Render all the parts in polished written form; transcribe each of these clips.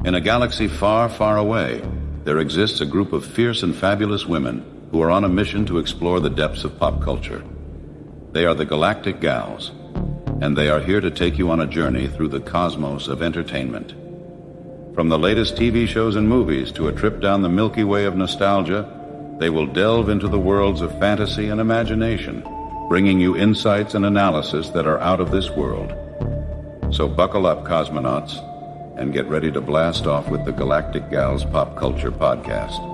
In a galaxy far, far away, there exists a group of fierce and fabulous women who are on a mission to explore the depths of pop culture. They are the Galactic Gals, and they are here to take you on a journey through the cosmos of entertainment. From the latest TV shows and movies to a trip down the Milky Way of nostalgia, they will delve into the worlds of fantasy and imagination, bringing you insights and analysis that are out of this world. So buckle up, cosmonauts, and get ready to blast off with the Galactic Gals Pop Culture Podcast.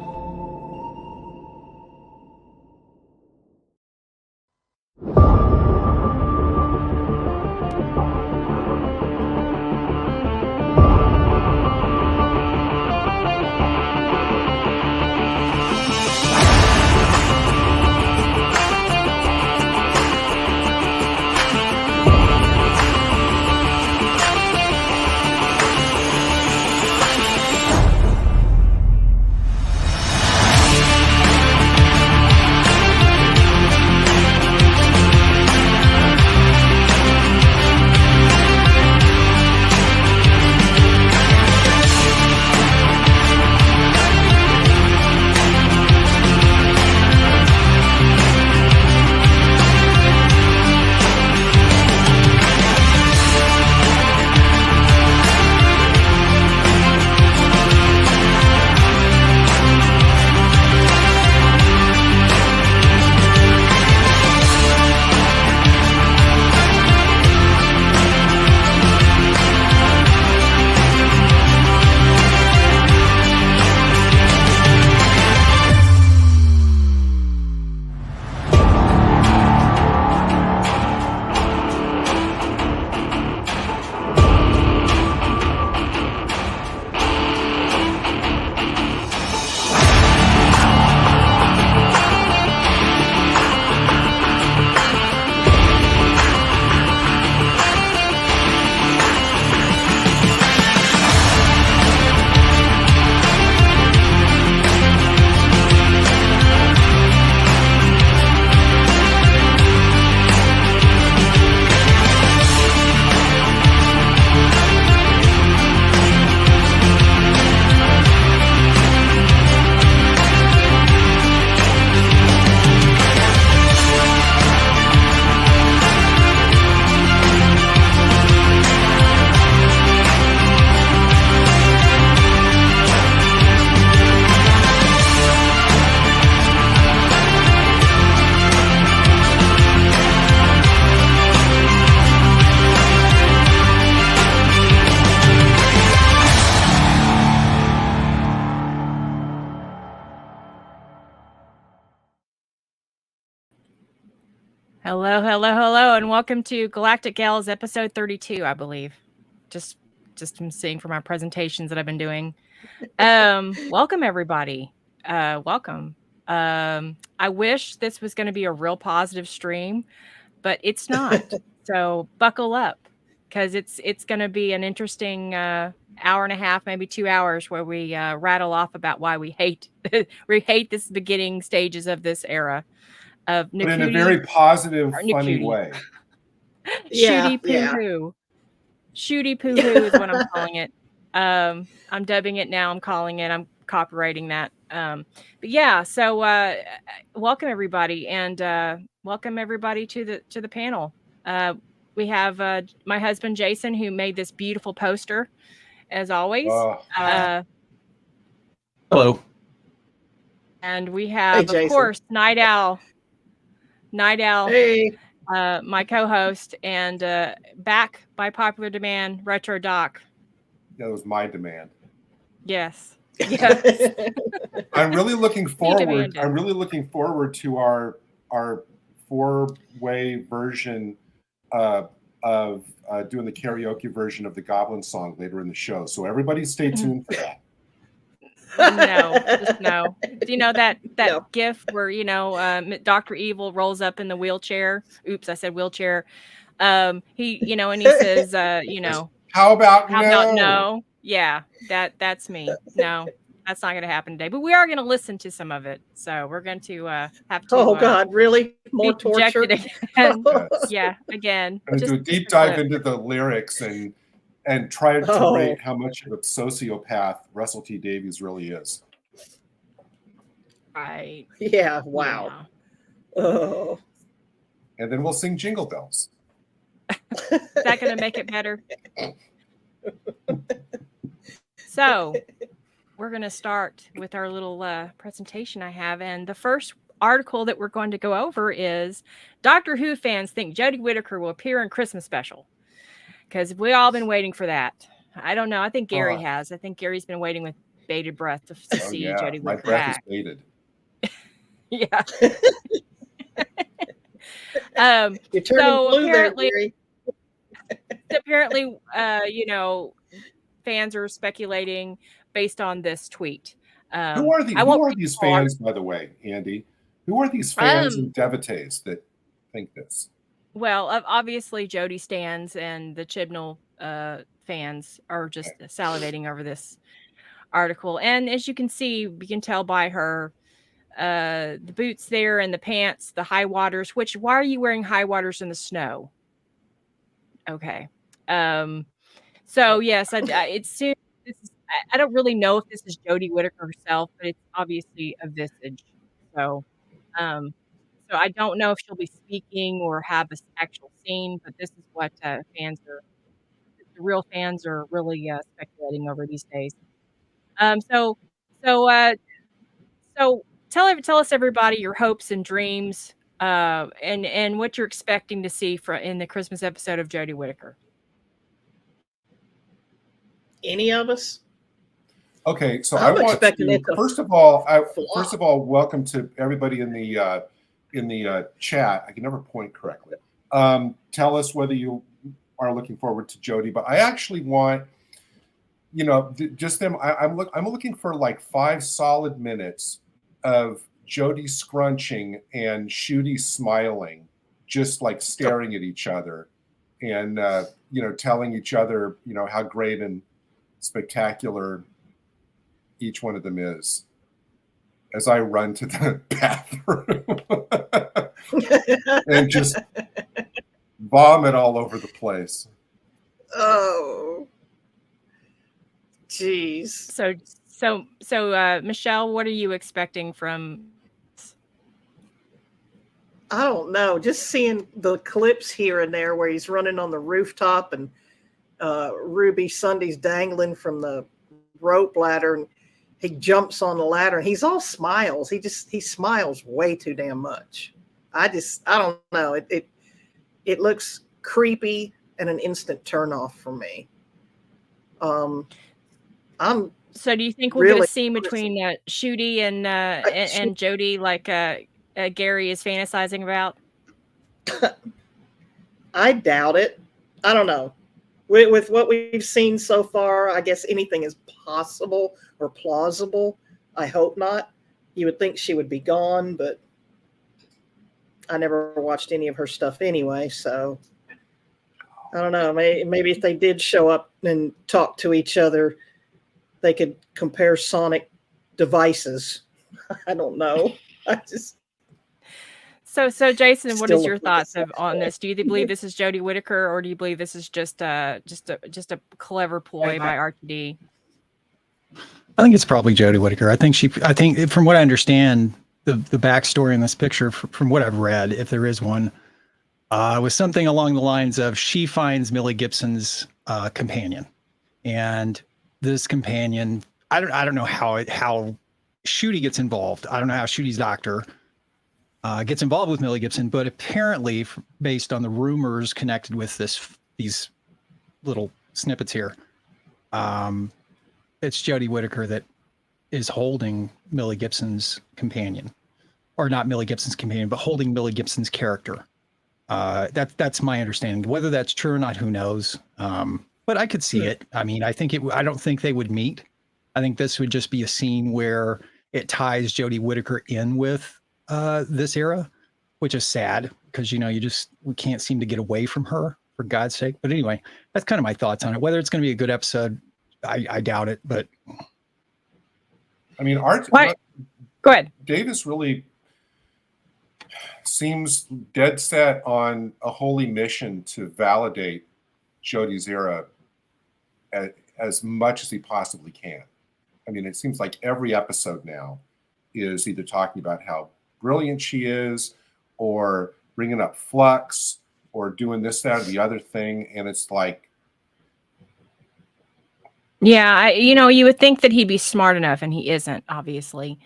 Hello, and welcome to Galactic Gals episode 32, I believe. Just from seeing from my presentations that I've been doing. Welcome, everybody. Welcome. I wish this was going to be a real positive stream, but it's not. So buckle up, because it's going to be an interesting hour and a half, maybe 2 hours, where we rattle off about why we hate this beginning stages of this era. Of but in a very positive, funny way. Shooty poo-hoo. Shooty poo-hoo is what I'm calling it. I'm dubbing it now. I'm calling it. I'm copywriting that. But yeah, so welcome everybody, and welcome everybody to the panel. We have my husband Jason, who made this beautiful poster, as always. Hello. And we have, of course, Night Owl. Hey. My co-host, and back by popular demand, Retro Doc. That was my demand. Yes. I'm really looking forward. I'm really looking forward to our 4-way version of doing the karaoke version of the Goblin Song later in the show. So everybody, stay tuned for that. No. Do you know that GIF where Dr. Evil rolls up in the wheelchair? Oops, I said wheelchair. He and he says, how about no? Yeah, that's me. No, that's not going to happen today. But we are going to listen to some of it. So we're going to have to. Oh God, really? More torture? Again. Yeah, again. And do a deep dive into the lyrics and and try to rate how much of a sociopath Russell T Davies really is. Right. Yeah. Wow. Yeah. Oh. And then we'll sing Jingle Bells. Is that going to make it better? So we're going to start with our little presentation I have. And the first article that we're going to go over is Doctor Who fans think Jodie Whittaker will appear in Christmas special. Because we all been waiting for that. I don't know. I think Gary has. I think Gary's been waiting with bated breath to see Jodie Whittaker. My breath is bated. Yeah. You're turning blue apparently, there, apparently, fans are speculating based on this tweet. Who are these fans, by the way, Andy? Who are these fans and devotees that think this? Well, obviously, Jodie stans and the Chibnall fans are just salivating over this article. And as you can see, we can tell by her the boots there and the pants, the high waters. Why are you wearing high waters in the snow? Okay. So yes, it seems I don't really know if this is Jodie Whittaker herself, but it's obviously a visage. So I don't know if she'll be speaking or have this actual scene, but this is what the real fans are really speculating over these days. So tell us, everybody, your hopes and dreams, and what you're expecting to see in the Christmas episode of Jodie Whittaker. Any of us? Okay, so I want to first of all, welcome to everybody in the chat. I can never point correctly. Tell us whether you are looking forward to Jodie, but I actually want, just them. I'm looking for like 5 solid minutes of Jodie scrunching and Shooty smiling, just like staring at each other, and telling each other how great and spectacular each one of them is, as I run to the bathroom and just vomit all over the place. Oh, geez. So, Michelle, what are you expecting from? I don't know. Just seeing the clips here and there where he's running on the rooftop and Ruby Sunday's dangling from the rope ladder, and he jumps on the ladder and he's all smiles. He smiles way too damn much. I don't know. It looks creepy and an instant turn off for me. So do you think we'll get a scene between Shooty and Jodie, like Gary is fantasizing about? I doubt it. I don't know. With what we've seen so far, I guess anything is possible or plausible. I hope not. You would think she would be gone, but I never watched any of her stuff anyway, so I don't know. Maybe if they did show up and talk to each other, they could compare sonic devices. I don't know. So Jason, what is your thoughts on this? Do you believe this is Jodie Whittaker, or do you believe this is just a clever ploy by RTD? I think it's probably Jodie Whittaker. I think from what I understand, the backstory in this picture, from what I've read, if there is one, was something along the lines of she finds Millie Gibson's companion, and this companion, I don't know how Shooty gets involved. I don't know how Shooty's doctor gets involved with Millie Gibson, but apparently, based on the rumors connected with these little snippets here, it's Jodie Whittaker that is holding Millie Gibson's companion, or not Millie Gibson's companion, but holding Millie Gibson's character. That's my understanding. Whether that's true or not, who knows? But I could see it. I mean, I don't think they would meet. I think this would just be a scene where it ties Jodie Whittaker in with this era, which is sad because we can't seem to get away from her, for God's sake. But anyway, that's kind of my thoughts on it. Whether it's going to be a good episode, I doubt it. But I mean, go ahead. Davis really seems dead set on a holy mission to validate Jodie's era as much as he possibly can. I mean, it seems like every episode now is either talking about how brilliant she is, or bringing up Flux, or doing this, that, or the other thing, and it's like, yeah, you would think that he'd be smart enough, and he isn't, obviously,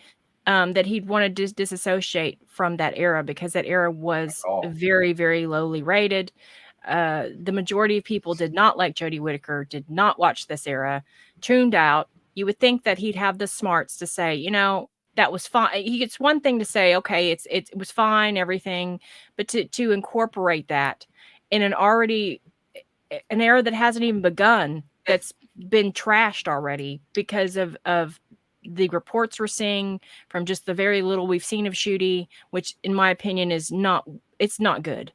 that he'd want to disassociate from that era, because that era was very, very lowly rated. The majority of people did not like Jodie Whittaker, did not watch this era, tuned out. You would think that he'd have the smarts to say, that was fine. It's one thing to say, okay, it was fine, everything, but to incorporate that in an era that hasn't even begun, that's been trashed already because of the reports we're seeing from just the very little we've seen of Shooty, which in my opinion it's not good.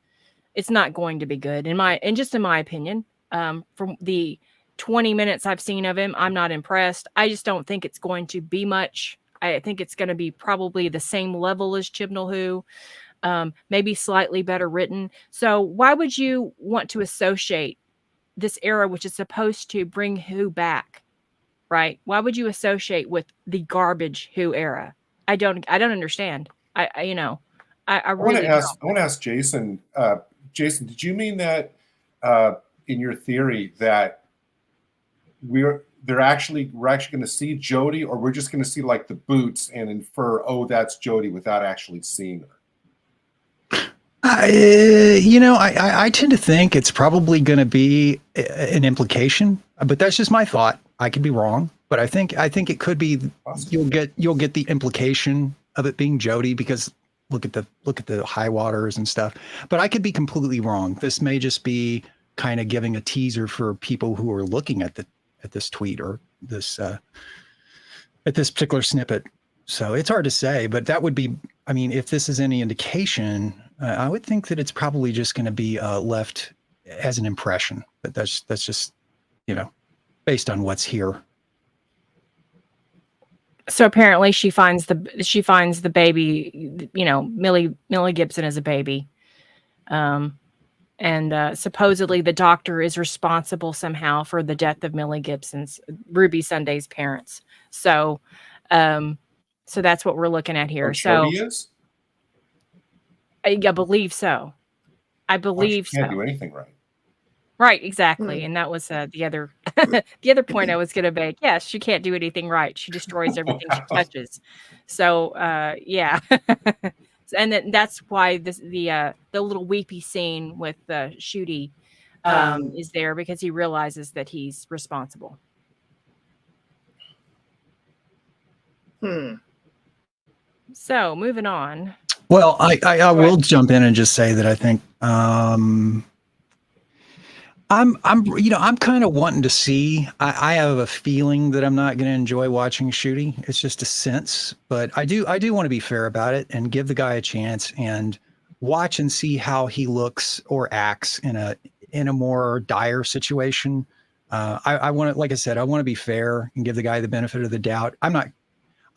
It's not going to be good in my opinion. From the 20 minutes I've seen of him, I'm not impressed. I just don't think it's going to be much. I think it's going to be probably the same level as Chibnall Who, maybe slightly better written. So why would you want to associate this era, which is supposed to bring Who back, right? Why would you associate with the garbage Who era? I don't understand. I really I want to ask Jason. Jason, did you mean that in your theory that we're actually going to see Jodie, or we're just going to see like the boots and infer, oh, that's Jodie, without actually seeing her? I tend to think it's probably going to be an implication, but that's just my thought. I could be wrong, but I think it could be. You'll get the implication of it being Jodie, because look at the high waters and stuff. But I could be completely wrong. This may just be kind of giving a teaser for people who are looking at this tweet, or this at this particular snippet. So it's hard to say, but that would be. I mean, if this is any indication, I would think that it's probably just going to be left as an impression. But that's just based on what's here. So apparently she finds the baby, Millie Gibson is a baby. And supposedly the doctor is responsible somehow for the death of Millie Gibson's, Ruby Sunday's parents. So that's what we're looking at here. So is? I believe so. I believe she can't do anything right. Right, exactly. And that was the other the other point I was going to make. Yes, she can't do anything right. She destroys everything she touches. So, yeah. And that's why the little weepy scene with Shooty is there, because he realizes that he's responsible. So, moving on. Well, I will jump in and just say that I think I'm kind of wanting to see. I have a feeling that I'm not going to enjoy watching Shooty. It's just a sense, but I do want to be fair about it and give the guy a chance and watch and see how he looks or acts in a more dire situation. I want to, like I said, I want to be fair and give the guy the benefit of the doubt. I'm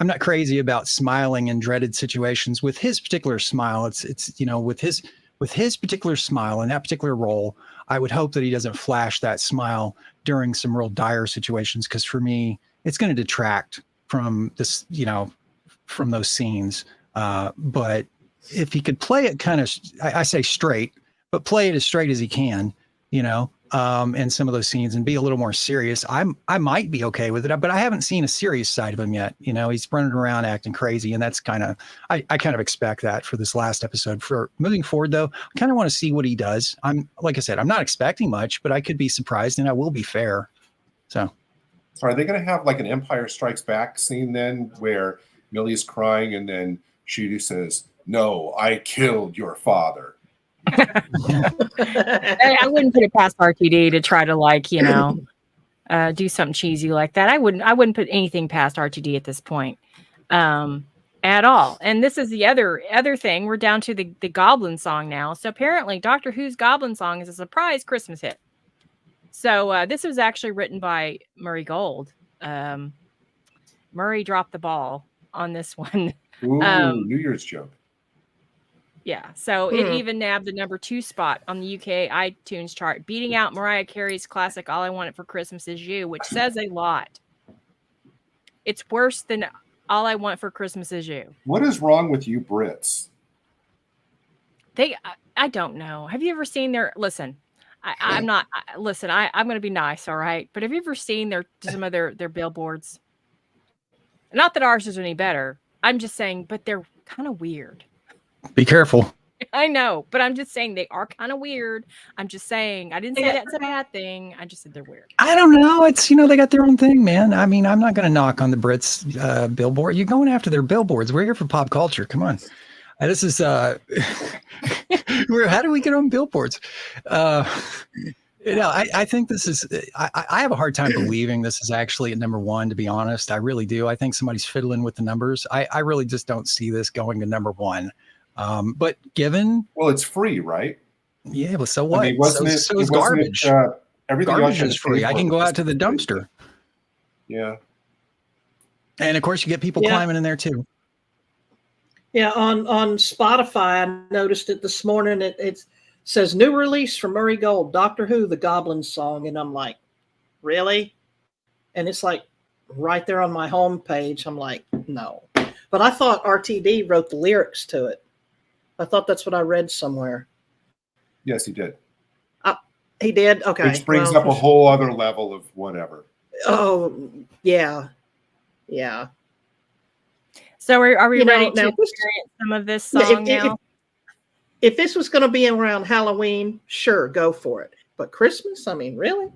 not crazy about smiling in dreaded situations. With his particular smile, it's with his particular smile and that particular role, I would hope that he doesn't flash that smile during some real dire situations, because for me, it's going to detract from this, from those scenes. But if he could play it kind of, I say straight, but play it as straight as he can, in some of those scenes and be a little more serious, I might be okay with it. But I haven't seen a serious side of him yet. He's running around acting crazy, and that's kind of, I kind of expect that for this last episode. For moving forward, though, I kind of want to see what he does. Like I said, I'm not expecting much, but I could be surprised, and I will be fair. So are they going to have like an Empire Strikes Back scene then, where Millie's crying and then Shooty says, "No, I killed your father"? I wouldn't put it past RTD to try to do something cheesy like that. I wouldn't put anything past RTD at this point at all. And this is the other thing. We're down to the Goblin Song now. So apparently Doctor Who's Goblin Song is a surprise Christmas hit. So this was actually written by Murray Gold. Murray dropped the ball on this one. Ooh, New Year's joke. Yeah, so it even nabbed the number 2 spot on the UK iTunes chart, beating out Mariah Carey's classic "All I Wanted for Christmas Is You," which says a lot. It's worse than "All I Want for Christmas Is You." What is wrong with you Brits? I don't know. Have you ever seen their? Listen, I'm not. Listen, I'm going to be nice, all right. But have you ever seen some of their billboards? Not that ours is any better. I'm just saying, but they're kind of weird. Be careful. I know, but I'm just saying they are kind of weird. I'm just saying, I didn't say that's a bad thing. I just said they're weird. I don't know. It's, they got their own thing, man. I mean, I'm not going to knock on the Brits billboard. You're going after their billboards. We're here for pop culture. Come on. This is, how do we get on billboards? I think this is, I have a hard time believing this is actually at number 1, to be honest. I really do. I think somebody's fiddling with the numbers. I really just don't see this going to number 1. But given, well, it's free, right? Yeah, well, so what? I mean, so is garbage. Everything garbage is free. I can go out to the dumpster. Yeah. And of course, you get people climbing in there too. Yeah, on Spotify, I noticed it this morning. It says new release from Murray Gold, Doctor Who, the Goblin Song, and I'm like, really? And it's like right there on my homepage. I'm like, no. But I thought RTD wrote the lyrics to it. I thought that's what I read somewhere. Yes, he did. He did? Okay. Which brings up a whole other level of whatever. Oh, yeah. Yeah. So are we ready to experience some of this song now? If this was going to be around Halloween, sure, go for it. But Christmas, I mean, really?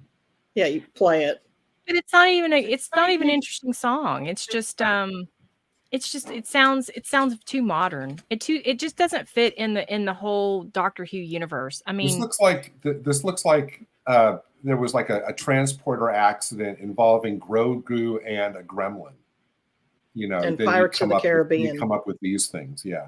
Yeah, you play it. But it's not even an interesting song. It's just it sounds too modern. It just doesn't fit in the whole Doctor Who universe. I mean, this looks like there was like a transporter accident involving Grogu and a gremlin. And Pirates of the Caribbean. You come up with these things, yeah.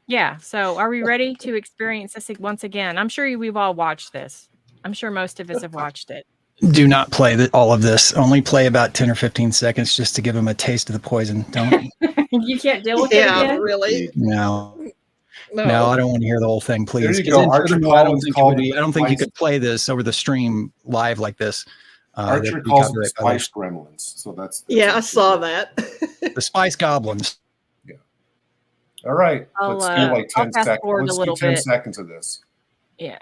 Yeah. So, are we ready to experience this once again? I'm sure we've all watched this. I'm sure most of us have watched it. Do not play all of this. Only play about 10 or 15 seconds just to give them a taste of the poison. Don't. You can't deal with it again? Really? No, I don't want to hear the whole thing, please. There you go. I don't think you could play this over the stream live like this. Archer calls them Spice Gremlins. So that's I saw that. The Spice Goblins. Yeah. All right. Let's do like 10 seconds. Let's do 10 seconds of this. Yeah.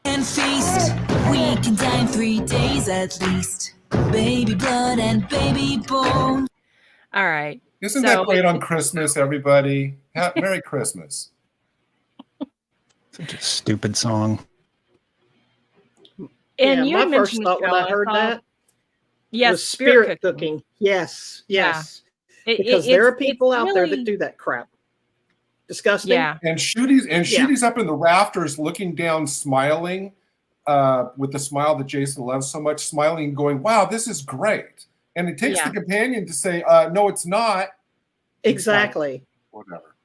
And feast, we can die in 3 days at least. Baby blood and baby bone. All right. Isn't that great on Christmas, everybody? Merry Christmas. Such a stupid song. And you my first thought when I heard that, was spirit cooking. Yes. Yeah. Because there are people out there that do that crap. Disgusting. Yeah. And Shooty's up in the rafters looking down, smiling with the smile that Jason loves so much, smiling and going, wow, this is great. And it takes the companion to say, no, it's not. Exactly. Whatever.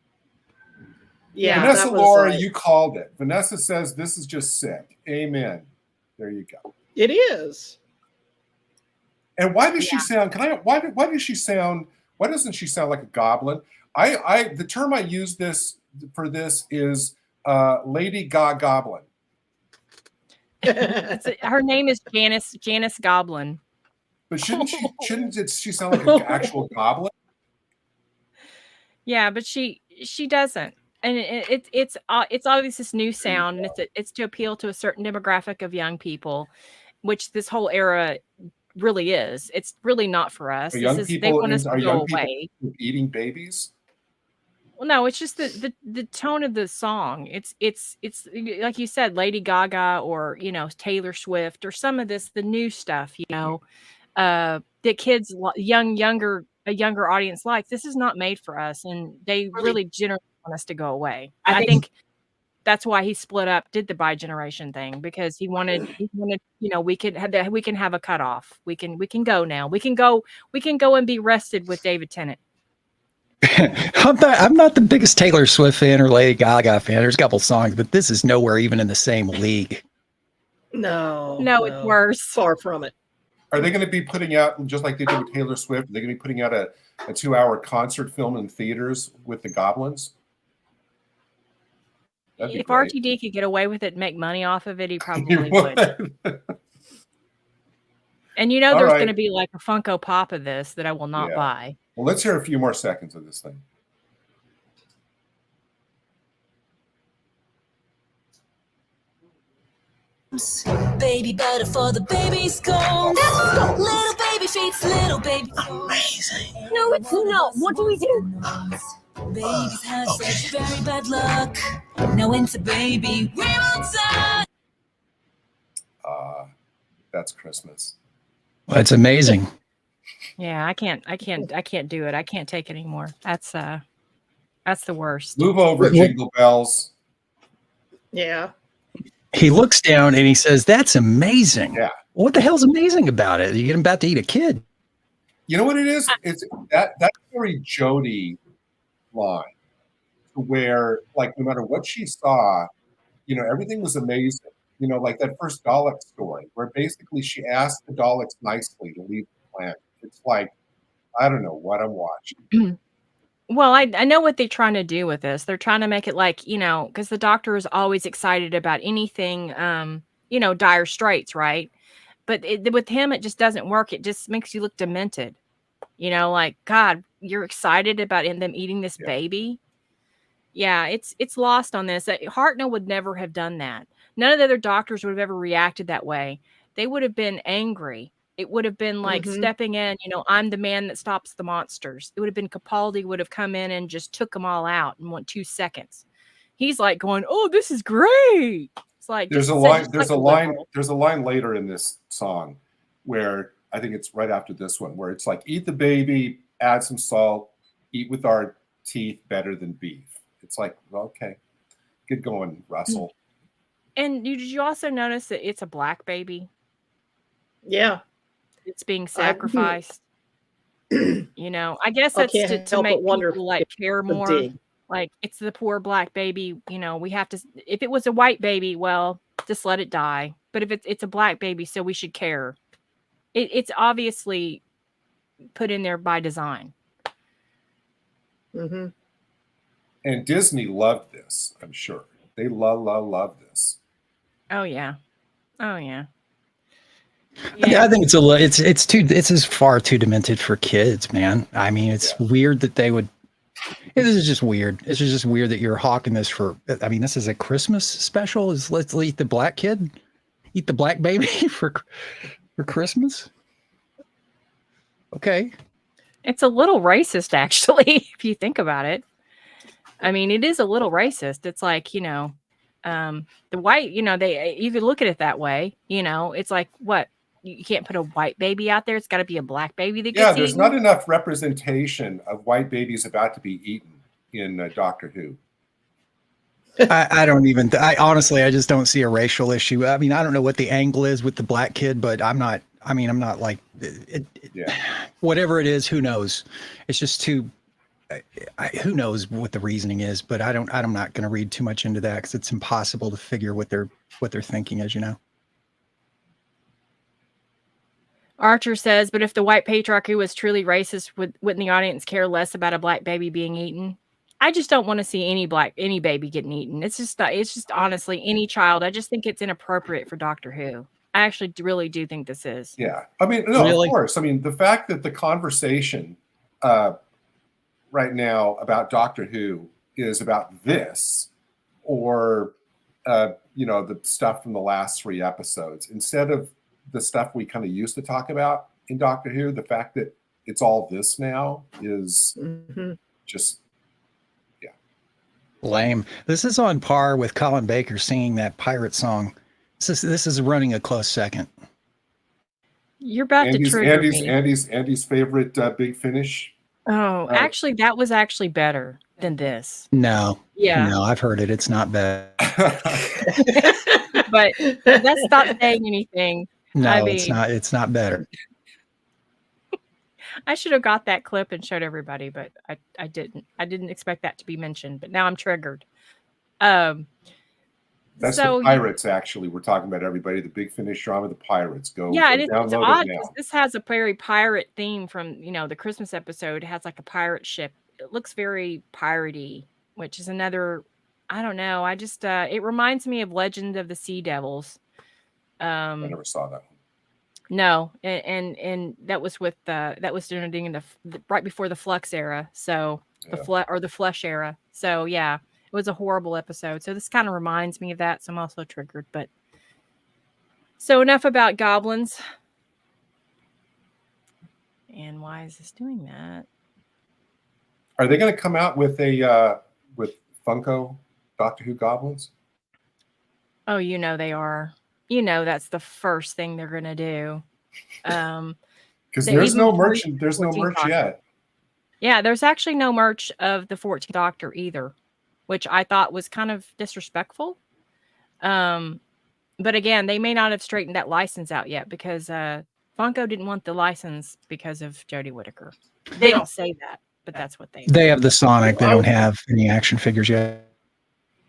Yeah. Vanessa Laura, you called it. Vanessa says this is just sick. Amen. There you go. It is. And why does she sound? Why does she sound? Why doesn't she sound like a goblin? The term I use for this is Lady Goblin. Her name is Janice Goblin. But shouldn't she sound like an actual goblin? Yeah, but she doesn't. And it's obviously this new sound, and it's to appeal to a certain demographic of young people, which this whole era really is. It's really not for us. They want us to go away. Eating babies? Well, no, it's just the tone of the song. It's like you said, Lady Gaga or Taylor Swift or some of the new stuff. That kids, a younger audience likes. This is not made for us, and they really generally want us to go away. I think that's why he split up, did the bi-generation thing, because he wanted we can have a cutoff. We can go now. We can go and be rested with David Tennant. I'm not the biggest Taylor Swift fan or Lady Gaga fan. There's a couple songs, but this is nowhere even in the same league. No, it's worse. Far from it. Are they going to be putting out, just like they did with Taylor Swift, are they going to be putting out a 2-hour concert film in theaters with the Goblins. If RTD could get away with it and make money off of it, he probably would. And you know, there's going to be like a Funko Pop of this that I will not buy. Well, let's hear a few more seconds of this thing. Baby butter for the baby's gold. Little baby feet, little baby. Amazing. No, it's not. What do we do? Babies have such very bad luck. No into baby. We will die. That's Christmas. Well, it's amazing. Yeah, I can't do it. I can't take it anymore. That's the worst. Move over, Jingle Bells. Yeah. He looks down and he says, "That's amazing." Yeah. What the hell's amazing about it? You're about to eat a kid. You know what it is? It's that's very Jodie line, where like no matter what she saw, you know, everything was amazing. You know, like that first Dalek story, where basically she asked the Daleks nicely to leave the planet. It's like, I don't know what I'm watching. Well, I know what they're trying to do with this. They're trying to make it like, you know, because the Doctor is always excited about anything, you know, dire straits, right? But with him, it just doesn't work. It just makes you look demented. You know, like, God, you're excited about them eating this baby. Yeah, it's lost on this. Hartnell would never have done that. None of the other Doctors would have ever reacted that way. They would have been angry. It would have been like stepping in, you know, I'm the man that stops the monsters. It would have been Capaldi would have come in and just took them all out in 2 seconds. He's like going, "Oh, this is great." It's like there's a line later in this song where I think it's right after this one where it's like, "Eat the baby, add some salt, eat with our teeth better than beef." It's like, okay, get going, Russell. And did you also notice that it's a black baby? Yeah. It's being sacrificed. You know, I guess that's to make people like care more. Like, it's the poor black baby. You know, we have to. If it was a white baby, well, just let it die. But if it's a black baby, so we should care. It's obviously put in there by design. Mm-hmm. And Disney loved this. I'm sure they love this. Oh yeah, oh yeah. Yeah, I think it's as far too demented for kids, man. I mean, it's weird that they would. This is just weird. It's just weird that you're hawking this for. I mean, this is a Christmas special. Let's eat the black kid, eat the black baby for Christmas. Okay, it's a little racist, actually, if you think about it. I mean, it is a little racist. It's like, you know, the white. You know, you could look at it that way. You know, it's like what. You can't put a white baby out there. It's got to be a black baby that gets there's eaten. Not enough representation of white babies about to be eaten in Doctor Who. I don't even. Honestly, I just don't see a racial issue. I mean, I don't know what the angle is with the black kid, but I'm not like whatever it is. Who knows? It's just too. Who knows what the reasoning is? But I'm not going to read too much into that because it's impossible to figure what they're thinking, as you know. Archer says, but if the white patriarchy was truly racist, wouldn't the audience care less about a black baby being eaten? I just don't want to see any baby getting eaten. It's just honestly any child. I just think it's inappropriate for Doctor Who. I actually really do think this is. Yeah. I mean, no, really? Of course. I mean, the fact that the conversation right now about Doctor Who is about this or, you know, the stuff from the last 3 episodes, instead of the stuff we kind of used to talk about in Doctor Who, the fact that it's all this now is just, lame. This is on par with Colin Baker singing that pirate song. This is running a close second. You're about to trigger me. Andy's favorite Big Finish. Oh, actually, that was actually better than this. No. Yeah. No, I've heard it. It's not bad. But that's not saying anything. No, I mean, it's not better. I should have got that clip and showed everybody, but I didn't. I didn't expect that to be mentioned, but now I'm triggered. That's so the Pirates, actually. We're talking about everybody. The Big Finish drama, the Pirates. Go it's download odd it now. this has a very pirate theme from the Christmas episode. It has like a pirate ship. It looks very piratey, which is another. I don't know. I just it reminds me of Legend of the Sea Devils. I never saw that one. No, and that was with that was during the right before the Flux era. So the Flesh era. So yeah. It was a horrible episode. So this kind of reminds me of that. So I'm also triggered. But so enough about goblins. And why is this doing that? Are they going to come out with a with Funko Doctor Who goblins? Oh, they are. That's the first thing they're going to do. Because there's no merch. There's no merch yet. Yeah, there's actually no merch of the 14th Doctor either, which I thought was kind of disrespectful. But again, they may not have straightened that license out yet because Funko didn't want the license because of Jodie Whittaker. They don't say that, but that's what they have the Sonic. They don't have any action figures yet.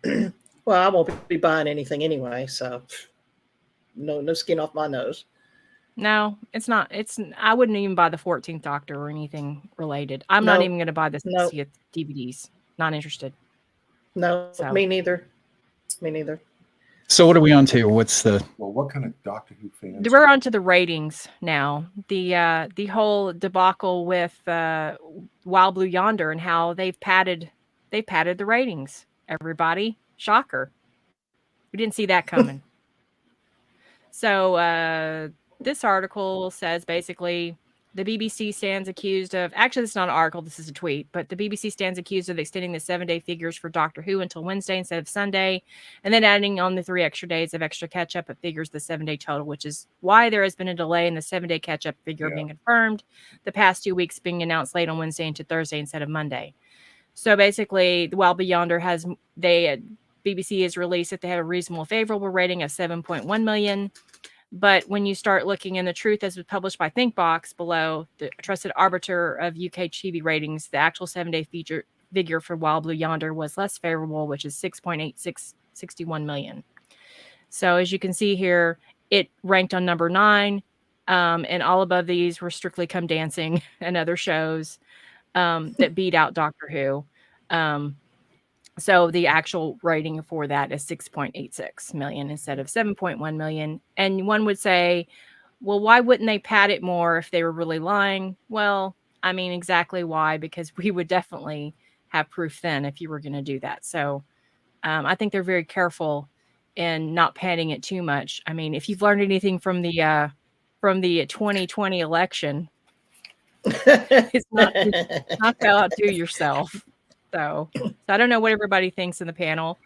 Well, I won't be buying anything anyway, so no skin off my nose. No, it's not. I wouldn't even buy the 14th Doctor or anything related. I'm not even going to buy the 60th DVDs. Not interested. No, me neither. So what are we on to? What's the? Well, what kind of Doctor Who fans? We're on to the ratings now. The whole debacle with Wild Blue Yonder and how they've padded the ratings. Everybody, shocker. We didn't see that coming. So this article says basically the BBC stands accused of, actually this is not an article, this is a tweet, but the BBC stands accused of extending the 7-day figures for Doctor Who until Wednesday instead of Sunday, and then adding on the 3 extra days of extra catch-up. It figures the 7-day total, which is why there has been a delay in the 7-day catch-up figure being confirmed, the past 2 weeks being announced late on Wednesday into Thursday instead of Monday. So basically, the Wild Beyonder BBC has released that they have a reasonable favorable rating of 7.1 million. But when you start looking in the truth, as was published by ThinkBox below, the trusted arbiter of UK TV ratings, the actual 7-day figure for Wild Blue Yonder was less favorable, which is 6.8661 million. So as you can see here, it ranked on number 9, and all above these were Strictly Come Dancing and other shows that beat out Doctor Who. So the actual rating for that is 6.86 million instead of 7.1 million. And one would say, well, why wouldn't they pad it more if they were really lying? Well, I mean, exactly why, because we would definitely have proof then if you were going to do that. So I think they're very careful in not padding it too much. I mean, if you've learned anything from the 2020 election, it's not to outdo yourself. So I don't know what everybody thinks in the panel.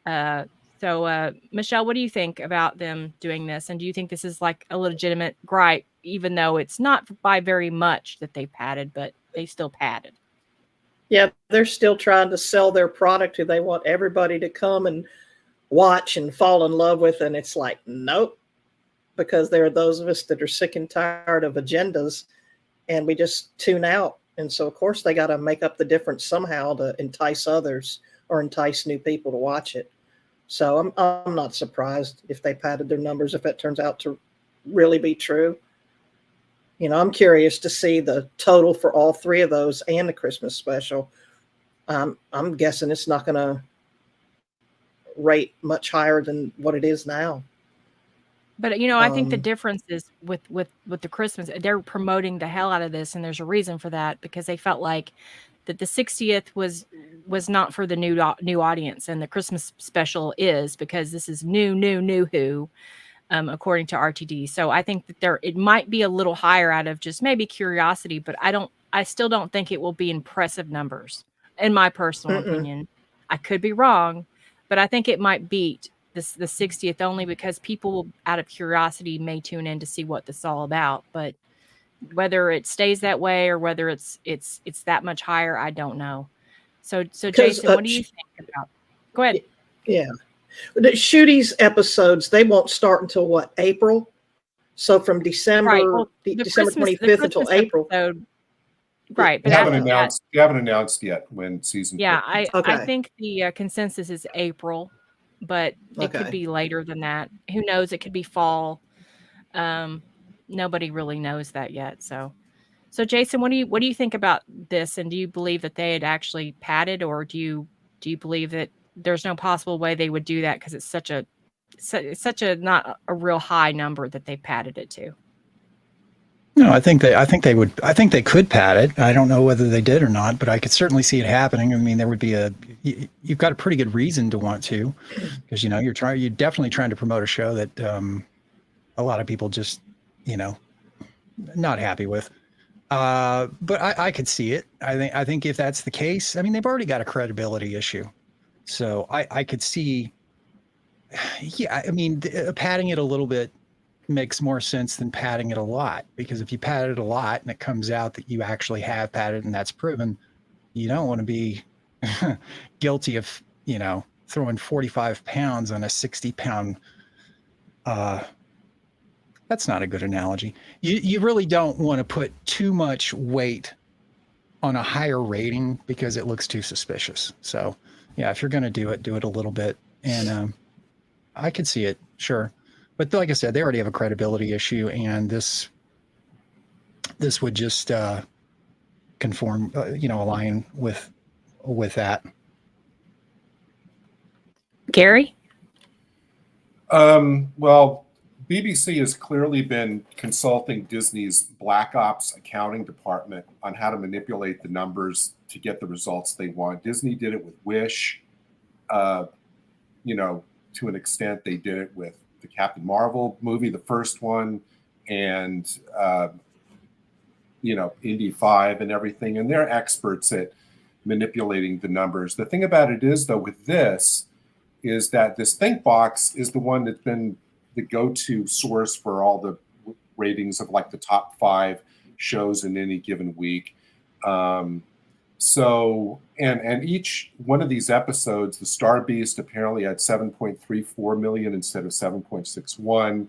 So Michelle, what do you think about them doing this? And do you think this is like a legitimate gripe, even though it's not by very much that they padded, but they still padded? Yeah, they're still trying to sell their product who they want everybody to come and watch and fall in love with. And it's like, nope, because there are those of us that are sick and tired of agendas and we just tune out. And so, of course, they got to make up the difference somehow to entice others or entice new people to watch it. So I'm not surprised if they padded their numbers, if it turns out to really be true. You know, I'm curious to see the total for all 3 of those and the Christmas special. I'm guessing it's not going to rate much higher than what it is now. But, you know, I think the difference is with the Christmas, they're promoting the hell out of this. And there's a reason for that, because they felt like that the 60th was not for the new audience. And the Christmas special is, because this is new Who, according to RTD. So I think that it might be a little higher out of just maybe curiosity, but I still don't think it will be impressive numbers, in my personal opinion. I could be wrong, but I think it might beat the 60th only because people out of curiosity may tune in to see what this is all about. But whether it stays that way or whether it's that much higher, I don't know. So Jason, what do you think about? Go ahead. Yeah. The Shooty's episodes, they won't start until what, April? So from December, right. Well, December 25th until April. Episode, right. But they haven't announced yet when season. Yeah, I think the consensus is April. but it could be later than that. Who knows? It could be fall. Nobody really knows that yet. So Jason, what do you think about this? And do you believe that they had actually padded, or do you believe that there's no possible way they would do that because it's such a not a real high number that they padded it to? No, I think they could pad it. I don't know whether they did or not, but I could certainly see it happening. I mean, there would be you've got a pretty good reason to want to, because you're definitely trying to promote a show that a lot of people just not happy with. But I could see it. I think if that's the case, I mean, they've already got a credibility issue, so I could see. Yeah, I mean, padding it a little bit makes more sense than padding it a lot, because if you pad it a lot and it comes out that you actually have padded and that's proven, you don't want to be guilty of throwing 45 pounds on a 60-pound. That's not a good analogy. You really don't want to put too much weight on a higher rating because it looks too suspicious. So yeah, if you're going to do it a little bit. And I could see it, sure. But like I said, they already have a credibility issue, and this would just conform, align with that. Gary? Well, BBC has clearly been consulting Disney's Black Ops accounting department on how to manipulate the numbers to get the results they want. Disney did it with Wish. To an extent, they did it with the Captain Marvel movie, the first one, and Indy 5 and everything. And they're experts at manipulating the numbers. The thing about it is, though, with this, is that this Think Box is the one that's been the go-to source for all the ratings of like the top 5 shows in any given week. So each one of these episodes, the Star Beast apparently had 7.34 million instead of 7.61.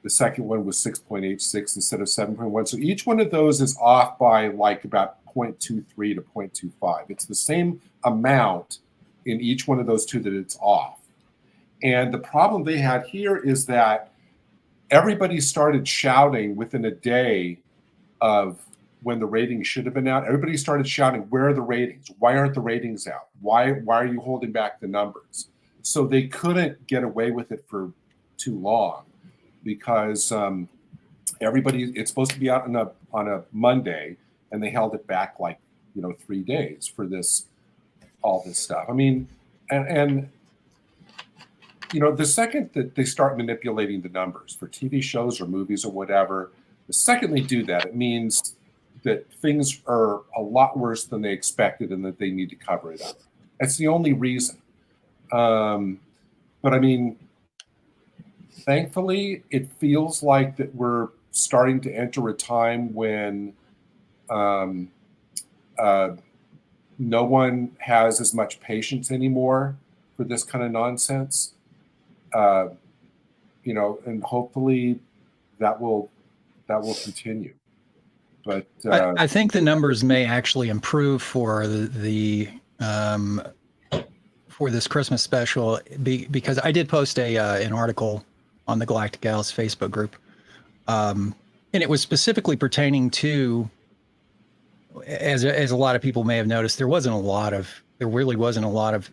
The second one was 6.86 instead of 7.1. So each one of those is off by like about 0.23 to 0.25. It's the same amount in each one of those two that it's off. And the problem they had here is that everybody started shouting within a day of when the ratings should have been out. Everybody started shouting, where are the ratings? Why aren't the ratings out? Why are you holding back the numbers? So they couldn't get away with it for too long, because it's supposed to be out on a Monday, and they held it back 3 days for all this stuff. I mean, and the second that they start manipulating the numbers for TV shows or movies or whatever, the second they do that, it means that things are a lot worse than they expected and that they need to cover it up. That's the only reason. But I mean, thankfully, it feels like that we're starting to enter a time when no one has as much patience anymore for this kind of nonsense. And hopefully that will continue. But I think the numbers may actually improve for for this Christmas special, because I did post an article on the Galactic Gals Facebook group, and it was specifically pertaining to, as a lot of people may have noticed, there really wasn't a lot of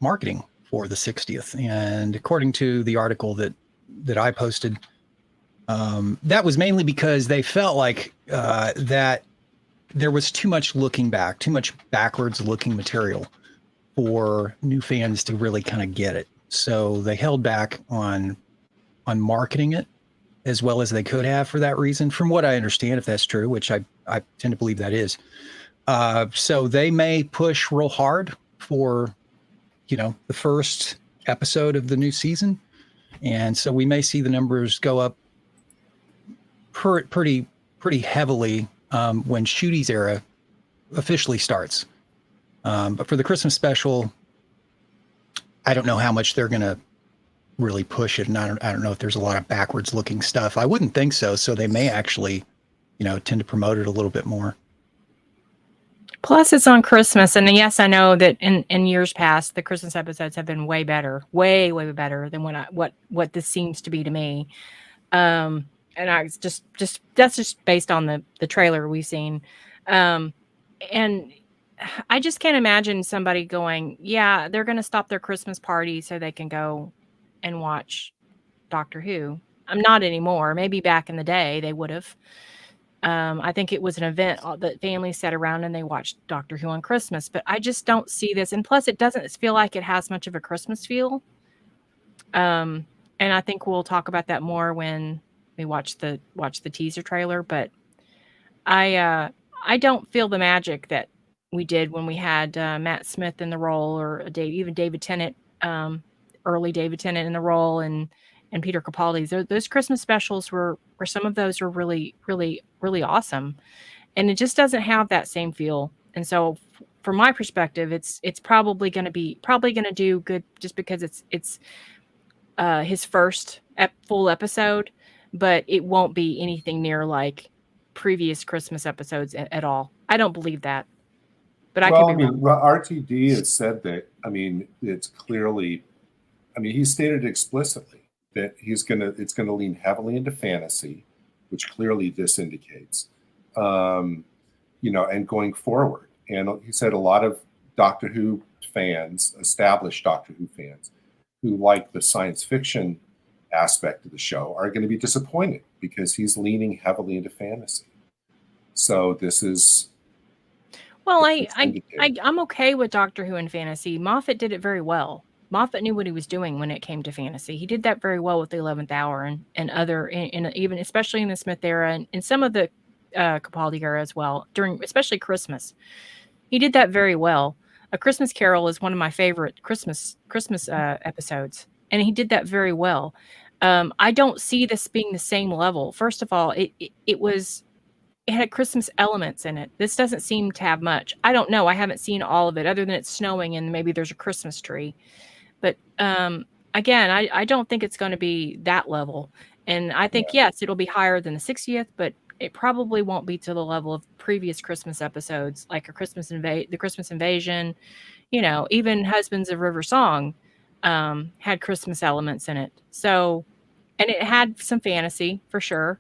marketing for the 60th, and according to the article that I posted, that was mainly because they felt like that there was too much looking back, too much backwards looking material for new fans to really kind of get it. So they held back on marketing it as well as they could have for that reason, from what I understand, if that's true, which I tend to believe that is. So they may push real hard for, the first episode of the new season. And so we may see the numbers go up pretty heavily when Shooty's era officially starts. But for the Christmas special, I don't know how much they're going to really push it. And I don't know if there's a lot of backwards looking stuff. I wouldn't think so. So they may actually, tend to promote it a little bit more. Plus, it's on Christmas, and yes, I know that in years past, the Christmas episodes have been way better, way better than what this seems to be to me. And I just that's just based on the trailer we've seen, and I just can't imagine somebody going, yeah, they're going to stop their Christmas party so they can go and watch Doctor Who. I'm not anymore. Maybe back in the day they would have. I think it was an event that families sat around and they watched Doctor Who on Christmas, but I just don't see this. And plus, it doesn't feel like it has much of a Christmas feel. And I think we'll talk about that more when we watch the teaser trailer. But I don't feel the magic that we did when we had Matt Smith in the role, or even David Tennant, early David Tennant in the role, and Peter Capaldi. Those Christmas specials were some of those were really awesome, and it just doesn't have that same feel. And so, from my perspective, it's probably going to do good just because it's his first full episode, but it won't be anything near like previous Christmas episodes at all. I don't believe that. But RTD has said that. I mean, it's clearly. I mean, he stated explicitly that it's going to lean heavily into fantasy, which clearly this indicates. And going forward, and he said a lot of Doctor Who fans, established Doctor Who fans, who like the science fiction aspect of the show, are going to be disappointed because he's leaning heavily into fantasy. So this is. Well, I'm okay with Doctor Who and fantasy. Moffat did it very well. Moffat knew what he was doing when it came to fantasy. He did that very well with the 11th Hour and other, even especially in the Smith era and in some of the Capaldi era as well, during especially Christmas. He did that very well. A Christmas Carol is one of my favorite Christmas episodes, and he did that very well. I don't see this being the same level. First of all, it had Christmas elements in it. This doesn't seem to have much. I don't know. I haven't seen all of it other than it's snowing and maybe there's a Christmas tree. But again, I don't think it's going to be that level. And I think, yes, it'll be higher than the 60th, but it probably won't be to the level of previous Christmas episodes, like the Christmas Invasion, even Husbands of River Song had Christmas elements in it. So, and it had some fantasy for sure.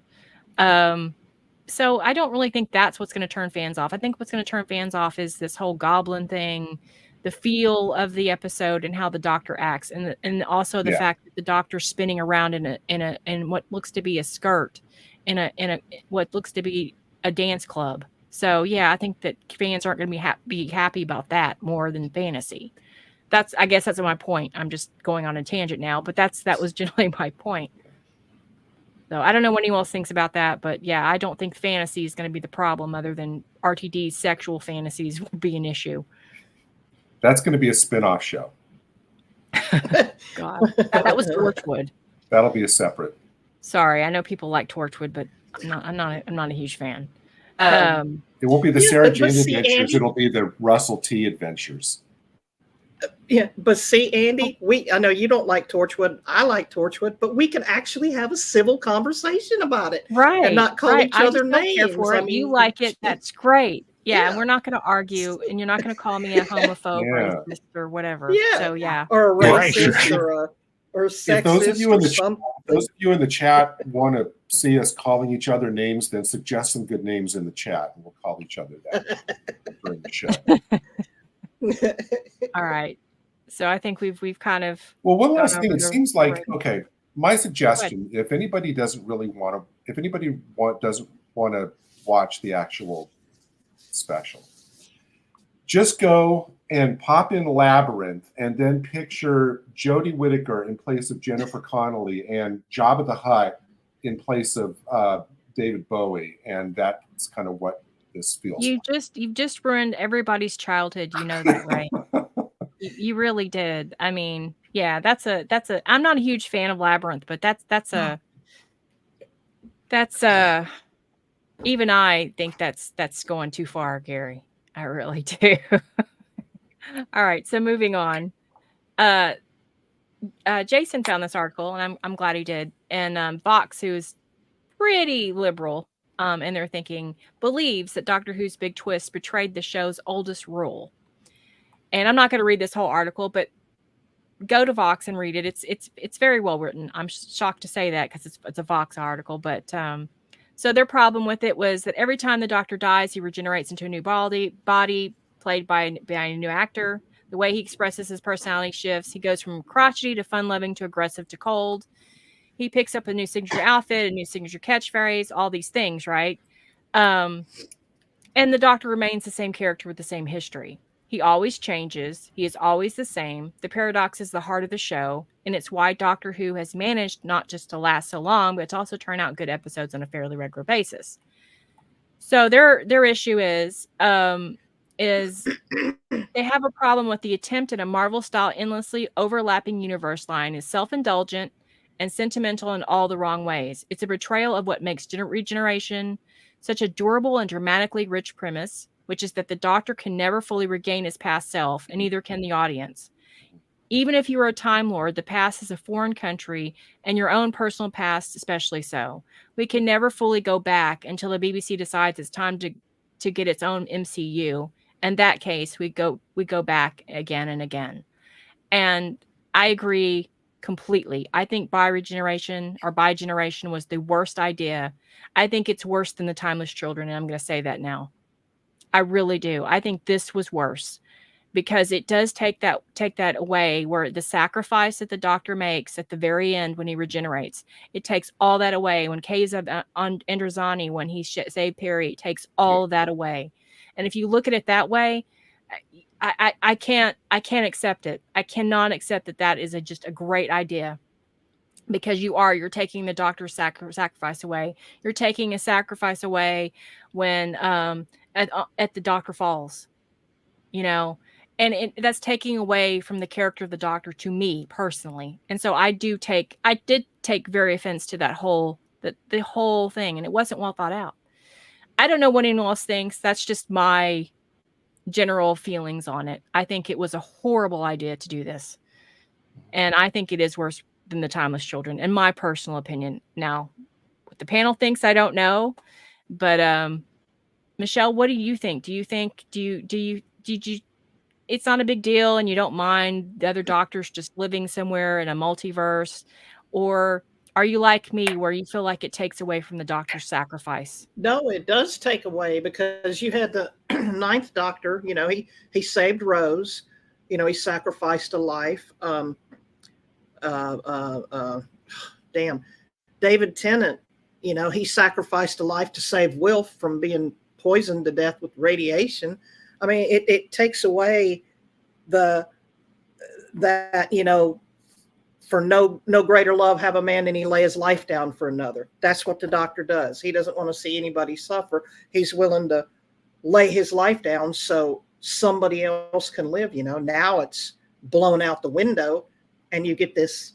So I don't really think that's what's going to turn fans off. I think what's going to turn fans off is this whole goblin thing, the feel of the episode and how the Doctor acts, and also the fact that the Doctor's spinning around in what looks to be a skirt in a what looks to be a dance club. So I think that fans aren't going to be happy about that more than fantasy. I guess that's my point. I'm just going on a tangent now, but that was generally my point. So I don't know what anyone else thinks about that, but I don't think fantasy is going to be the problem, other than RTD's sexual fantasies will be an issue. That's going to be a spin-off show. God, that was Torchwood. That'll be a separate. Sorry, I know people like Torchwood, but I'm not a huge fan. It won't be the Sarah Jane Adventures. Andy, it'll be the Russell T Adventures. Yeah, but see, Andy, I know you don't like Torchwood. I like Torchwood, but we can actually have a civil conversation about it, right? And not call each other names. I mean, you like it, that's great. Yeah, and we're not going to argue, and you're not going to call me a homophobe or whatever. Yeah, so or a racist or sexist. If those of you in the chat want to see us calling each other names, then suggest some good names in the chat, and we'll call each other that during the show. All right. So I think we've kind of one last thing. It seems like my suggestion: if anybody doesn't want to watch the actual special, just go and pop in Labyrinth and then picture Jodie Whittaker in place of Jennifer Connelly and Jabba the Hutt in place of David Bowie, and that's kind of what this feels. You've just ruined everybody's childhood. You know that, right? You really did. I mean, that's a. I'm not a huge fan of Labyrinth, but that's even I think that's going too far, Gary. I really do. All right, so moving on. Jason found this article, and I'm glad he did. And Vox, who is pretty liberal, and they're thinking, believes that Doctor Who's big twist betrayed the show's oldest rule. And I'm not going to read this whole article, but go to Vox and read it. It's very well written. I'm shocked to say that because it's a Vox article, but so their problem with it was that every time the Doctor dies, he regenerates into a new body played by a new actor. The way he expresses his personality shifts. He goes from crotchety to fun-loving to aggressive to cold. He picks up a new signature outfit, a new signature catchphrase, all these things, right? And the Doctor remains the same character with the same history. He always changes. He is always the same. The paradox is the heart of the show, and it's why Doctor Who has managed not just to last so long, but to also turn out good episodes on a fairly regular basis. So their issue is they have a problem with the attempt at a Marvel-style endlessly overlapping universe line is self-indulgent and sentimental in all the wrong ways. It's a betrayal of what makes Regeneration such a durable and dramatically rich premise, which is that the Doctor can never fully regain his past self, and neither can the audience. Even if you are a Time Lord, the past is a foreign country, and your own personal past especially so. We can never fully go back until the BBC decides it's time to get its own MCU. In that case, we go back again and again. And I agree completely. I think Bi-Generation was the worst idea. I think it's worse than the Timeless Children, and I'm going to say that now. I really do. I think this was worse because it does take that away, where the sacrifice that the Doctor makes at the very end when he regenerates, it takes all that away. When Kay's on Androzani, when he saved Perry, it takes all of that away. And if you look at it that way, I can't accept it. I cannot accept that is just a great idea, because you're taking the Doctor's sacrifice away. You're taking a sacrifice away when at the Doctor falls, and that's taking away from the character of the Doctor to me personally. And so I did take very offense to that the whole thing, and it wasn't well thought out. I don't know what anyone else thinks. That's just my general feelings on it. I think it was a horrible idea to do this. And I think it is worse than the Timeless Children, in my personal opinion. Now, what the panel thinks, I don't know. But Michelle, what do you think? Do you it's not a big deal and you don't mind the other Doctors just living somewhere in a multiverse? Or are you like me, where you feel like it takes away from the Doctor's sacrifice? No, it does take away, because you had the ninth Doctor, he saved Rose, he sacrificed a life. David Tennant, he sacrificed a life to save Wilf from being poisoned to death with radiation. I mean, it takes away for no greater love have a man than he lay his life down for another. That's what the Doctor does. He doesn't want to see anybody suffer. He's willing to lay his life down so somebody else can live. Now it's blown out the window, and you get this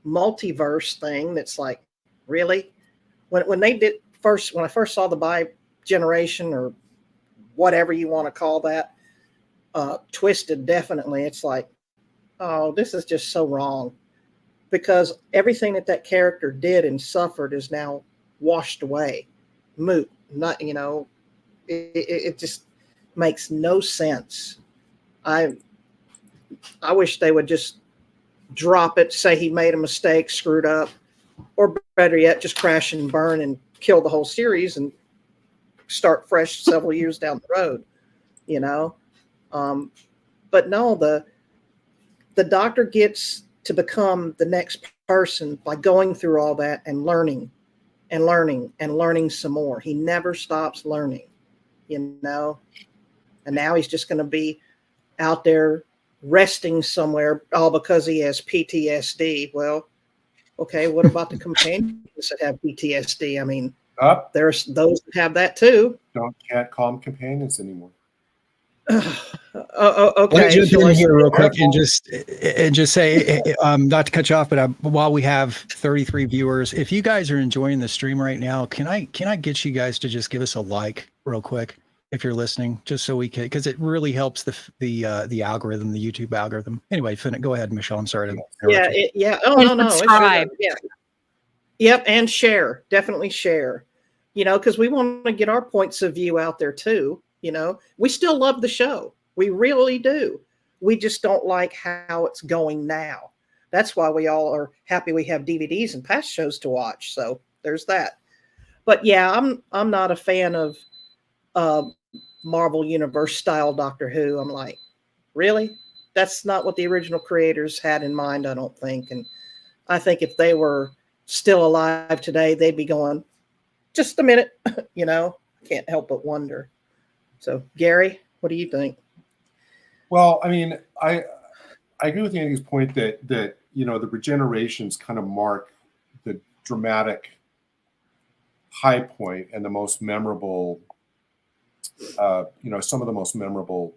multiverse thing that's like, really? When I first saw the Bi-Generation, or whatever you want to call that, twisted, definitely, it's like, oh, this is just so wrong. Because everything that character did and suffered is now washed away, moot. Not, it just makes no sense. I wish they would just drop it, say he made a mistake, screwed up, or better yet, just crash and burn and kill the whole series and start fresh several years down the road, But no, the Doctor gets to become the next person by going through all that and learning and learning and learning some more. He never stops learning, And now he's just going to be out there resting somewhere, all because he has PTSD. Well, okay, what about the companions that have PTSD? I mean, there's those that have that too. Can't call them companions anymore. Okay. Let me jump in here real quick and just say, not to cut you off, but while we have 33 viewers, if you guys are enjoying the stream right now, can I get you guys to just give us a like real quick if you're listening, just so we can, because it really helps the algorithm, the YouTube algorithm. Anyway, go ahead, Michelle. I'm sorry to yeah. Oh, no. Subscribe. Yeah. Yep, and share. Definitely share. because we want to get our points of view out there too. We still love the show. We really do. We just don't like how it's going now. That's why we all are happy we have DVDs and past shows to watch. So there's that. But yeah, I'm not a fan of Marvel Universe style Doctor Who. I'm like, really? That's not what the original creators had in mind, I don't think. And I think if they were still alive today, they'd be going, just a minute, can't help but wonder. So Gary, what do you think? Well, I mean, I agree with Andy's point that the regenerations kind of mark the dramatic high point and the most memorable, some of the most memorable,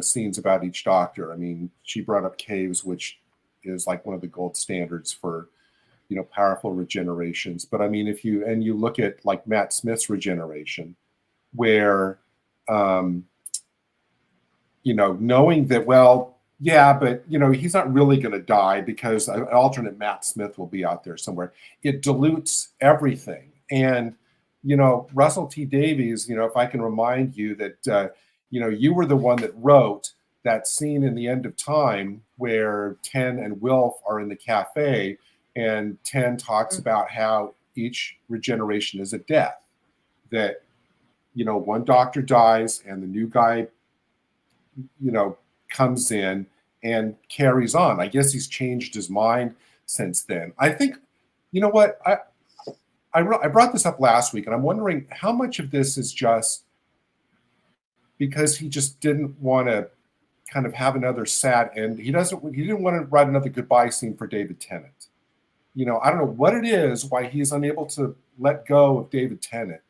scenes about each Doctor. I mean, she brought up Caves, which is like one of the gold standards for, powerful regenerations. But I mean, if you look at like Matt Smith's regeneration, where, knowing that, well, yeah, but, he's not really going to die because an alternate Matt Smith will be out there somewhere. It dilutes everything. And, Russell T. Davies, if I can remind you that, you were the one that wrote that scene in The End of Time where Ten and Wilf are in the cafe and Ten talks about how each regeneration is a death. That, one Doctor dies and the new guy, comes in and carries on. I guess he's changed his mind since then. I think, what, I brought this up last week, and I'm wondering how much of this is just because he just didn't want to kind of have another sad end. He didn't want to write another goodbye scene for David Tennant. I don't know what it is, why he's unable to let go of David Tennant,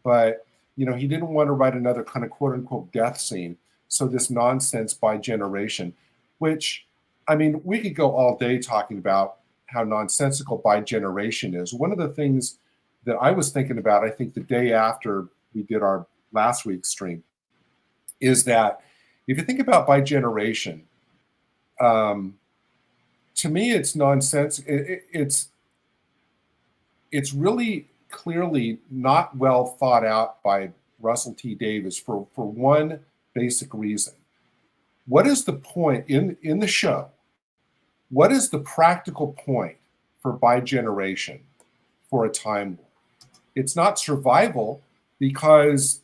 but, he didn't want to write another kind of quote unquote death scene. So this nonsense by generation, which, I mean, we could go all day talking about how nonsensical by generation is. One of the things that I was thinking about, I think the day after we did our last week's stream, is that if you think about by generation, to me, it's nonsense. It's really clearly not well thought out by Russell T. Davies for one basic reason. What is the point in the show? What is the practical point for by generation for a Time Lord? It's not survival because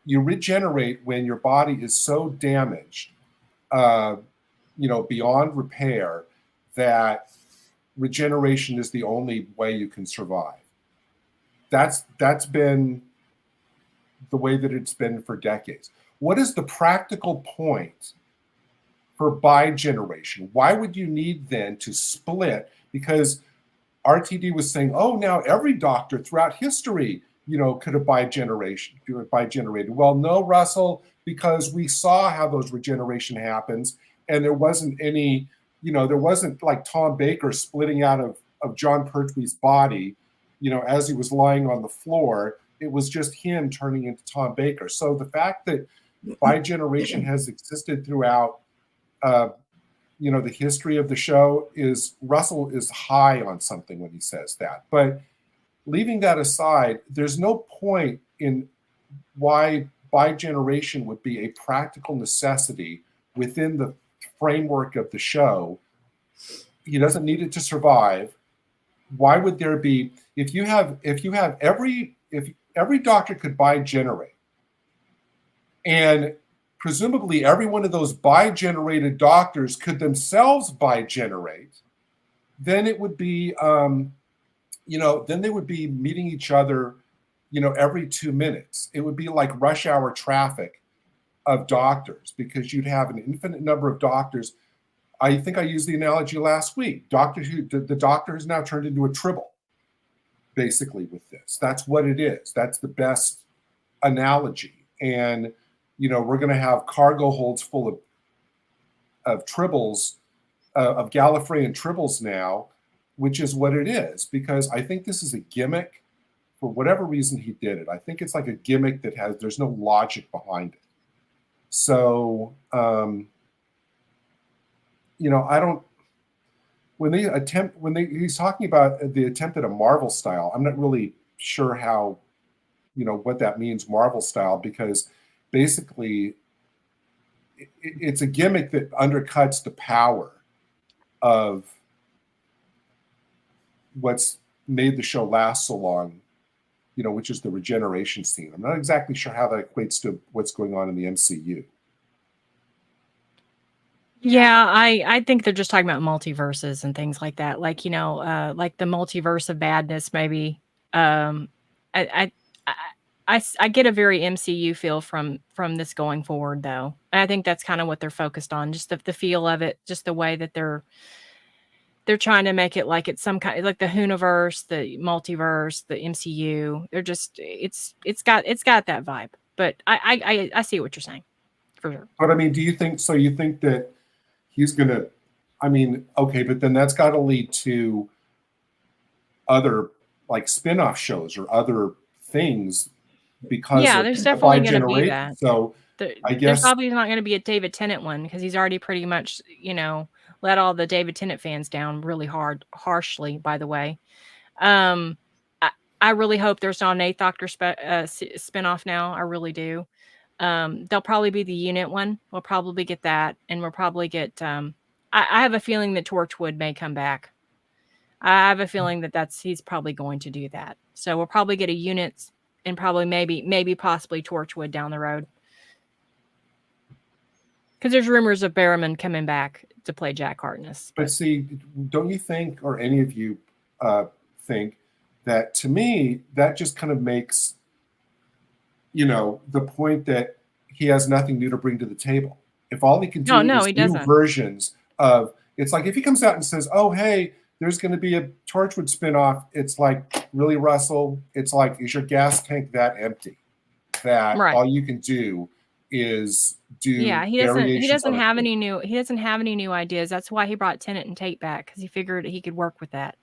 you regenerate when your body is so damaged, beyond repair, that regeneration is the only way you can survive. That's been the way that it's been for decades. What is the practical point for by generation? Why would you need then to split? Because RTD was saying, oh, now every Doctor throughout history, could have by generated. Well, no, Russell, because we saw how those regeneration happens, and there wasn't any, there wasn't like Tom Baker splitting out of John Pertwee's body, as he was lying on the floor. It was just him turning into Tom Baker. So the fact that by generation has existed throughout, the history of the show is Russell is high on something when he says that. But leaving that aside, there's no point in why by generation would be a practical necessity within the framework of the show. He doesn't need it to survive. Why would there be, if every Doctor could bi-generate, and presumably every one of those bi-generated Doctors could themselves bi-generate, then it would be, then they would be meeting each other, every 2 minutes. It would be like rush hour traffic of Doctors, because you'd have an infinite number of Doctors. I think I used the analogy last week. The Doctor has now turned into a tribble, basically, with this. That's what it is. That's the best analogy. And, we're going to have cargo holds full of tribbles, of Gallifreyan tribbles now, which is what it is, because I think this is a gimmick. For whatever reason he did it, I think it's like a gimmick that there's no logic behind it. So, I don't, he's talking about the attempt at a Marvel style, I'm not really sure how, what that means Marvel style, because basically it's a gimmick that undercuts the power of what's made the show last so long, which is the regeneration scene. I'm not exactly sure how that equates to what's going on in the MCU. Yeah, I think they're just talking about multiverses and things like that. Like, like the multiverse of badness, maybe. I get a very MCU feel from this going forward, though. And I think that's kind of what they're focused on, just the feel of it, just the way that they're trying to make it like it's some kind, like the Whoniverse, the multiverse, the MCU. They're just it's got that vibe. But I see what you're saying, for sure. But I mean, do you think so? You think that he's gonna? I mean, okay, but then that's got to lead to other like spin-off shows or other things, because there's definitely going to be that. So I guess there's probably not going to be a David Tennant one, because he's already pretty much let all the David Tennant fans down really harshly, by the way. I really hope there's not an Eighth Doctor spinoff now. I really do. They'll probably be the unit one. We'll probably get that. And we'll probably get, I have a feeling that Torchwood may come back. I have a feeling that he's probably going to do that. So we'll probably get a unit, and probably maybe possibly Torchwood down the road. Because there's rumors of Barrowman coming back to play Jack Harkness. But see, don't you think, or any of you think, that to me, that just kind of makes, the point that he has nothing new to bring to the table. If all he can do is he new doesn't. versions of, it's like if he comes out and says, oh, hey, there's going to be a Torchwood spinoff, it's like, really, Russell? It's like, is your gas tank that empty that all you can do is do he doesn't have any new ideas. That's why he brought Tennant and Tate back, because he figured he could work with that.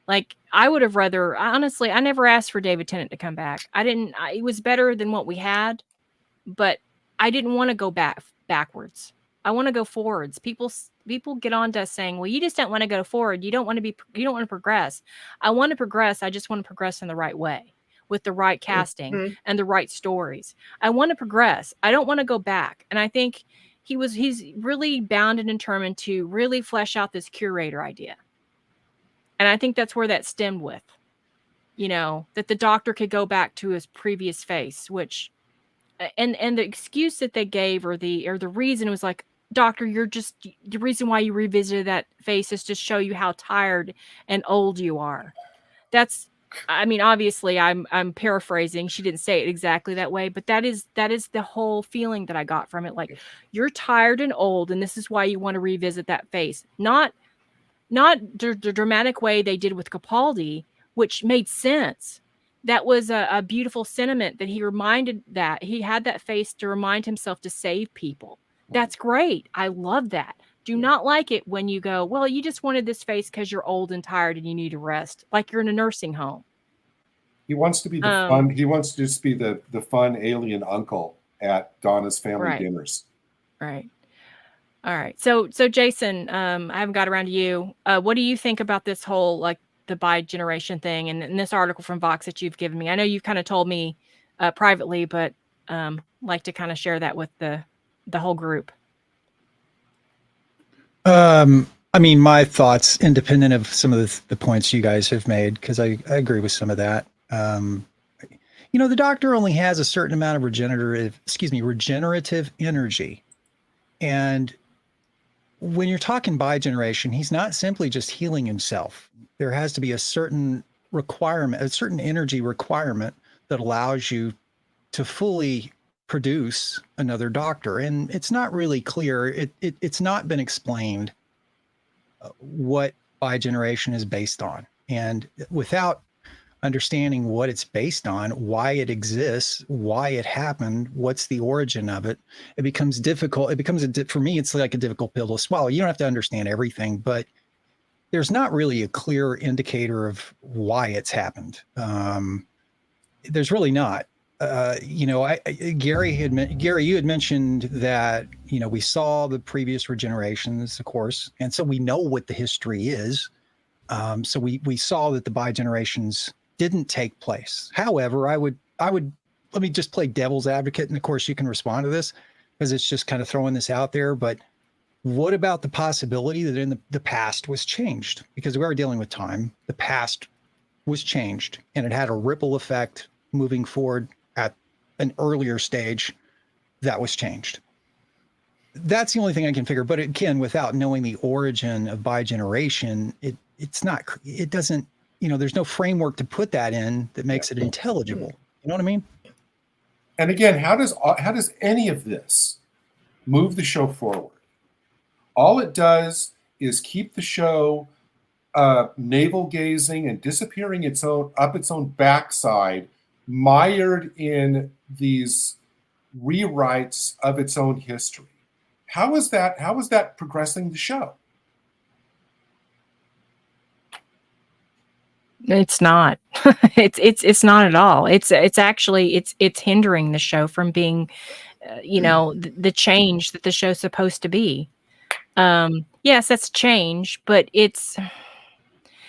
Like, I would have rather, honestly, I never asked for David Tennant to come back. It was better than what we had, but I didn't want to go backwards. I want to go forwards. People get on to us saying, well, you just don't want to go forward. You don't want to progress. I want to progress. I just want to progress in the right way, with the right casting and the right stories. I want to progress. I don't want to go back. And I think he's really bound and determined to really flesh out this curator idea. And I think that's where that stemmed with, that the Doctor could go back to his previous face, which, and the excuse that they gave, or the reason, was like, Doctor, the reason why you revisited that face is to show you how tired and old you are. Obviously I'm paraphrasing. She didn't say it exactly that way, but that is the whole feeling that I got from it. Like, you're tired and old, and this is why you want to revisit that face. Not the dramatic way they did with Capaldi, which made sense. That was a beautiful sentiment that he had that face to remind himself to save people. That's great. I love that. Do not like it when you go, well, you just wanted this face because you're old and tired and you need to rest, like you're in a nursing home. He wants to be the fun. He wants to just be the fun alien uncle at Donna's family dinners. Right. All right. So Jason, I haven't got around to you. What do you think about this whole, like, the bi-generation thing and this article from Vox that you've given me? I know you've kind of told me privately, but like to kind of share that with the whole group. My thoughts, independent of some of the points you guys have made, because I agree with some of that. The Doctor only has a certain amount of regenerative energy. And when you're talking bi-generation, he's not simply just healing himself. There has to be a certain requirement, a certain energy requirement that allows you to fully produce another Doctor. And it's not really clear. It's not been explained what bi-generation is based on. And without understanding what it's based on, why it exists, why it happened, what's the origin of it, it becomes difficult. For me, it's like a difficult pill to swallow. You don't have to understand everything, but there's not really a clear indicator of why it's happened. There's really not. Gary, you had mentioned that, we saw the previous regenerations, of course, and so we know what the history is. So we saw that the bi-generations didn't take place. However, I would let me just play devil's advocate, and of course you can respond to this because it's just kind of throwing this out there. But what about the possibility that in the past was changed? Because we are dealing with time. The past was changed, and it had a ripple effect moving forward at an earlier stage that was changed. That's the only thing I can figure. But again, without knowing the origin of bi-generation, it doesn't, there's no framework to put that in that makes it intelligible. You know what I mean? And again, how does any of this move the show forward? All it does is keep the show navel gazing and disappearing up its own backside, mired in these rewrites of its own history. How is that progressing the show? It's not. It's not at all. It's actually hindering the show from being, the change that the show's supposed to be. Yes, that's change, but it's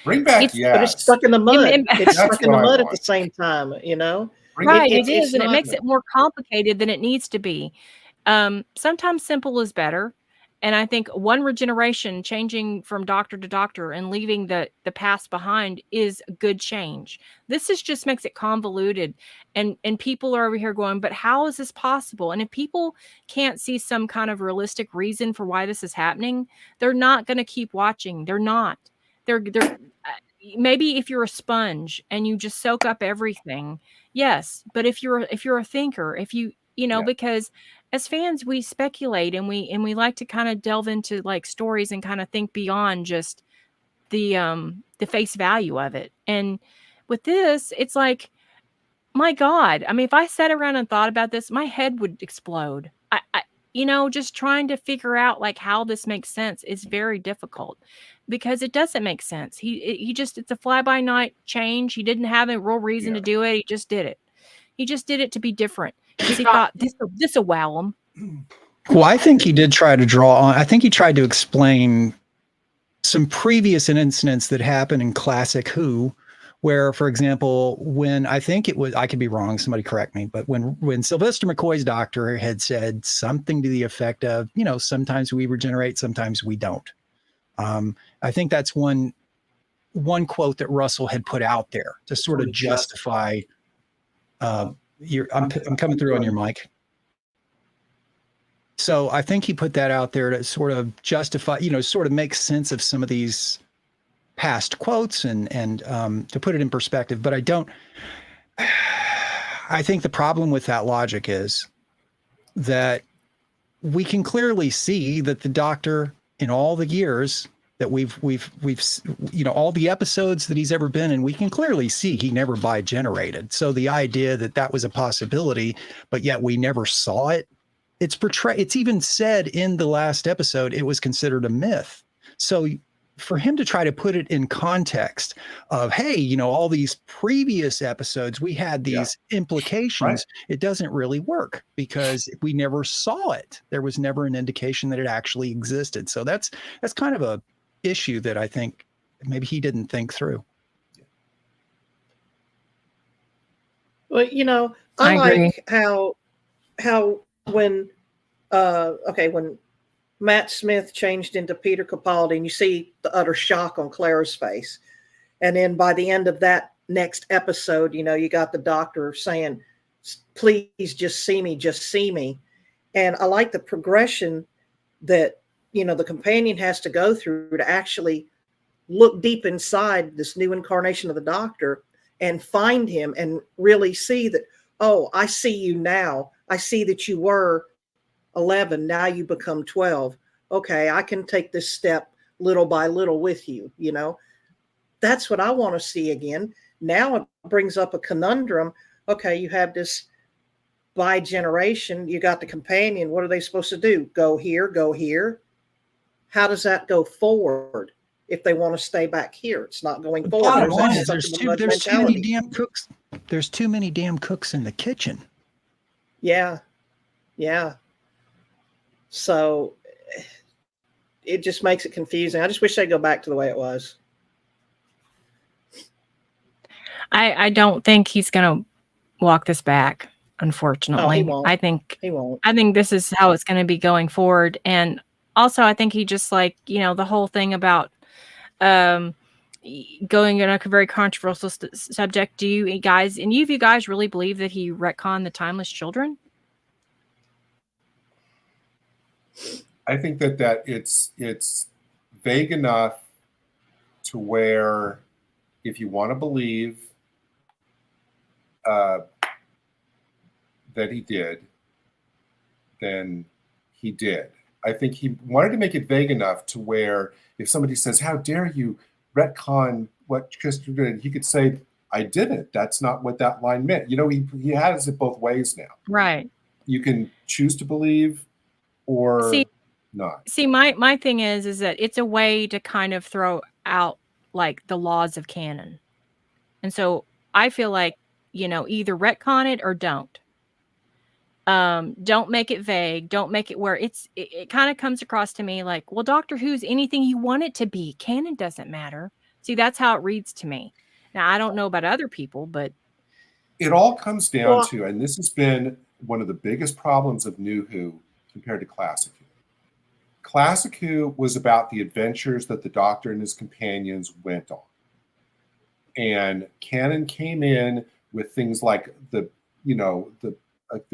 bring back. But it's stuck in the mud. It's stuck in the mud at the same time. Right? It is, and it makes it more complicated than it needs to be. Sometimes simple is better. And I think one regeneration, changing from doctor to doctor and leaving the past behind, is a good change. This just makes it convoluted, and people are over here going, but how is this possible? And if people can't see some kind of realistic reason for why this is happening, they're not going to keep watching. They're not. They're maybe if you're a sponge and you just soak up everything, yes. But if you're a thinker, because as fans, we speculate and we like to kind of delve into like stories and kind of think beyond just the face value of it. And with this, it's like, my God, I mean, if I sat around and thought about this, my head would explode. I just trying to figure out like how this makes sense is very difficult because it doesn't make sense. It's a fly by night change. He didn't have a real reason to do it. He just did it. He just did it to be different. Because he thought this will wow him. Well, I think he did try to draw on. I think he tried to explain some previous incidents that happened in classic Who, where, for example, when I think it was, I could be wrong, somebody correct me, but when Sylvester McCoy's doctor had said something to the effect of, sometimes we regenerate, sometimes we don't. I think that's one quote that Russell had put out there to sort of justify. I'm coming through on your mic. So I think he put that out there to sort of justify, sort of make sense of some of these past quotes and to put it in perspective. But I think the problem with that logic is that we can clearly see that the Doctor, in all the years that we've all the episodes that he's ever been in, we can clearly see he never bi-generated. So the idea that was a possibility, but yet we never saw it, it's portrayed. It's even said in the last episode it was considered a myth. So for him to try to put it in context of, hey, all these previous episodes, we had these implications. Right. It doesn't really work because we never saw it. There was never an indication that it actually existed. So that's kind of a issue that I think maybe he didn't think through. Well, I like how when Matt Smith changed into Peter Capaldi, and you see the utter shock on Clara's face, and then by the end of that next episode, you got the Doctor saying, "Please just see me," and I like the progression that the companion has to go through to actually look deep inside this new incarnation of the Doctor and find him and really see that, oh, I see you now. I see that you were 11. Now you become 12. Okay, I can take this step little by little with you. That's what I want to see again. Now it brings up a conundrum. Okay, you have this bi-generation. You got the companion. What are they supposed to do? Go here, go here. How does that go forward if they want to stay back here? It's not going forward. There's too many damn cooks. There's too many damn cooks in the kitchen. Yeah. So it just makes it confusing. I just wish they'd go back to the way it was. I don't think he's gonna walk this back, unfortunately. No, he won't. I think He won't. I think this is how it's gonna be going forward. And also I think he just like, the whole thing about going in a very controversial subject. Do you guys really believe that he retconned the timeless children? I think that it's vague enough to where if you want to believe that he did, then he did. I think he wanted to make it vague enough to where if somebody says, "How dare you retcon what Christopher did?" he could say, "I didn't. That's not what that line meant." He has it both ways now. Right. You can choose to believe or not. See, my thing is that it's a way to kind of throw out like the laws of canon. And so I feel like, either retcon it or don't. Don't make it vague. Don't make it where it kind of comes across to me like, well, Doctor Who's anything you want it to be. Canon doesn't matter. See, that's how it reads to me. Now, I don't know about other people, but it all comes down to, and this has been one of the biggest problems of New Who compared to Classic Who. Classic Who was about the adventures that the Doctor and his companions went on. And canon came in with things like the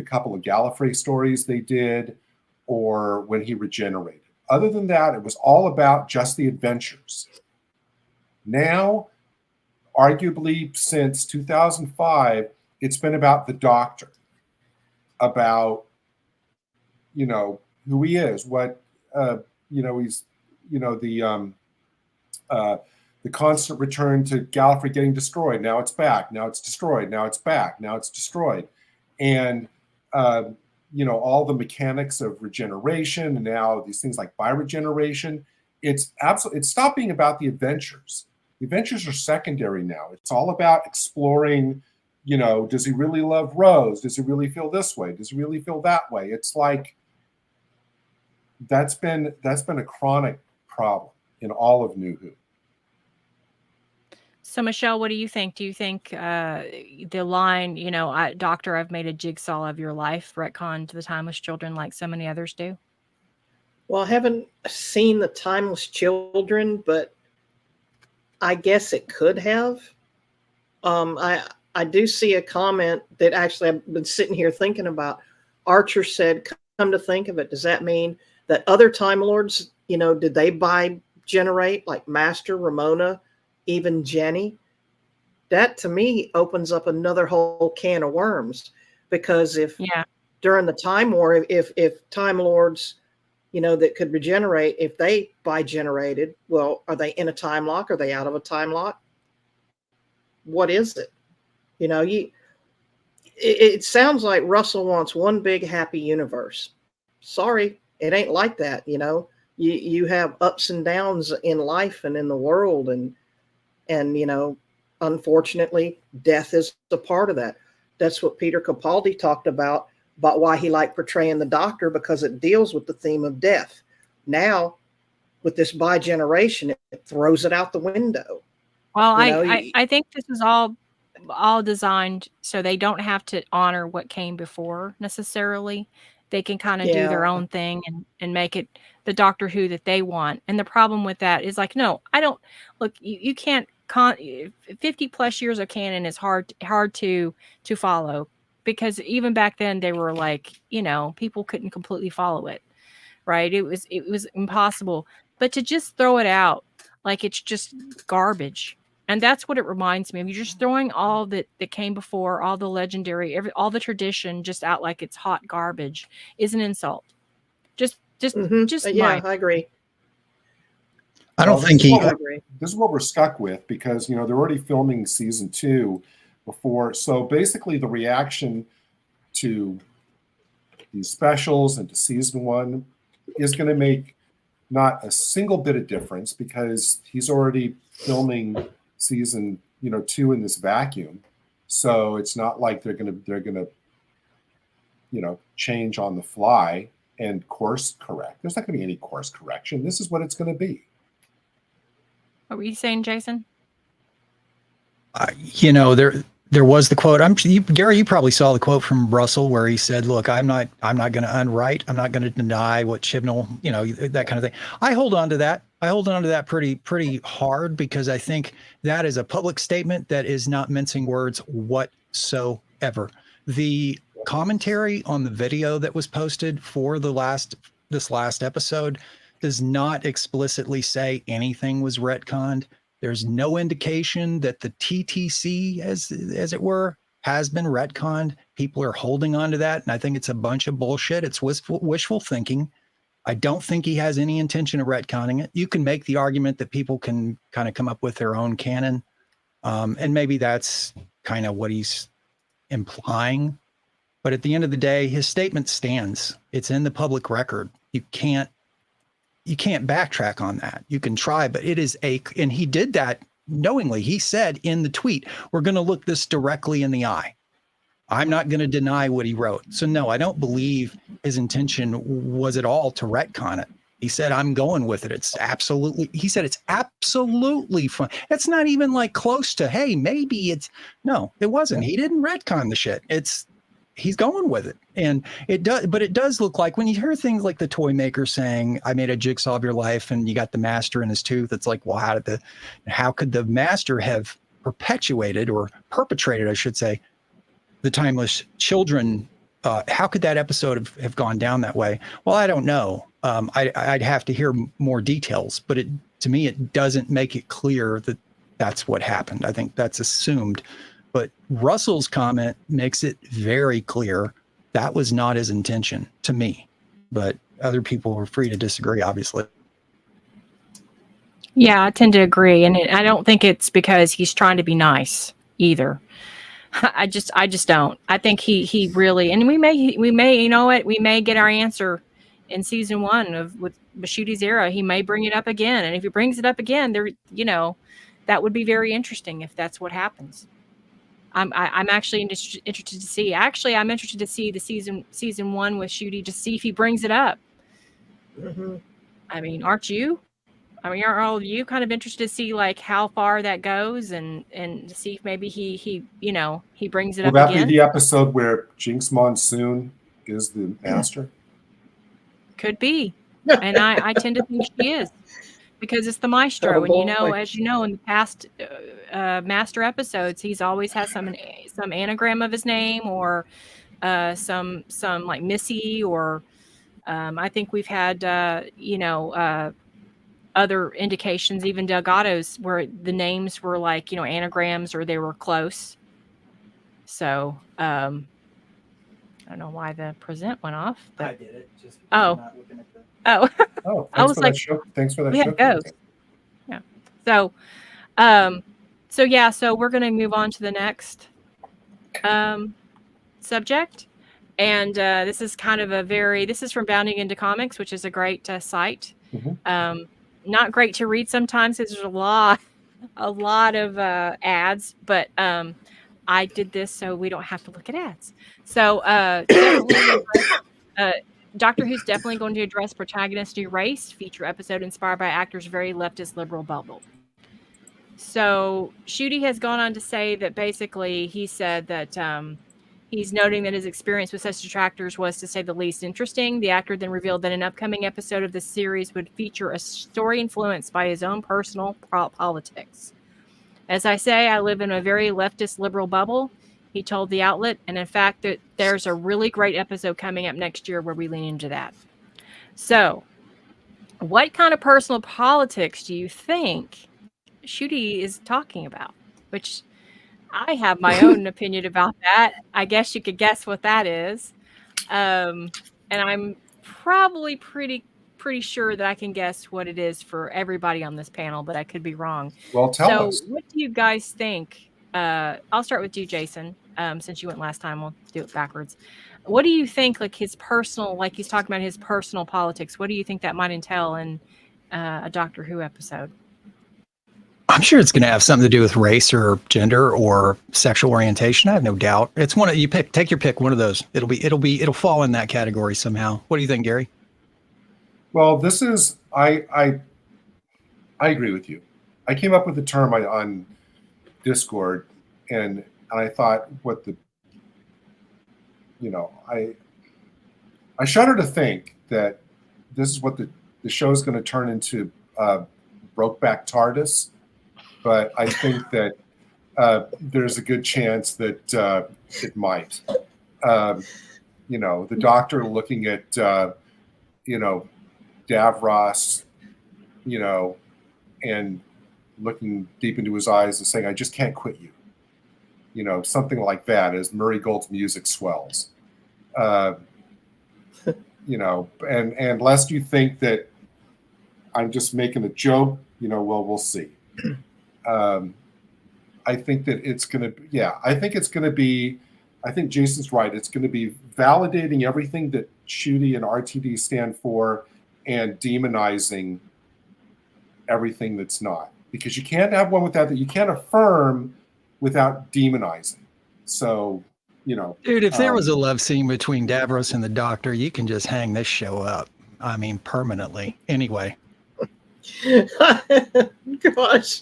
couple of Gallifrey stories they did, or when he regenerated. Other than that, it was all about just the adventures. Now, arguably since 2005, it's been about the Doctor, about, who he is, what, he's, the constant return to Gallifrey getting destroyed. Now it's back. Now it's destroyed. Now it's back. Now it's destroyed. And, all the mechanics of regeneration and now these things like bioregeneration, it's stopped being about the adventures. The adventures are secondary now. It's all about exploring, does he really love Rose? Does he really feel this way? Does he really feel that way? It's like, that's been a chronic problem in all of New Who. So, Michelle, what do you think? Do you think the line, Doctor, I've made a jigsaw of your life, retcon to the Timeless Children like so many others do? Well, I haven't seen the Timeless Children, but I guess it could have. I do see a comment that actually I've been sitting here thinking about. Archer said, come to think of it, does that mean that other Time Lords, did they bi-generate like Master, Ramona, even Jenny? That to me opens up another whole can of worms, because if during the Time War, if Time Lords, that could regenerate, if they bi-generated, well, are they in a time lock? Are they out of a time lock? What is it? It sounds like Russell wants one big happy universe. Sorry, it ain't like that. You have ups and downs in life and in the world, and unfortunately, death is a part of that. That's what Peter Capaldi talked about why he liked portraying the Doctor, because it deals with the theme of death. Now, with this bi-generation, it throws it out the window. Well, I think this is all designed so they don't have to honor what came before necessarily. They can kind of do their own thing and make it the Doctor Who that they want. And the problem with that is like, no, I don't look, you can't 50 plus years of canon is hard to follow, because even back then they were like, people couldn't completely follow it. Right. It was impossible, but to just throw it out like it's just garbage. And that's what it reminds me of. You're just throwing all that came before, all the legendary, all the tradition just out like it's hot garbage is an insult. Just yeah, I agree. I don't think this is what we're stuck with, because they're already filming season 2 before. So basically the reaction to these specials and to season 1 is going to make not a single bit of difference, because he's already filming season 2 in this vacuum. So it's not like they're gonna change on the fly and course correct. There's not going to be any course correction. This is what it's going to be. What were you saying, Jason? There was the quote. Gary, you probably saw the quote from Russell where he said, "Look, I'm not going to unwrite. I'm not going to deny what Chibnall, that kind of thing." I hold on to that. pretty hard because I think that is a public statement that is not mincing words whatsoever. The commentary on the video that was posted for this last episode does not explicitly say anything was retconned. There's no indication that the TTC, as it were, has been retconned. People are holding on to that, and I think it's a bunch of bullshit. It's wishful thinking. I don't think he has any intention of retconning it. You can make the argument that people can kind of come up with their own canon, and maybe that's kind of what he's implying. But at the end of the day, his statement stands. It's in the public record. You can't backtrack on that. You can try, but it is and he did that knowingly. He said in the tweet, we're going to look this directly in the eye. I'm not going to deny what he wrote. So no, I don't believe his intention was at all to retcon it. He said, I'm going with it. It's absolutely fun. It's not even like close to, hey, maybe no, it wasn't. He didn't retcon the shit. He's going with it. And it does look like when you hear things like the toy maker saying, I made a jigsaw of your life and you got the master in his tooth. It's like, well, how could the master have perpetuated or perpetrated, I should say, the timeless children? How could that episode have gone down that way? Well, I don't know. I'd have to hear more details, but to me, it doesn't make it clear that that's what happened. I think that's assumed. But Russell's comment makes it very clear that was not his intention to me. But other people were free to disagree, obviously. Yeah, I tend to agree. And I don't think it's because he's trying to be nice either. I just don't. I think he really, and we may, you know what, we may get our answer in season 1 with Bashudi's era. He may bring it up again. And if he brings it up again, that would be very interesting if that's what happens. I'm actually interested to see. Actually, I'm interested to see the season 1 with Shooty, to see if he brings it up. Mm-hmm. I mean, aren't you? I mean, aren't all of you kind of interested to see like how far that goes and to see if maybe he brings it up again? Will that be the episode where Jinx Monsoon is the master? Could be, and I tend to think she is. Because it's the maestro, and as you know, in the past master episodes, he's always has some anagram of his name, or some like Missy, or I think we've had other indications, even Delgado's, where the names were like anagrams or they were close. So I don't know why the present went off. But I did it. Just not looking at the... I was like, thanks for that. We had ghosts. Yeah. So we're going to move on to the next subject. And this is kind of this is from Bounding Into Comics, which is a great site. Mm-hmm. Not great to read sometimes because there's a lot of ads, but I did this so we don't have to look at ads. So Doctor Who's definitely going to address protagonist new race, feature episode inspired by actors' very leftist liberal bubble. So Shooty has gone on to say that basically he said that he's noting that his experience with such detractors was, to say the least, interesting. The actor then revealed that an upcoming episode of the series would feature a story influenced by his own personal politics. As I say, I live in a very leftist liberal bubble, he told the outlet, and in fact, that there's a really great episode coming up next year where we lean into that. So, what kind of personal politics do you think Shooty is talking about? Which I have my own opinion about that. I guess you could guess what that is. And I'm probably pretty sure that I can guess what it is for everybody on this panel, but I could be wrong. Well, tell us. What do you guys think? I'll start with you, Jason. Since you went last time, we'll do it backwards. What do you think, like his personal, like he's talking about his personal politics, what do you think that might entail in a Doctor Who episode? I'm sure it's going to have something to do with race or gender or sexual orientation. I have no doubt. It's one of you pick. Take your pick. One of those. It'll fall in that category somehow. What do you think, Gary? Well, this is I agree with you. I came up with the term on Discord, and I thought, I shudder to think that this is what the show is going to turn into, Brokeback TARDIS. But I think that there's a good chance that it might. The Doctor looking at, Davros, and looking deep into his eyes and saying, "I just can't quit you." Something like that as Murray Gold's music swells. And lest you think that I'm just making a joke, well, we'll see. I think that it's going to be, I think Jason's right. It's going to be validating everything that Ncuti and RTD stand for and demonizing everything that's not. Because you can't have one without that. You can't affirm without demonizing. So, Dude, if there was a love scene between Davros and the Doctor, you can just hang this show up. I mean, permanently. Anyway. Gosh,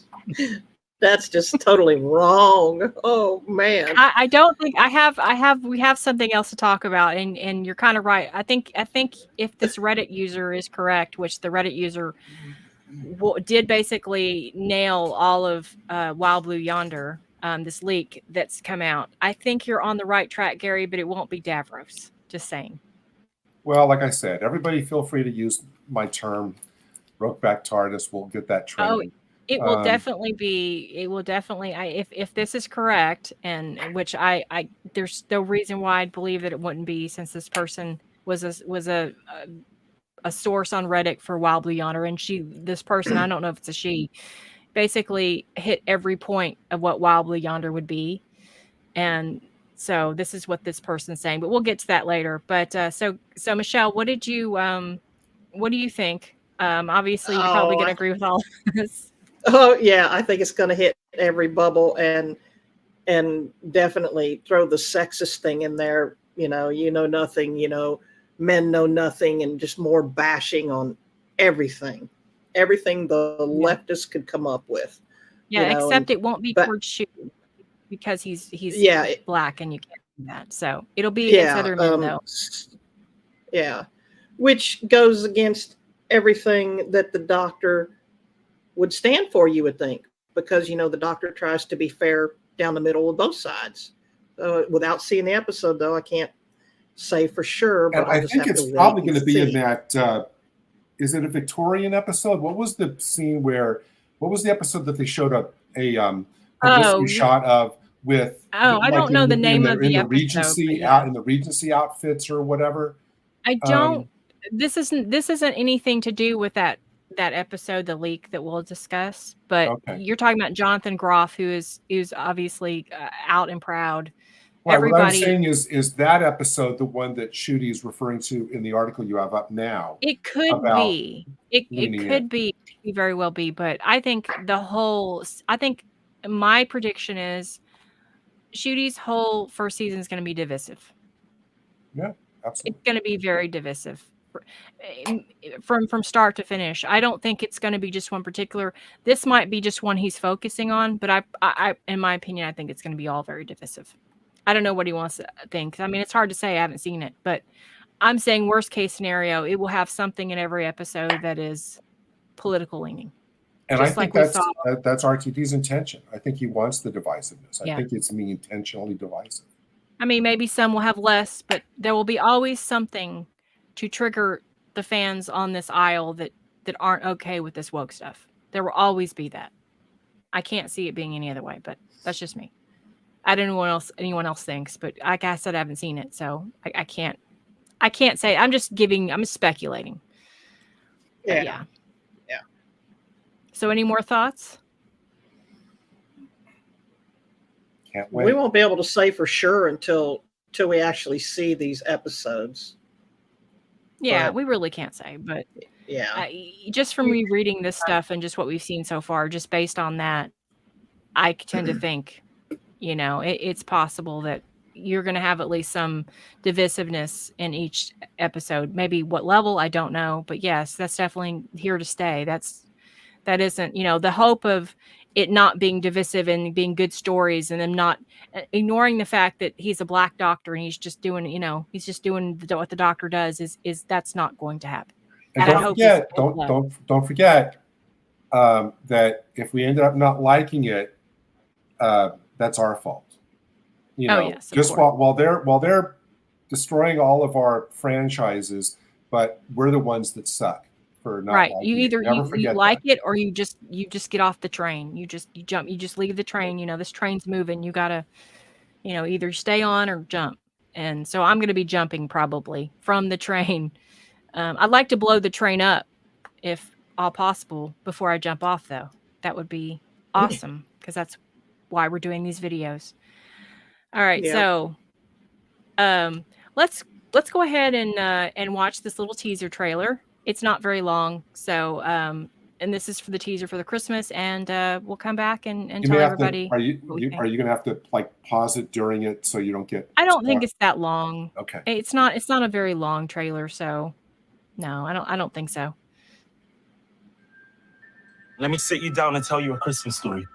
that's just totally wrong. Oh man. I don't think we have something else to talk about, and you're kind of right. I think if this Reddit user is correct, which the Reddit user did basically nail all of Wild Blue Yonder, this leak that's come out. I think you're on the right track, Gary, but it won't be Davros. Just saying. Well, like I said, everybody feel free to use my term, Brokeback TARDIS. We'll get that trending. It will definitely be. It will definitely. If this is correct, and which I there's no reason why I'd believe that it wouldn't be, since this person was a source on Reddit for Wild Blue Yonder, and this person, I don't know if it's a she, basically hit every point of what Wild Blue Yonder would be, and so this is what this person's saying. But we'll get to that later. But so Michelle, what do you think? Obviously, you're probably going to agree with all of this. Oh yeah, I think it's going to hit every bubble and definitely throw the sexist thing in there. Nothing. Men know nothing, and just more bashing on everything the leftists could come up with. Yeah, except it won't be towards Ncuti because he's black, and you can't do that. So it'll be against other men, though. Yeah, which goes against everything that the Doctor would stand for, you would think, because the Doctor tries to be fair down the middle of both sides. Without seeing the episode, though, I can't say for sure. But and I think it's probably going to be in that. Is it a Victorian episode? What was the scene where? What was the episode that they showed a shot of with? I don't know the name of the episode. Regency out in the Regency outfits or whatever. I don't. This isn't anything to do with that episode, the leak that we'll discuss. But you're talking about Jonathan Groff, who's obviously out and proud. Right, what I'm saying is that episode the one that Ncuti is referring to in the article you have up now? It could be. It could be. It very well be. But I think my prediction is Ncuti's whole first season is going to be divisive. Yeah, absolutely. It's going to be very divisive from start to finish. I don't think it's going to be just one particular. This might be just one he's focusing on, but I in my opinion, I think it's going to be all very divisive. I don't know what he wants to think. I mean, it's hard to say. I haven't seen it, but I'm saying worst case scenario, it will have something in every episode that is political leaning. And I think that's RTD's intention. I think he wants the divisiveness. I think it's being intentionally divisive. I mean, maybe some will have less, but there will be always something to trigger the fans on this aisle that aren't okay with this woke stuff. There will always be that. I can't see it being any other way, but that's just me. I don't know what anyone else thinks, but like I said, I haven't seen it, so I can't say. I'm speculating. Yeah. So any more thoughts? Can't wait. We won't be able to say for sure until we actually see these episodes. Yeah, we really can't say, but just from rereading this stuff and just what we've seen so far, just based on that, I tend to think, it's possible that you're going to have at least some divisiveness in each episode. Maybe what level, I don't know, but yes, that's definitely here to stay. That isn't, the hope of it not being divisive and being good stories, and them not ignoring the fact that he's a black doctor and he's just doing, what the doctor does is that's not going to happen. And don't forget that if we ended up not liking it, that's our fault. Yes, just while they're destroying all of our franchises, but we're the ones that suck for not right. liking You either it. you like it or you just get off the train. You jump. You just leave the train. This train's moving. You gotta, either stay on or jump. And so I'm going to be jumping probably from the train. I'd like to blow the train up if all possible before I jump off, though. That would be awesome because that's why we're doing these videos. All right, so let's go ahead and watch this little teaser trailer. It's not very long, so and this is for the teaser for the Christmas, and we'll come back and tell everybody. Are you going to have to pause it during it so you don't get? I don't think it's that long. Okay, it's not a very long trailer, so no, I don't think so. Let me sit you down and tell you a Christmas story.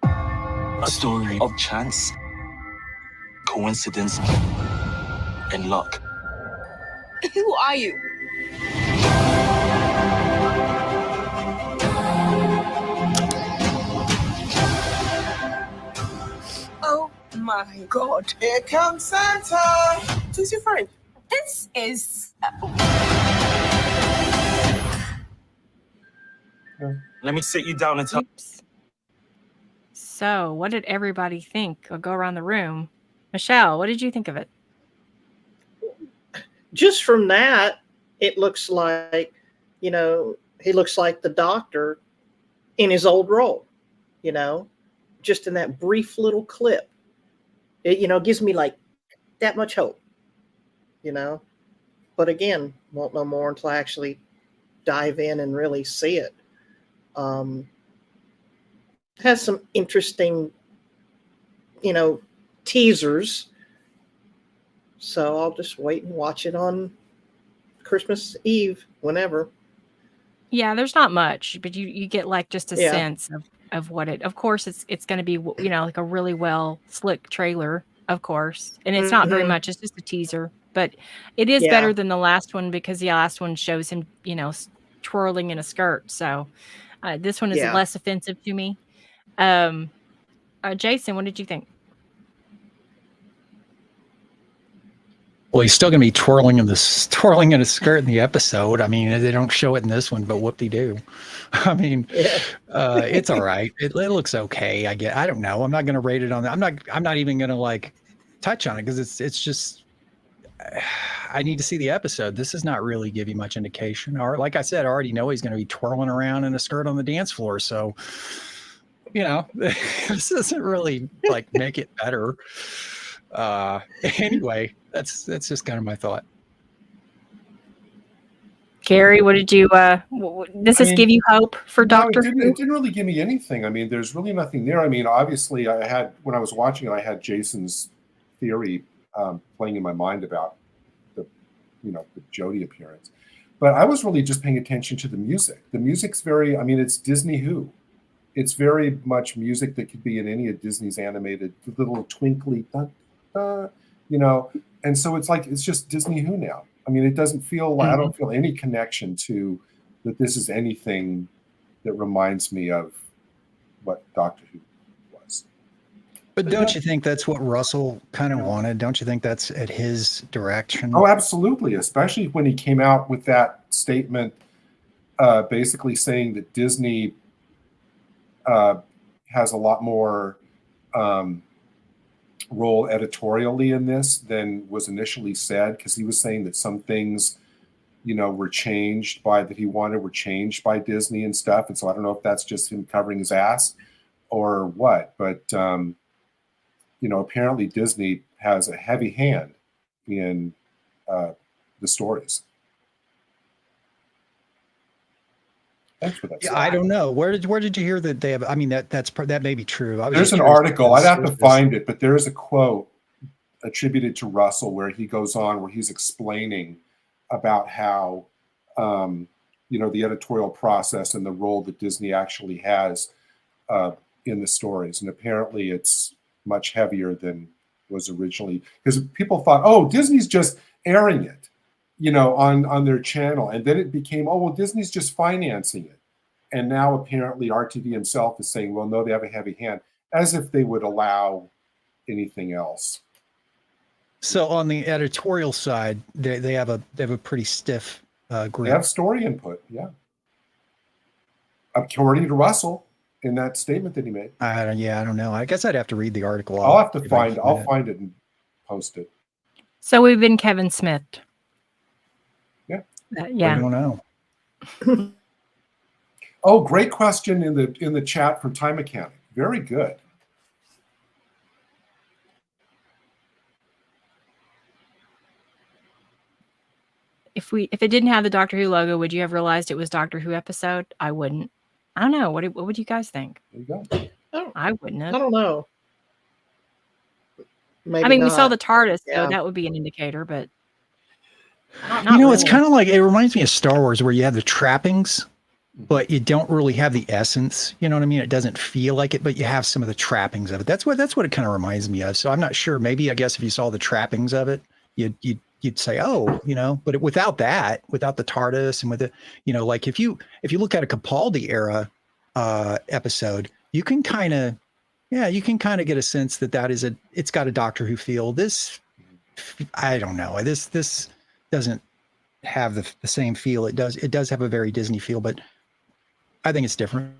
A story of chance, coincidence, and luck. Who are you? Oh my God. Here comes Santa. Who's your friend? This is... Let me sit you down and tell... Oops. So, what did everybody think? I'll go around the room. Michelle, what did you think of it? Just from that, it looks like, he looks like the doctor in his old role, just in that brief little clip. It, gives me that much hope, But again, won't know more until I actually dive in and really see it. Has some interesting, teasers. So I'll just wait and watch it on Christmas Eve, whenever. Yeah, there's not much, but you get just a sense of what it. Of course, it's going to be a really well slick trailer, of course, and it's not very much. It's just a teaser, but it is better than the last one because the last one shows him twirling in a skirt. So this one is less offensive to me. Jason, what did you think? Well, he's still going to be twirling in a skirt in the episode. I mean, they don't show it in this one, but whoop-de-doo. I mean, it's all right. It looks okay. I don't know. I'm not going to rate it on that. I'm not even going to touch on it because it's just, I need to see the episode. This does not really give you much indication. Or like I said, I already know he's going to be twirling around in a skirt on the dance floor. So, this doesn't really make it better. Anyway, that's just kind of my thought. Gary, what did you give you hope for Doctor Who? It didn't really give me anything. I mean, there's really nothing there. I mean, obviously when I was watching it, I had Jason's theory playing in my mind about the Jodie appearance. But I was really just paying attention to the music. The music's it's Disney Who. It's very much music that could be in any of Disney's animated little twinkly, and so it's just Disney Who now. I mean, it doesn't feel I don't feel any connection to that. This is anything that reminds me of what Doctor Who was. But don't you think that's what Russell kind of wanted? Don't you think that's at his direction? Oh, absolutely. Especially when he came out with that statement, basically saying that Disney has a lot more role editorially in this than was initially said, because he was saying that some things, were changed that he wanted were changed by Disney and stuff. And so I don't know if that's just him covering his ass or what, but apparently Disney has a heavy hand in the stories. Thanks for that. Yeah, I don't know. Where did you hear that they have? I mean, that may be true. There's an article. I'd have to find it, but there is a quote attributed to Russell where he's explaining about how the editorial process and the role that Disney actually has in the stories, and apparently it's much heavier than was originally, because people thought, oh, Disney's just airing it, on their channel, and then it became, oh, well, Disney's just financing it, and now apparently RTV himself is saying, well, no, they have a heavy hand, as if they would allow anything else. So on the editorial side, they have a pretty stiff group. They have story input, yeah. According to Russell, in that statement that he made. I don't know. I guess I'd have to read the article. I'll find it and post it. So we've been Kevin Smith. Yeah. Yeah. I don't know. Oh, great question in the chat from Time Mechanic. Very good. If it didn't have the Doctor Who logo, would you have realized it was Doctor Who episode? I wouldn't. I don't know. What would you guys think? There you go. I wouldn't have. I don't know. Maybe I mean, we not. saw the TARDIS, Yeah. so that would be an indicator, but It's kind of like, it reminds me of Star Wars, where you have the trappings, but you don't really have the essence. You know what I mean? It doesn't feel like it, but you have some of the trappings of it. That's what it kind of reminds me of. So I'm not sure. Maybe, I guess, if you saw the trappings of it, you'd say, oh, but without that, without the TARDIS, and with it, like if you look at a Capaldi era episode, you can kind of get a sense that it's got a Doctor Who feel. This, I don't know. This doesn't have the same feel. It does have a very Disney feel, but I think it's different.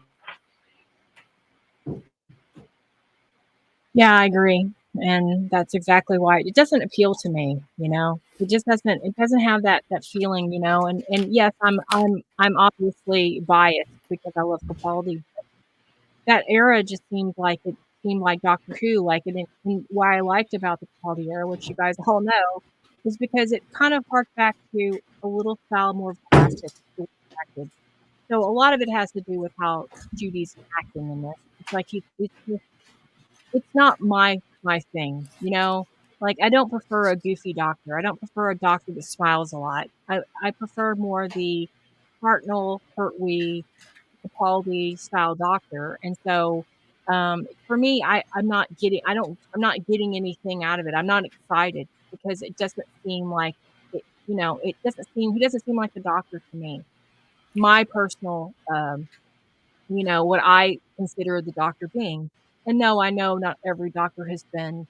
yeah, I agree. And that's exactly why it doesn't appeal to me, It just doesn't have that feeling, and yes, I'm obviously biased because I love Capaldi. That era just seemed like Doctor Who, and what I liked about the Capaldi era, which you guys all know, is because it kind of harked back to a little style more classic. So a lot of it has to do with how Judy's acting in this. It's like it's not my thing, I don't prefer a goofy doctor. I don't prefer a doctor that smiles a lot. I prefer more the Hartnell, Pertwee, Capaldi style doctor. And so for me, I'm not getting anything out of it. I'm not excited because it doesn't seem like it, he doesn't seem like the doctor to me. My personal what I consider the doctor being. And no, I know not every doctor has been,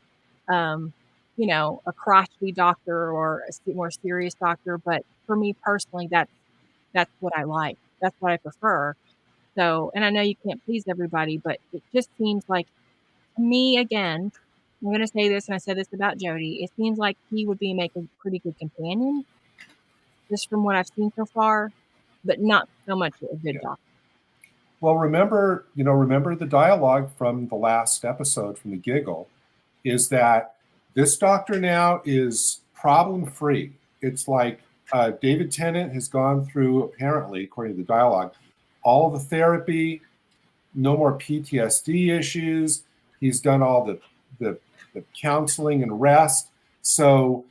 a crotchety doctor or a more serious doctor. But for me personally, that's what I like. That's what I prefer. So, and I know you can't please everybody, but it just seems like, to me, again, I'm going to say this, and I said this about Jodie, it seems like he would make a pretty good companion, just from what I've seen so far, but not so much a good doctor. Well, remember the dialogue from the last episode from the Giggle is that this doctor now is problem-free. It's like David Tennant has gone through, apparently, according to the dialogue, all of the therapy, no more PTSD issues. He's done all the counseling and rest. So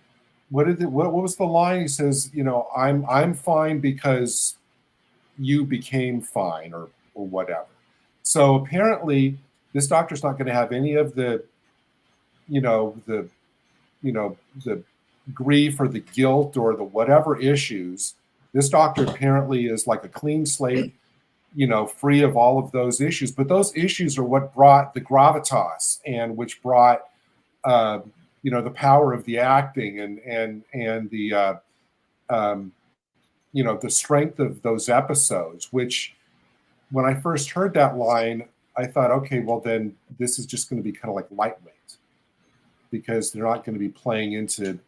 what was the line? He says, I'm fine because you became fine, or whatever. So apparently this doctor's not going to have any of the grief or the guilt or the whatever issues. This doctor apparently is like a clean slate, free of all of those issues. But those issues are what brought the gravitas, and which brought the power of the acting and the the strength of those episodes, which, when I first heard that line, I thought, okay, well, then this is just going to be kind of like lightweight, because they're not going to be playing into,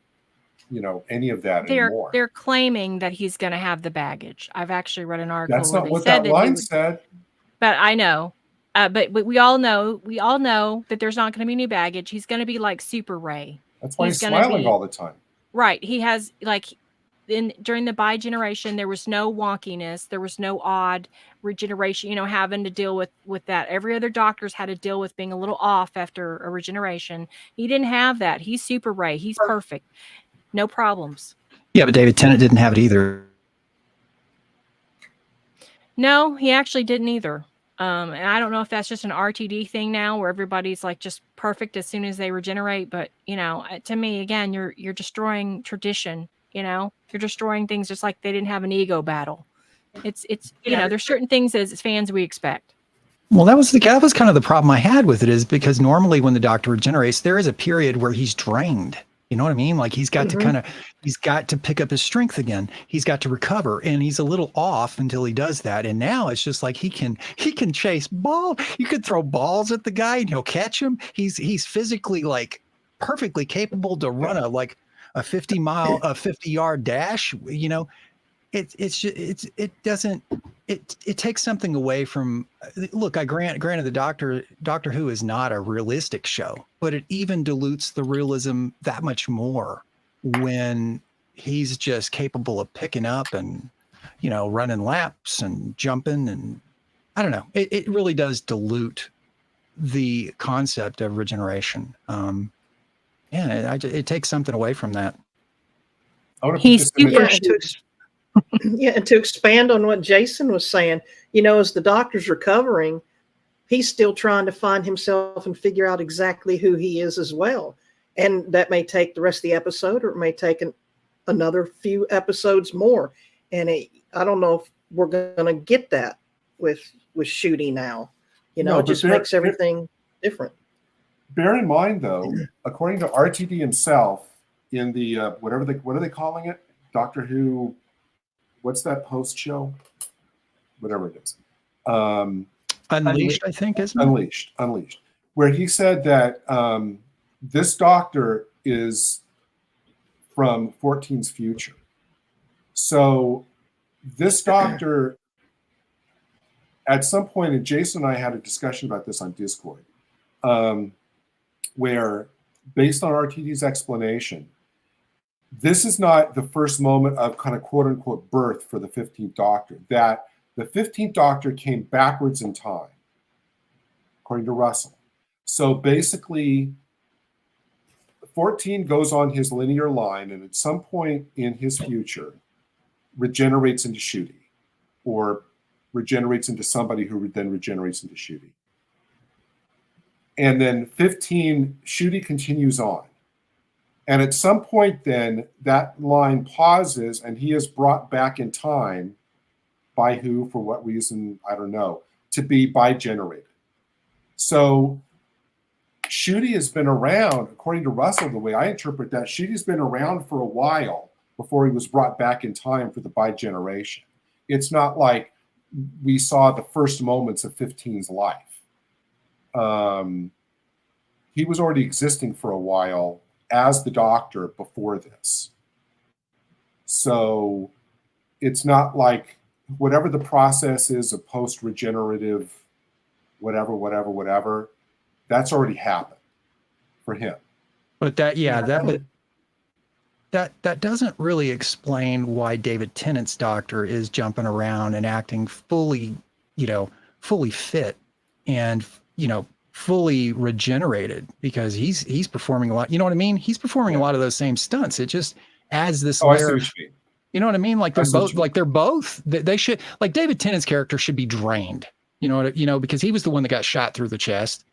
any of that anymore. They're claiming that he's going to have the baggage. I've actually read an article. That's not what that line said. But I know. But we all know that there's not going to be any baggage. He's going to be like Super Ray. That's why he's smiling all the time. Right. He has during the bi-generation, there was no wonkiness. There was no odd regeneration, having to deal with that. Every other doctor's had to deal with being a little off after a regeneration. He didn't have that. He's Super Ray. He's perfect. No problems. Yeah, but David Tennant didn't have it either. No, he actually didn't either. And I don't know if that's just an RTD thing now where everybody's like just perfect as soon as they regenerate. But, to me, again, you're destroying tradition, you're destroying things just like they didn't have an ego battle. It's there's certain things as fans we expect. Well, that was kind of the problem I had with it, is because normally when the Doctor regenerates, there is a period where he's drained. You know what I mean? Like he's got he's got to pick up his strength again. He's got to recover, and he's a little off until he does that. And now it's just like he can chase ball. You could throw balls at the guy and he'll catch him. He's physically like perfectly capable to run a 50-yard dash. It takes something away from. Look, granted the Doctor Who is not a realistic show, but it even dilutes the realism that much more when he's just capable of picking up and running laps and jumping, and I don't know. It really does dilute the concept of regeneration. It takes something away from that. He's Yeah, and to expand on what Jason was saying, as the Doctor's recovering, he's still trying to find himself and figure out exactly who he is as well. And that may take the rest of the episode, or it may take another few episodes more. And I don't know if we're going to get that with Shooty now. It just makes everything different. Bear in mind, though, according to RTD himself, in the what are they calling it? Doctor Who. What's that post show? Whatever it is. Unleashed, I think, isn't it? Unleashed. Where he said that this Doctor is from 14's future. So this Doctor, at some point, and Jason and I had a discussion about this on Discord, where, based on RTD's explanation, this is not the first moment of kind of quote unquote birth for the 15th Doctor, that the 15th Doctor came backwards in time, according to Russell. So basically, 14 goes on his linear line, and at some point in his future, regenerates into Shooty, or regenerates into somebody who then regenerates into Shooty. And then 15, Shooty continues on. And at some point then, that line pauses, and he is brought back in time by who, for what reason, I don't know, to be bi-generated. So Shooty has been around, according to Russell, the way I interpret that, Shooty's been around for a while before he was brought back in time for the bi-generation. It's not like we saw the first moments of 15's life. He was already existing for a while as the Doctor before this. So it's not like whatever the process is of post-regenerative, whatever, that's already happened for him. But that doesn't really explain why David Tennant's Doctor is jumping around and acting fully fit and, fully regenerated, because he's performing a lot. You know what I mean? He's performing a lot of those same stunts. It just adds this layer. You know what I mean? Like they're both. They should, like, David Tennant's character should be drained. Because he was the one that got shot through the chest.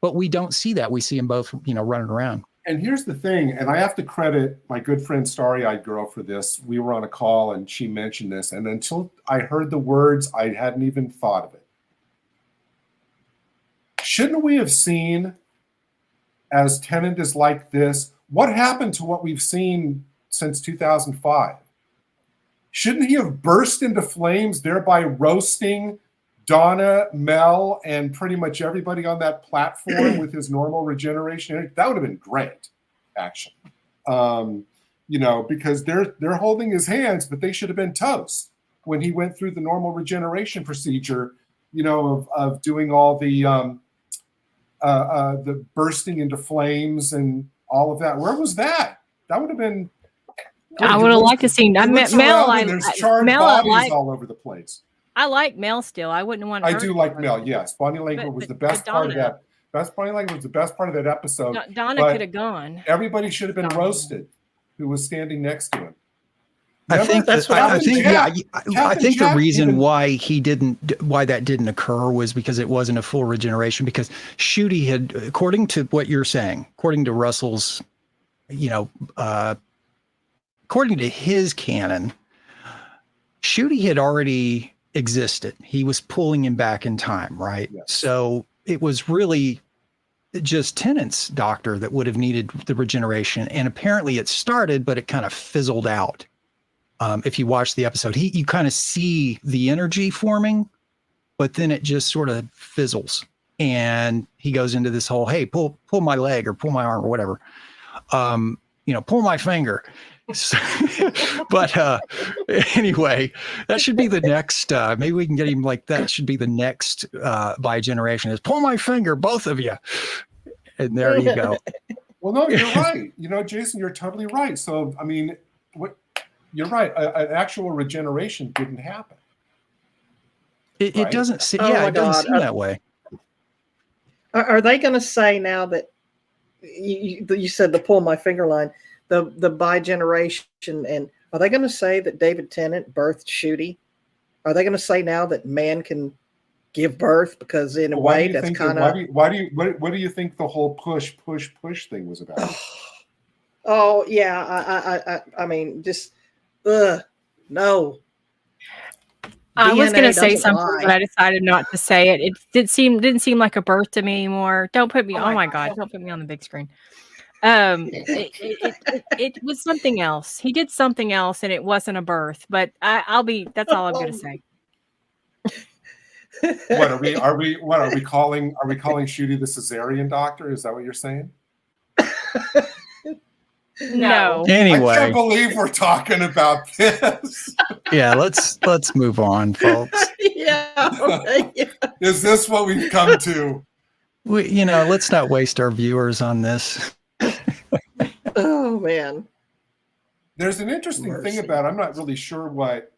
But we don't see that. We see them both, running around. And here's the thing, and I have to credit my good friend Starry-Eyed Girl for this. We were on a call and she mentioned this, and until I heard the words, I hadn't even thought of it. Shouldn't we have seen, as Tennant is like this, what happened to what we've seen since 2005? Shouldn't he have burst into flames, thereby roasting Donna, Mel, and pretty much everybody on that platform with his normal regeneration? That would have been great, actually. Because they're holding his hands, but they should have been toast when he went through the normal regeneration procedure, of doing all the bursting into flames and all of that. Where was that? That would have been. I would have liked to see. I met Mel. There's charred bodies all over the place. I like Mel still. I wouldn't want. I do like Mel. Yes, Bonnie Langford was the best part of that. Bonnie Langford was the best part of that episode. Donna could have gone. Everybody should have been roasted, who was standing next to him. I think That's what I think Jack. I think the Jack reason even- why that didn't occur was because it wasn't a full regeneration, because Shooty had, according to what you're saying, according to Russell's, according to his canon, Shooty had already existed. He was pulling him back in time, right? Yes. So it was really just Tennant's doctor that would have needed the regeneration, and apparently it started, but it kind of fizzled out. If you watch the episode, you kind of see the energy forming, but then it just sort of fizzles, and he goes into this whole, hey, pull my leg or pull my arm or whatever, pull my finger. So, but anyway, that should be the next. Maybe we can get him like that. Should be the next by generation is pull my finger, both of you, and there you go. Well, no, you're right. Jason, you're totally right. So, I mean, you're right. An actual regeneration didn't happen. It doesn't seem. Oh Yeah, my it doesn't God. seem that way. Are they going to say now that you said the pull my finger line, the by generation, and are they going to say that David Tennant birthed Shooty? Are they going to say now that man can give birth, because in a way that's kind of what do you think the whole push thing was about? Oh yeah, I mean, just no. I was going to say doesn't something, lie. but I decided not to say it. It didn't seem like a birth to me anymore. Don't put me. Oh my God! Don't put me on the big screen. It was something else. He did something else, and it wasn't a birth. But that's all I'm going to say. What are we calling Shooty the cesarean doctor? Is that what you're saying? No. Anyway, I can't believe we're talking about this. yeah, let's move on, folks. Yeah. Is this what we've come to? Let's not waste our viewers on this. Oh man. There's an interesting thing about, I'm not really sure what.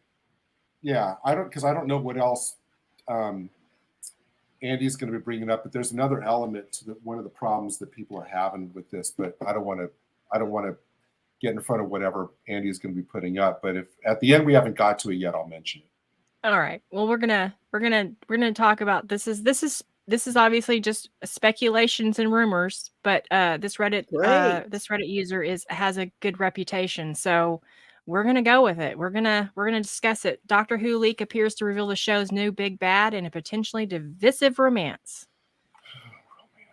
Yeah, I don't know what else Andy's going to be bringing up, but there's another element to one of the problems that people are having with this, but I don't want to get in front of whatever Andy's going to be putting up. But if at the end we haven't got to it yet, I'll mention it. All right. Well, we're gonna talk about this is obviously just speculations and rumors, but this Reddit user has a good reputation, so we're gonna go with it. We're gonna discuss it. Doctor Who leak appears to reveal the show's new big bad and a potentially divisive romance.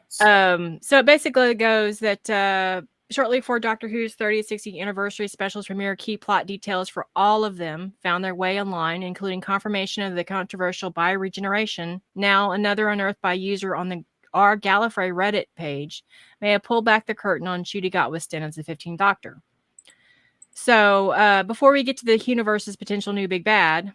So it basically goes that shortly before Doctor Who's 30th, 60th anniversary specials premiere, key plot details for all of them found their way online, including confirmation of the controversial by Regeneration. Now, another unearthed by user on the R Gallifrey Reddit page may have pulled back the curtain on Jodie Whittaker as the 15th Doctor. So, before we get to the Whoniverse's potential new big bad,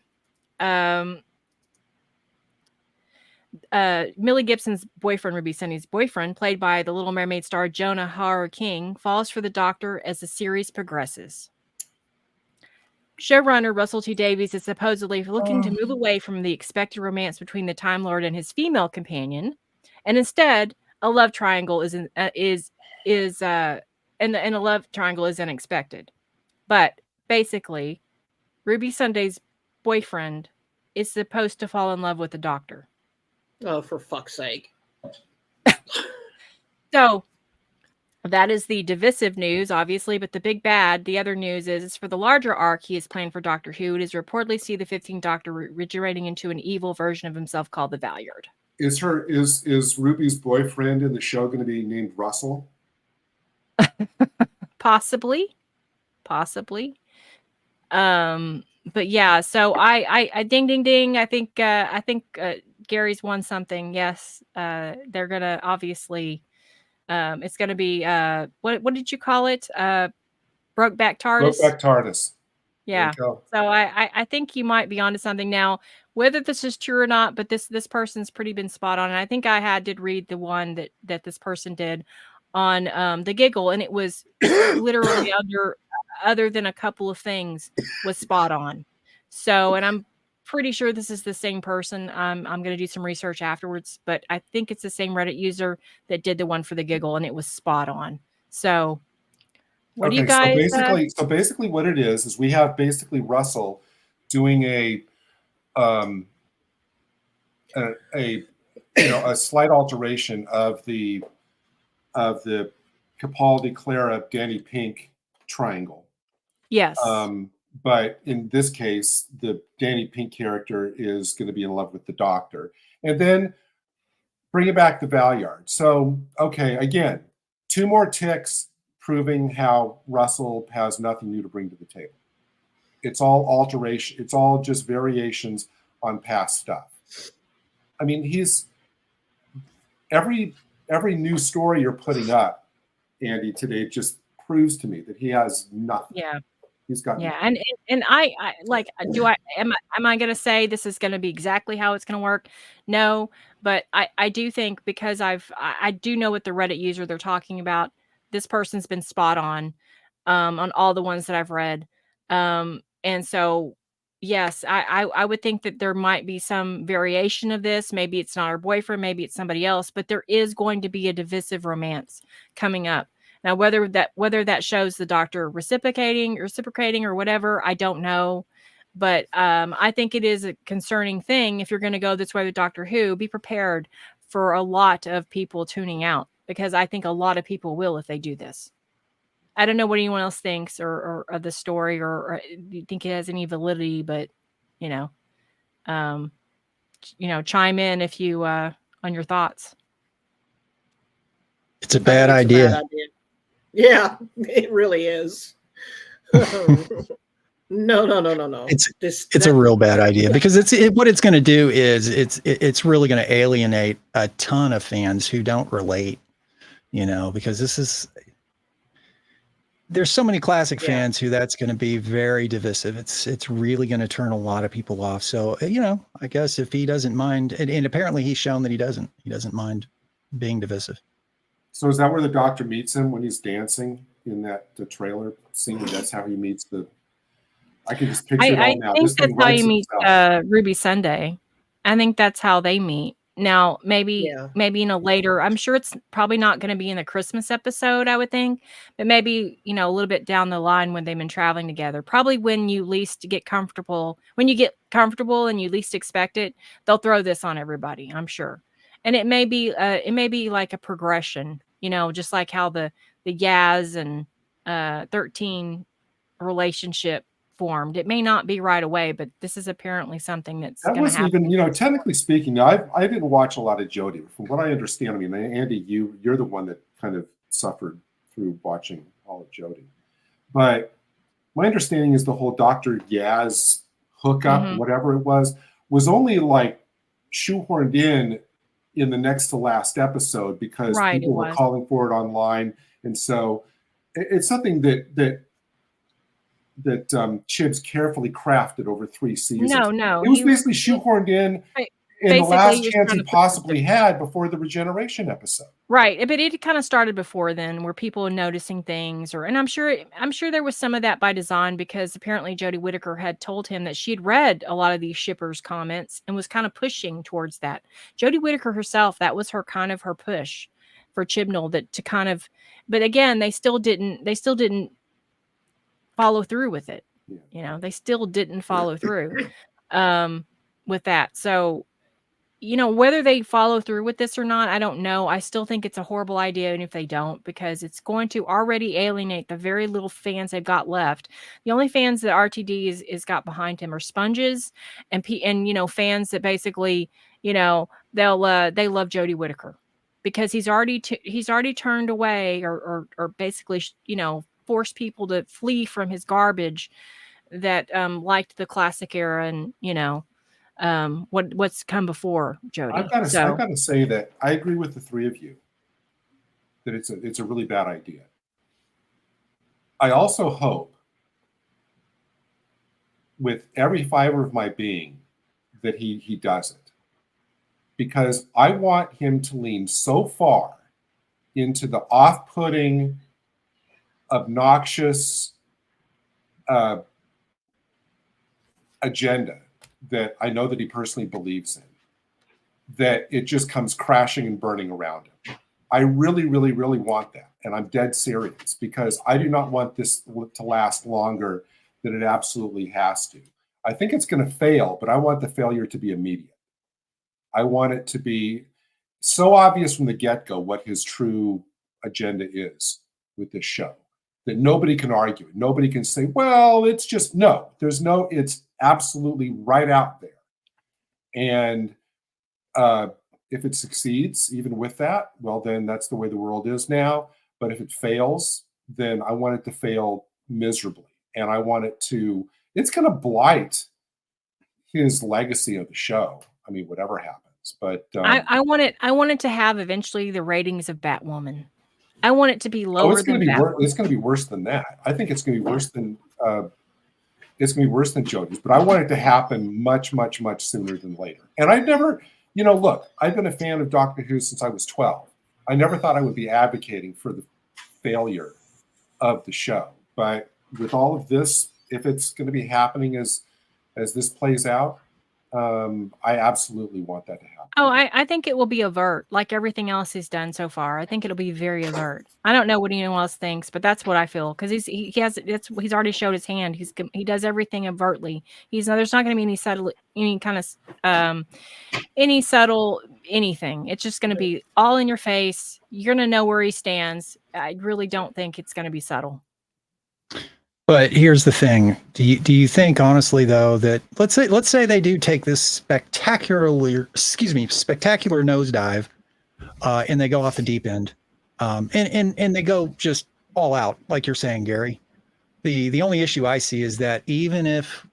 Millie Gibson's boyfriend, Ruby Sunny's boyfriend, played by the Little Mermaid star Jonah Hauer-King, falls for the Doctor as the series progresses. Showrunner Russell T Davies is supposedly looking to move away from the expected romance between the Time Lord and his female companion, and instead, a love triangle is unexpected. But basically, Ruby Sunday's boyfriend is supposed to fall in love with the Doctor. Oh, for fuck's sake. So that is the divisive news, obviously, but the big bad, the other news is for the larger arc he has planned for Doctor Who. It is reportedly see the 15th Doctor regenerating into an evil version of himself called the Valyard. Is Ruby's boyfriend in the show going to be named Russell? Possibly. But yeah, so I ding ding ding. I think Gary's won something. Yes, they're gonna obviously. It's gonna be what did you call it? Brokeback TARDIS. Brokeback TARDIS. Yeah. So I think you might be onto something now. Whether this is true or not, but this person's pretty been spot on. And I think did read the one that this person did on the Giggle, and it was literally other than a couple of things was spot on. So, and I'm pretty sure this is the same person. I'm going to do some research afterwards, but I think it's the same Reddit user that did the one for the Giggle, and it was spot on. So What do you guys? So basically, what it is we have basically Russell doing a slight alteration of the Capaldi, Clara, Danny Pink triangle. Yes. But in this case, the Danny Pink character is going to be in love with the Doctor, and then bringing back the Valyard. So, okay, again, 2 more ticks proving how Russell has nothing new to bring to the table. It's all alteration. It's all just variations on past stuff. I mean, he's every new story you're putting up, Andy, today just proves to me that he has nothing. Yeah. He's got nothing. And I like, am I going to say this is going to be exactly how it's going to work? No, but I do think, because I do know what the Reddit user they're talking about. This person's been spot on all the ones that I've read. And so, yes, I would think that there might be some variation of this. Maybe it's not her boyfriend, maybe it's somebody else, but there is going to be a divisive romance coming up. Now, whether that shows the Doctor reciprocating or whatever, I don't know. But I think it is a concerning thing. If you're going to go this way with Doctor Who, be prepared for a lot of people tuning out, because I think a lot of people will if they do this. I don't know what anyone else thinks or of the story, or you think it has any validity, but chime in if you on your thoughts. It's a bad idea. Yeah, it really is. No. It's a real bad idea, because what it's going to do is it's really going to alienate a ton of fans who don't relate, because there's so many classic fans who that's going to be very divisive. It's really going to turn a lot of people off. So, I guess if he doesn't mind, and apparently he's shown that he doesn't mind being divisive. So is that where the Doctor meets him, when he's dancing in the trailer scene? That's how he meets I can just picture it all now. I think that's how he meets Ruby Sunday. I think that's how they meet. Now, maybe in a later, I'm sure it's probably not going to be in the Christmas episode, I would think, but maybe, a little bit down the line when they've been traveling together, probably when you least get comfortable, and you least expect it, they'll throw this on everybody, I'm sure. And it may be like a progression, just like how the Yaz and 13 relationship formed. It may not be right away, but this is apparently something that wasn't happen. Even, technically speaking, I didn't watch a lot of Jodie. From what I understand, I mean, Andy, you're the one that kind of suffered through watching all of Jodie. But my understanding is the whole Dr. Yaz hookup, whatever it was only like shoehorned in the next to last episode, because people were calling for it online. And so it's something that Chibs carefully crafted over 3 seasons. No. It was basically shoehorned in the last chance he possibly had before the Regeneration episode. Right. But it kind of started before then, where people were noticing things, and I'm sure there was some of that by design, because apparently Jodie Whittaker had told him that she had read a lot of these shippers' comments and was kind of pushing towards that. Jodie Whittaker herself, that was her kind of her push for Chibnall, but again, they still didn't follow through with it. They still didn't follow through with that. So, whether they follow through with this or not, I don't know. I still think it's a horrible idea, and if they don't, because it's going to already alienate the very little fans they've got left. The only fans that RTD is got behind him are sponges and fans that basically, they love Jodie Whittaker, because he's already turned away or basically, forced people to flee from his garbage that liked the classic era and what's come before Jodie. I've got to say that I agree with the 3 of you that it's a really bad idea. I also hope with every fiber of my being that he doesn't, because I want him to lean so far into the off-putting, obnoxious agenda that I know that he personally believes in, that it just comes crashing and burning around him. I really, really, really want that. And I'm dead serious because I do not want this to last longer than it absolutely has to. I think it's going to fail, but I want the failure to be immediate. I want it to be so obvious from the get-go what his true agenda is with this show that nobody can argue it. Nobody can say, well, it's just it's absolutely right out there. And if it succeeds, even with that, well, then that's the way the world is now. But if it fails, then I want it to fail miserably. And I want it's going to blight his legacy of the show. I mean, whatever happens. But I want it to have eventually the ratings of Batwoman. I want it to be lower. It's going to be worse. It's going to be worse than that. I think it's going to be worse than Jodie's. But I want it to happen much, much, much sooner than later. And I've never, look, I've been a fan of Doctor Who since I was 12. I never thought I would be advocating for the failure of the show. But with all of this, if it's going to be happening as this plays out, I absolutely want that to happen. Oh, I think it will be overt, like everything else he's done so far. I think it'll be very overt. I don't know what anyone else thinks, but that's what I feel because he's already showed his hand. He does everything overtly. There's not going to be any subtle anything. It's just going to be all in your face. You're going to know where he stands. I really don't think it's going to be subtle. But here's the thing. Do you think honestly though that let's say they do take this spectacular nosedive and they go off the deep end and they go just all out like you're saying, Gary. The only issue I see is that even if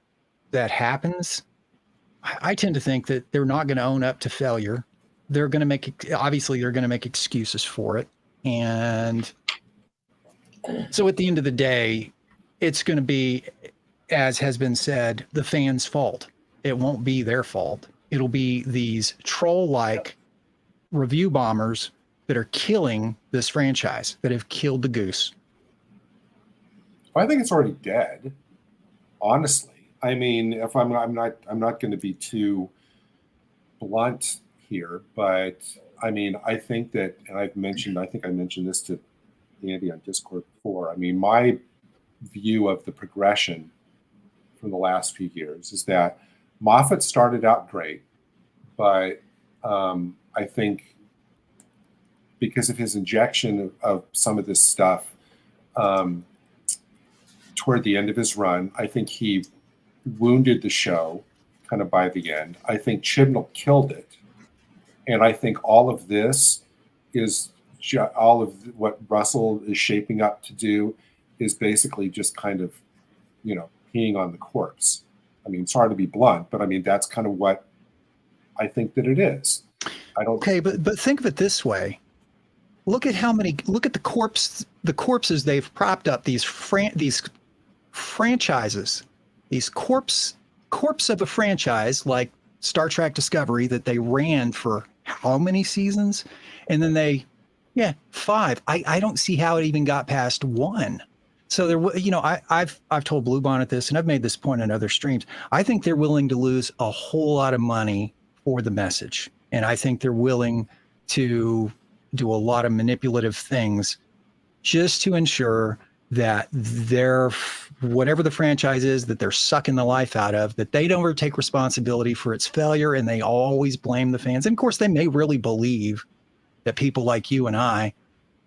that happens, I tend to think that they're not going to own up to failure. They're going to make excuses for it. And so at the end of the day, it's going to be, as has been said, the fans' fault. It won't be their fault. It'll be these troll-like review bombers that are killing this franchise, that have killed the goose. I think it's already dead, honestly. I mean, if I'm not going to be too blunt here, but I mean, I think that, and I think I mentioned this to Andy on Discord before. I mean, my view of the progression from the last few years is that Moffat started out great, but I think because of his injection of some of this stuff toward the end of his run, I think he wounded the show kind of by the end. I think Chibnall killed it. And I think all of this is all of what Russell is shaping up to do is basically just kind of, peeing on the corpse. I mean, sorry to be blunt, but I mean, that's kind of what I think that it is. Okay, but think of it this way. Look at the corpses they've propped up, these franchises, these corpse of a franchise like Star Trek Discovery that they ran for how many seasons? And then 5. I don't see how it even got past 1. So there, I've told Bluebonnet this, and I've made this point in other streams. I think they're willing to lose a whole lot of money for the message, and I think they're willing to do a lot of manipulative things just to ensure that whatever the franchise is that they're sucking the life out of, that they don't ever take responsibility for its failure, and they always blame the fans. And of course, they may really believe that people like you and I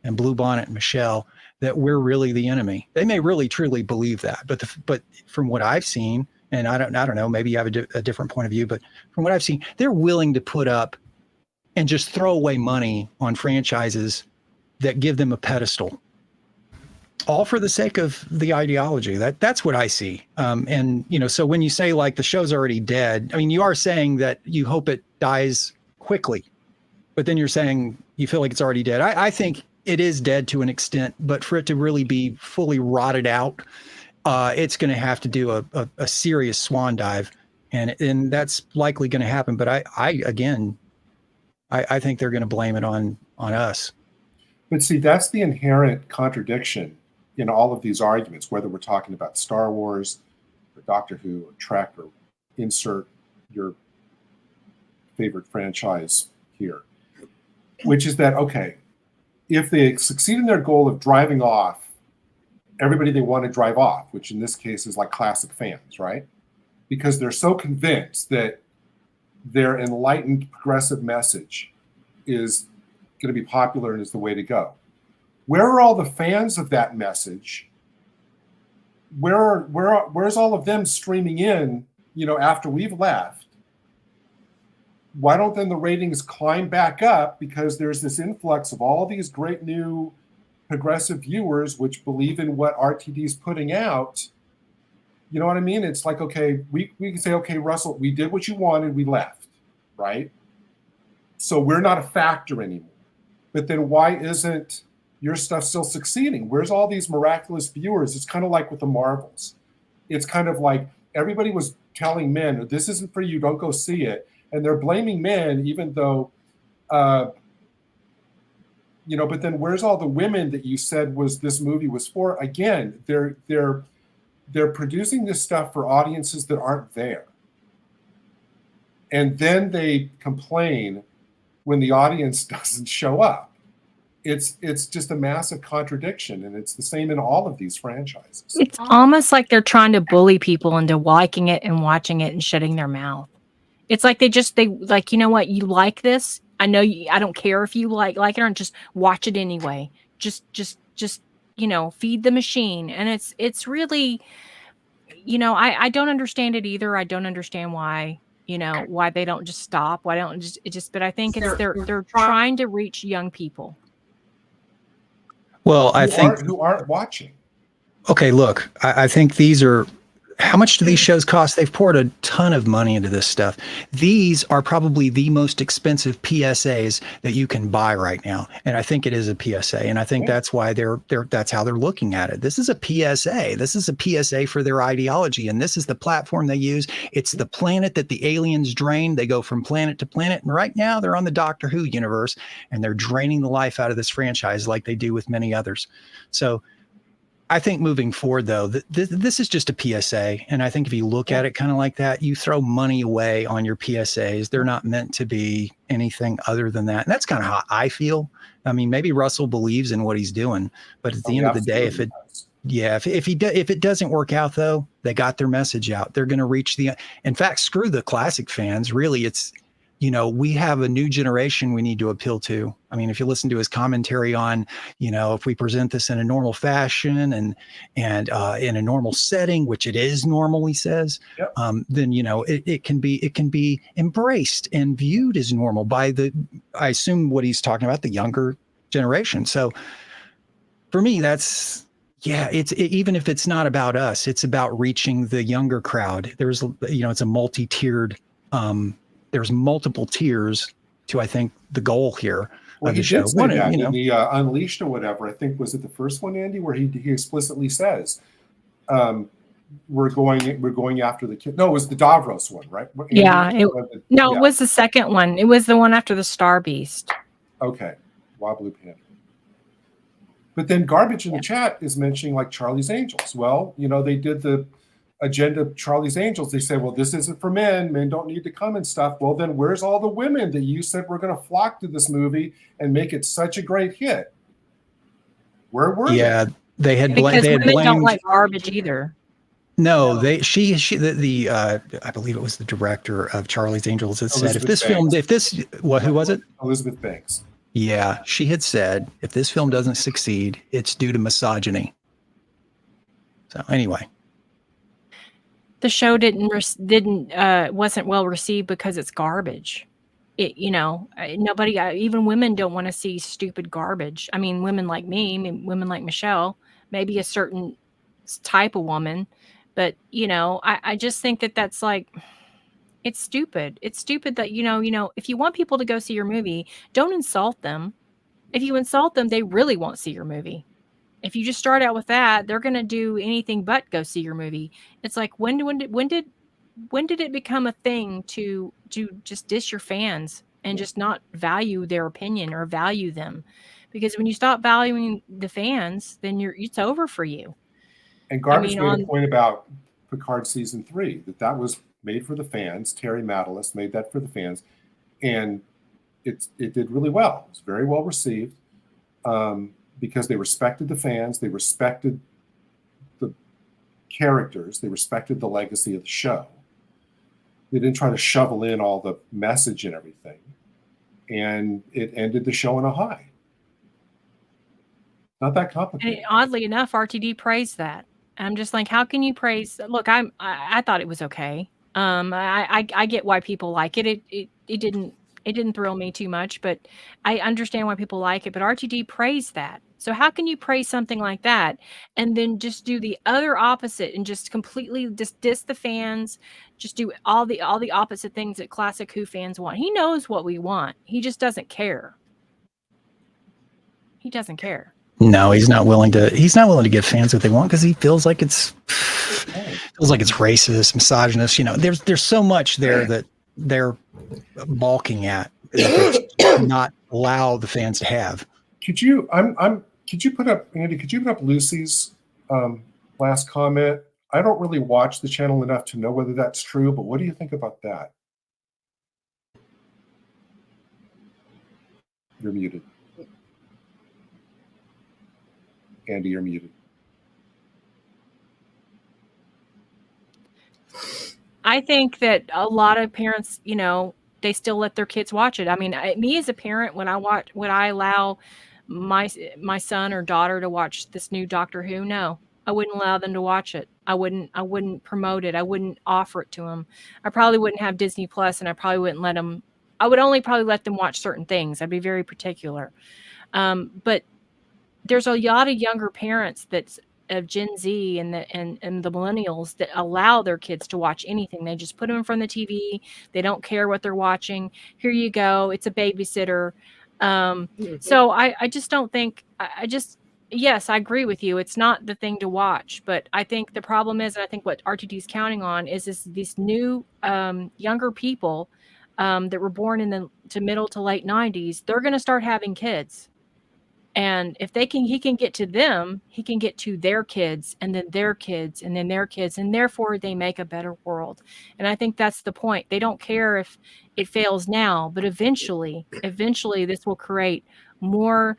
and Bluebonnet and Michelle, that we're really the enemy. They may really truly believe that, but from what I've seen, and I don't know, maybe you have a different point of view, but from what I've seen, they're willing to put up and just throw away money on franchises that give them a pedestal, all for the sake of the ideology. That's what I see. And so when you say like the show's already dead, I mean, you are saying that you hope it dies quickly, but then you're saying you feel like it's already dead. I think it is dead to an extent, but for it to really be fully rotted out, it's going to have to do a serious swan dive, and that's likely going to happen. But I think they're going to blame it on us. But see, that's the inherent contradiction in all of these arguments, whether we're talking about Star Wars or Doctor Who or Trek or insert your favorite franchise here, which is that, okay, if they succeed in their goal of driving off everybody they want to drive off, which in this case is like classic fans, right? Because they're so convinced that their enlightened progressive message is going to be popular and is the way to go. Where are all the fans of that message? Where's all of them streaming in, after we've left? Why don't then the ratings climb back up? Because there's this influx of all these great new progressive viewers which believe in what RTD's putting out. You know what I mean? It's like, okay, we can say, okay, Russell, we did what you wanted, we left, right? So we're not a factor anymore. But then why isn't your stuff still succeeding? Where's all these miraculous viewers? It's kind of like with the Marvels. It's kind of like everybody was telling men, this isn't for you, don't go see it. And they're blaming men, even though, but then where's all the women that you said this movie was for? Again, they're producing this stuff for audiences that aren't there. And then they complain when the audience doesn't show up. It's just a massive contradiction, and it's the same in all of these franchises. It's almost like they're trying to bully people into liking it and watching it and shutting their mouth. It's like they like, you know what, you like this? I know I don't care if you like it or not, just watch it anyway. Just feed the machine. And it's really, I don't understand it either. I don't understand why, why they don't just stop. Why don't but I think they're trying to reach young people. Well, who aren't watching. Okay, look, I think these are. How much do these shows cost? They've poured a ton of money into this stuff. These are probably the most expensive PSAs that you can buy right now, and I think it is a PSA, and I think that's why that's how they're looking at it. This is a PSA. This is a PSA for their ideology, and this is the platform they use. It's the planet that the aliens drain. They go from planet to planet, and right now they're on the Doctor Who universe, and they're draining the life out of this franchise like they do with many others. So I think moving forward, though, this is just a PSA. And I think if you look at it kind of like that, you throw money away on your PSAs. They're not meant to be anything other than that. And that's kind of how I feel. I mean, maybe Russell believes in what he's doing, but at the end of the day, if it doesn't work out, though, they got their message out. They're going to reach in fact, screw the classic fans. Really, it's, we have a new generation we need to appeal to. I mean, if you listen to his commentary on, if we present this in a normal fashion and in a normal setting, which it is normal, he says, yep. Then, it can be embraced and viewed as normal by I assume what he's talking about, the younger generation. So for me, it's even if it's not about us, it's about reaching the younger crowd. There's, it's a multi-tiered, there's multiple tiers to, I think, the goal here. Well, he did say that in the Unleashed or whatever. I think, was it the first one, Andy, where he explicitly says, we're going after the kid. No, it was the Davros one, right? Andy, it was the second one. It was the one after the Star Beast. Okay, Wild Blue Panther. But then Garbage in the chat is mentioning like Charlie's Angels. Well, they did the agenda of Charlie's Angels. They say, well, this isn't for men. Men don't need to come and stuff. Well, then where's all the women that you said were going to flock to this movie and make it such a great hit? Where were they? They had because women don't like Garbage either. No, I believe it was the director of Charlie's Angels that said, who was it? Elizabeth Banks. Yeah, she had said, if this film doesn't succeed, it's due to misogyny. So anyway. The show wasn't well received because it's garbage. Nobody, even women don't want to see stupid garbage. I mean, women like me, women like Michelle, maybe a certain type of woman, but I just think that's like, it's stupid. It's stupid that, if you want people to go see your movie, don't insult them. If you insult them, they really won't see your movie. If you just start out with that, they're going to do anything but go see your movie. It's like, when did it become a thing to just diss your fans and just not value their opinion or value them? Because when you stop valuing the fans, then it's over for you. And Garbage made a point about Picard season 3, that was made for the fans. Terry Matalis made that for the fans, and it did really well. It was very well received. because they respected the fans, they respected the characters, they respected the legacy of the show. They didn't try to shovel in all the message and everything. And it ended the show on a high. Not that complicated. And oddly enough, RTD praised that. I'm just like, how can you praise? Look, I thought it was okay. I get why people like it. It didn't thrill me too much, but I understand why people like it. But RTD praised that. So how can you praise something like that and then just do the other opposite and just completely diss the fans, just do all the opposite things that classic Who fans want? He knows what we want. He just doesn't care. He doesn't care. No, he's not willing to give fans what they want because he feels like it's racist, misogynist. You know, there's so much there that they're balking at that they not allow the fans to have. Could you put up, Andy, could you put up Lucy's last comment? I don't really watch the channel enough to know whether that's true, but what do you think about that? You're muted. Andy, you're muted. I think that a lot of parents, you know, they still let their kids watch it. I mean, me as a parent, would I allow my son or daughter to watch this new Doctor Who? No, I wouldn't allow them to watch it. I wouldn't promote it. I wouldn't offer it to them. I probably wouldn't have DisneyPlus, and I probably wouldn't let them. I would only probably let them watch certain things. I'd be very particular. But there's a lot of younger parents that's of Gen Z and the millennials that allow their kids to watch anything. They just put them in front of the TV. They don't care what they're watching. Here you go. It's a babysitter. So I just don't think, yes, I agree with you. It's not the thing to watch, but I think the problem is, and I think what RTD is counting on is these new younger people that were born in to middle to late 90s. They're going to start having kids. And if he can get to them, he can get to their kids and then their kids and then their kids. And therefore they make a better world. And I think that's the point. They don't care if it fails now, but eventually this will create more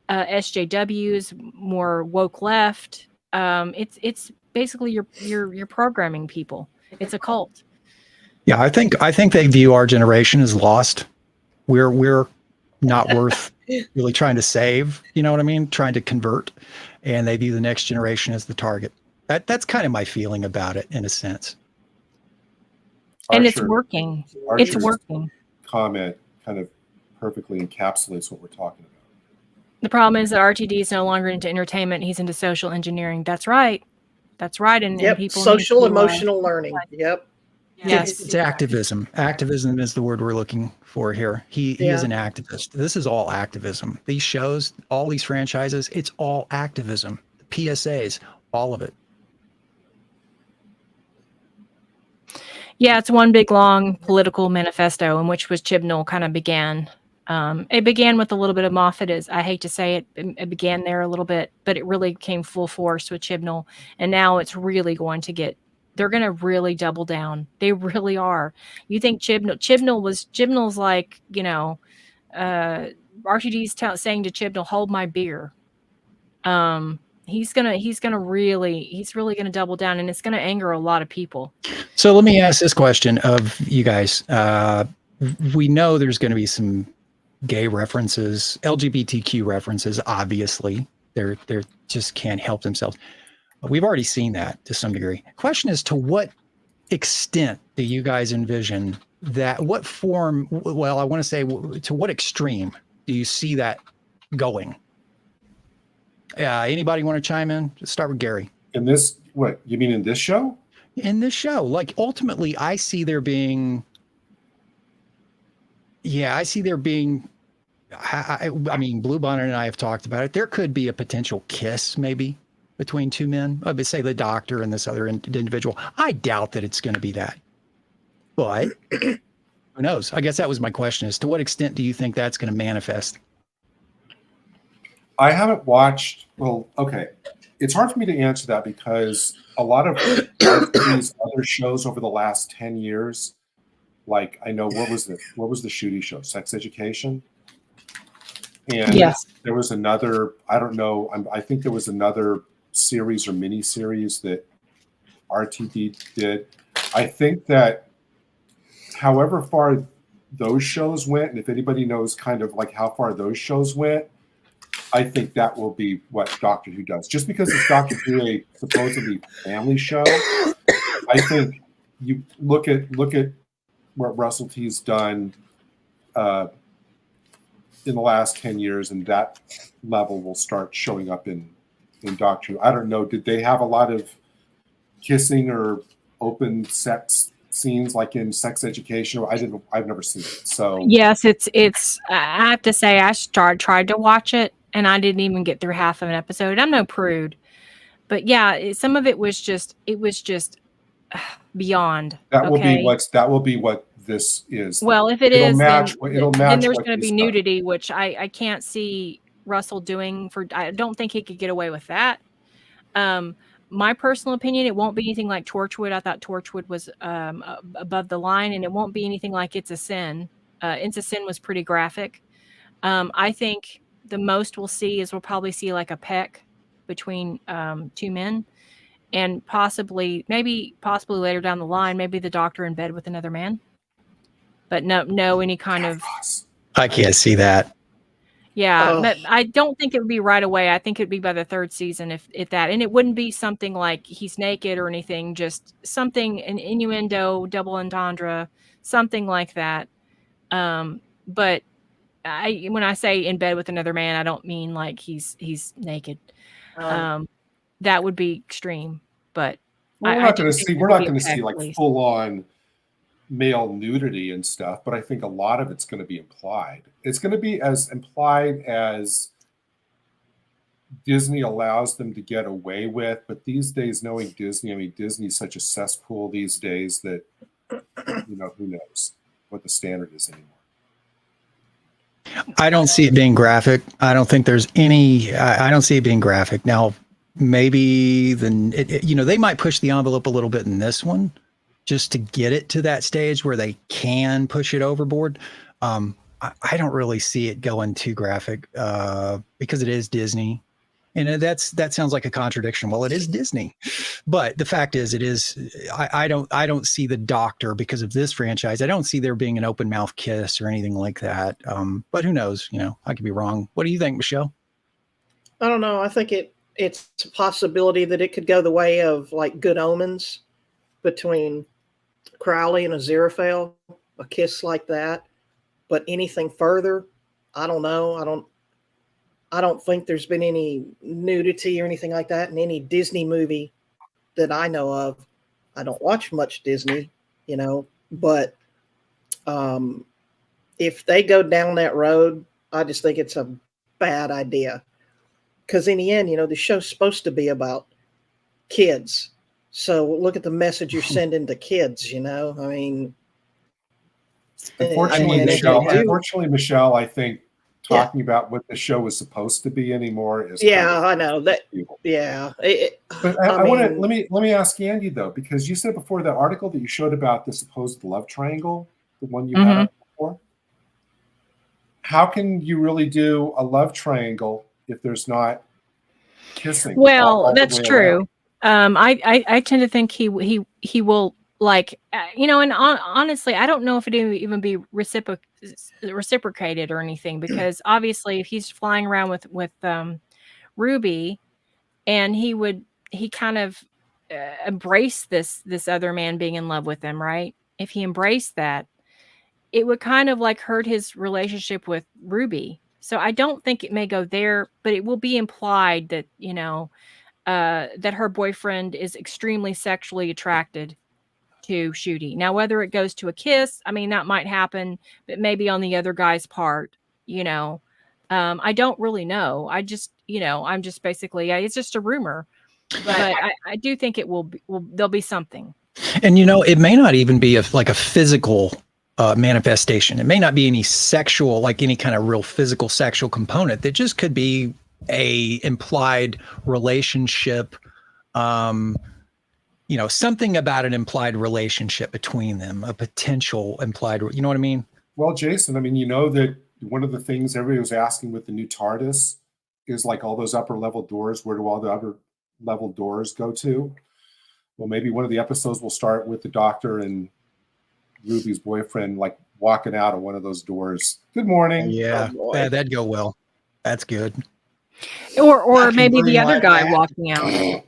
SJWs, more woke left. It's basically you're programming people. It's a cult. Yeah, I think they view our generation as lost. We're not worth really trying to save, you know what I mean? Trying to convert, and they view the next generation as the target. That's kind of my feeling about it in a sense. And it's working. It's working. Comment kind of perfectly encapsulates what we're talking about. The problem is that RTD is no longer into entertainment. He's into social engineering. That's right. And people social emotional learning. Yep. Yes, it's activism. Activism is the word we're looking for here. He is an activist. This is all activism. These shows, all these franchises, it's all activism. The PSAs, all of it. Yeah, it's one big long political manifesto in which Chibnall kind of began. It began with a little bit of Moffat. I hate to say it, it began there a little bit, but it really came full force with Chibnall, and now it's really going to get. They're going to really double down. They really are. You think Chibnall's like, you know, RTD's saying to Chibnall, hold my beer. He's really going to double down, and it's going to anger a lot of people. So let me ask this question of you guys. We know there's going to be some gay references, LGBTQ references, obviously. They're just can't help themselves. We've already seen that to some degree. Question is, to what extent do you guys envision that? What form? Well, I want to say, to what extreme do you see that going? Anybody want to chime in? Let's start with Gary. In this, what you mean in this show? In this show, like ultimately, I see there being. Yeah, I see there being. I mean, Bluebonnet and I have talked about it. There could be a potential kiss, maybe, between two men. I would say the doctor and this other individual. I doubt that it's going to be that. But who knows? I guess that was my question: is to what extent do you think that's going to manifest? I haven't watched. Well, okay, it's hard for me to answer that because a lot of these other shows over the last 10 years, like I know what was the Shooty show, Sex Education, And Yes. there was another, I don't know, I think there was another series or mini series that RTD did. I think that however far those shows went, and if anybody knows kind of like how far those shows went, I think that will be what Doctor Who does. Just because it's Doctor Who, a supposedly family show, I think you look at what Russell T's done in the last 10 years, and that level will start showing up in Doctor Who. I don't know. Did they have a lot of kissing or open sex scenes like in Sex Education? I've never seen it. So yes, it's. I have to say, I tried to watch it, and I didn't even get through half of an episode. I'm no prude, but yeah, some of it was just beyond. That will be what this is. Well, if it'll is, match, then there's going to be nudity, which I can't see Russell doing. I don't think he could get away with that. My personal opinion, it won't be anything like Torchwood. I thought Torchwood was above the line, and it won't be anything like It's a Sin. It's a Sin was pretty graphic. I think the most we'll probably see like a peck between two men, and possibly later down the line, maybe the Doctor in bed with another man. But no, any kind of. I can't see that. Yeah, but I don't think it would be right away. I think it'd be by the third season, if that, and it wouldn't be something like he's naked or anything. Just something, an innuendo, double entendre, something like that. But when I say in bed with another man, I don't mean like he's naked. That would be extreme. But we're not going to see like full on male nudity and stuff, but I think a lot of it's going to be implied. It's going to be as implied as Disney allows them to get away with. But these days, knowing Disney, I mean, Disney's such a cesspool these days that, who knows what the standard is anymore. I don't see it being graphic. I don't think there's any, I don't see it being graphic. Now, maybe they might push the envelope a little bit in this one, just to get it to that stage where they can push it overboard. I don't really see it going too graphic because it is Disney. And that sounds like a contradiction. Well, it is Disney, but the fact is, it is. I don't see the Doctor, because of this franchise, I don't see there being an open mouth kiss or anything like that. But who knows? I could be wrong. What do you think, Michelle? I don't know. I think it's a possibility that it could go the way of like Good Omens between Crowley and Aziraphale, a kiss like that. But anything further, I don't know. I don't think there's been any nudity or anything like that in any Disney movie that I know of. I don't watch much Disney, but if they go down that road, I just think it's a bad idea. Because in the end, the show's supposed to be about kids. So look at the message you're sending to kids, I mean. Unfortunately, Michelle, I think talking about what the show was supposed to be anymore is. Yeah, I know that. Yeah. But let me ask Andy though, because you said before the article that you showed about the supposed love triangle, the one you had up before. How can you really do a love triangle if there's not kissing? Well, that's true. I tend to think he will, like, and honestly, I don't know if it even be reciprocated or anything, because obviously if he's flying around with Ruby, and he kind of embrace this other man being in love with him, right? If he embraced that, it would kind of like hurt his relationship with Ruby. So I don't think it may go there, but it will be implied that, that her boyfriend is extremely sexually attracted to Ncuti. Now, whether it goes to a kiss, I mean, that might happen, but maybe on the other guy's part, I don't really know. I just, I'm just basically, it's just a rumor, but I do think it there'll be something. And, it may not even be a physical manifestation. It may not be any sexual, like any kind of real physical sexual component. That just could be a implied relationship, something about an implied relationship between them, a potential implied, you know what I mean? Well, Jason, I mean, that one of the things everybody was asking with the new TARDIS is like all those upper level doors. Where do all the upper level doors go to? Well, maybe one of the episodes will start with the Doctor and Ruby's boyfriend like walking out of one of those doors. Good morning. Yeah, that'd go well. That's good. Or maybe the other guy walking out.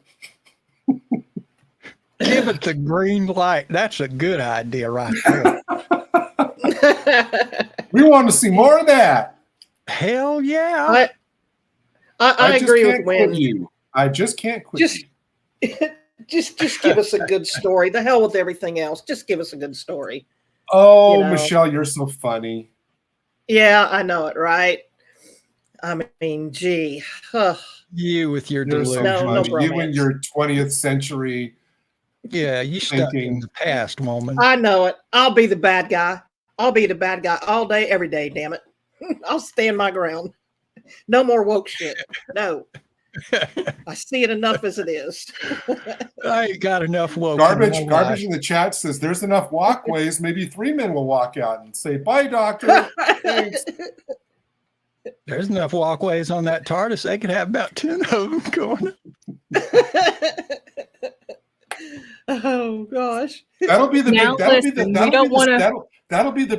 Give it the green light. That's a good idea right there. We want to see more of that. Hell yeah. I agree with Wynn. I just can't quit you. Just give us a good story. The hell with everything else. Just give us a good story. Oh, you know? Michelle, you're so funny. Yeah, I know it, right? I mean, gee. You with your delusion. No you and your 20th century. Yeah, you stuck in the past, woman. I know it. I'll be the bad guy. I'll be the bad guy all day, every day, damn it. I'll stand my ground. No more woke shit. No. I see it enough as it is. I ain't got enough woke. Garbage in the chat says there's enough walkways. Maybe 3 men will walk out and say, bye, Doctor. Thanks. There's enough walkways on that TARDIS. They could have about 10 of them going. Oh gosh. That'll be the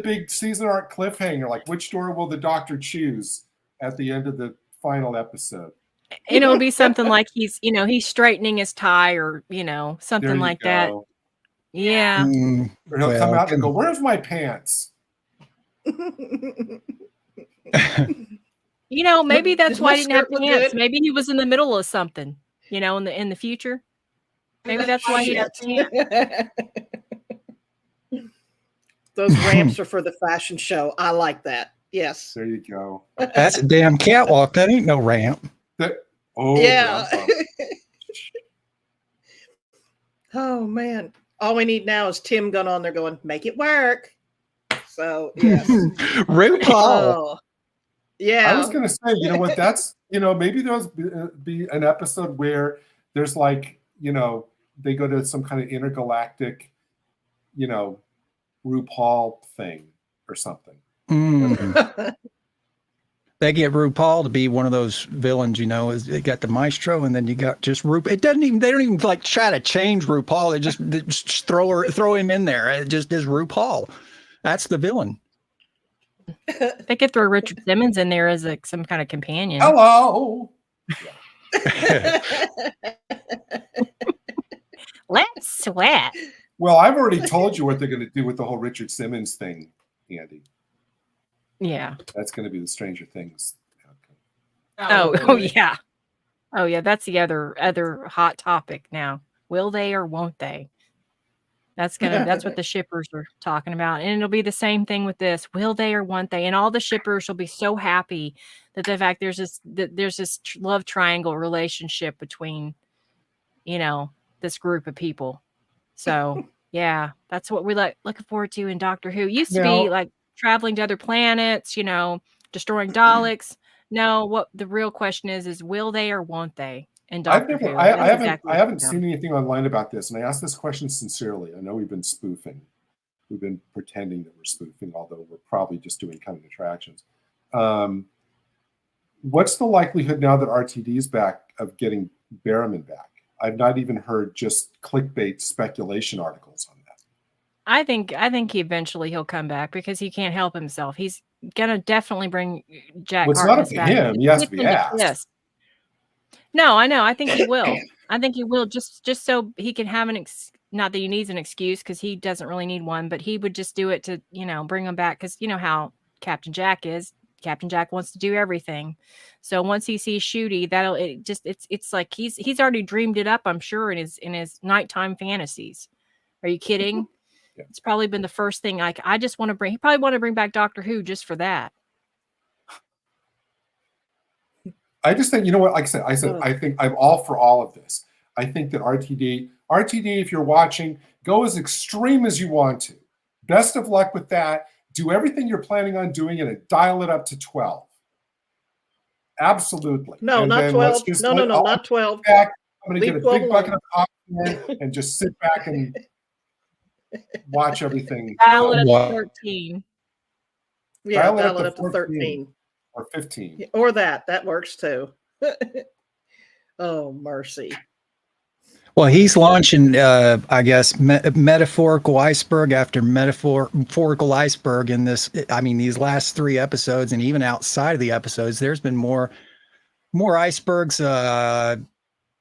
big season arc cliffhanger. Like, which door will the Doctor choose at the end of the final episode? And it'll be something like he's straightening his tie or, something like that. Yeah. Or he'll come out and go, where's my pants? Maybe that's why he didn't have pants. Maybe he was in the middle of something, in the future. Maybe that's why he had pants. Those ramps are for the fashion show. I like that. Yes. There you go. That's a damn catwalk. That ain't no ramp. Yeah. Oh man. All we need now is Tim going on there going, make it work. So yes. RuPaul. Oh, yeah. I was gonna say, you know what, that's maybe there'll be an episode where there's like, they go to some kind of intergalactic, RuPaul thing or something. They get RuPaul to be one of those villains, is they got the maestro and then you got just RuPaul. They don't even like try to change RuPaul. They just throw him in there. It just is RuPaul. That's the villain. They could throw Richard Simmons in there as some kind of companion. Hello. Let's sweat. Well, I've already told you what they're going to do with the whole Richard Simmons thing, Andy. Yeah. That's going to be the Stranger Things. Oh yeah. Oh yeah, that's the other hot topic now. Will they or won't they? That's what the shippers are talking about. And it'll be the same thing with this. Will they or won't they? And all the shippers will be so happy that the fact there's this love triangle relationship between, this group of people. So yeah, that's what we looking forward to in Doctor Who. It used to be like traveling to other planets, destroying Daleks. No, what the real question is will they or won't they? And I haven't seen anything online about this, and I asked this question sincerely. I know we've been spoofing. We've been pretending that we're spoofing, although we're probably just doing coming attractions. What's the likelihood now that RTD is back of getting Berriman back? I've not even heard just clickbait speculation articles on that. I think eventually he'll come back because he can't help himself. He's gonna definitely bring Jack. Well, it's not up to him. He has to be asked. Yes. No, I know. I think he will. I think he will just so he can have not that he needs an excuse because he doesn't really need one, but he would just do it to, bring him back because you know how Captain Jack is. Captain Jack wants to do everything. So once he sees Shooty, it's like he's already dreamed it up, I'm sure, in his nighttime fantasies. Are you kidding? Yeah. It's probably been the first thing he probably want to bring back Doctor Who just for that. I just think, like I said, I think I'm all for all of this. I think that RTD, if you're watching, go as extreme as you want to. Best of luck with that. Do everything you're planning on doing and dial it up to 12. Absolutely. No, not 12. No, not 12. I'm going to get a big bucket of popcorn and just sit back and watch everything. Dial it up to 13. Yeah, dial it up to 13. Or 15. Or that works too. Oh, mercy. Well, he's launching, I guess, metaphorical iceberg after metaphorical iceberg in this. I mean, these last 3 episodes, and even outside of the episodes, there's been more icebergs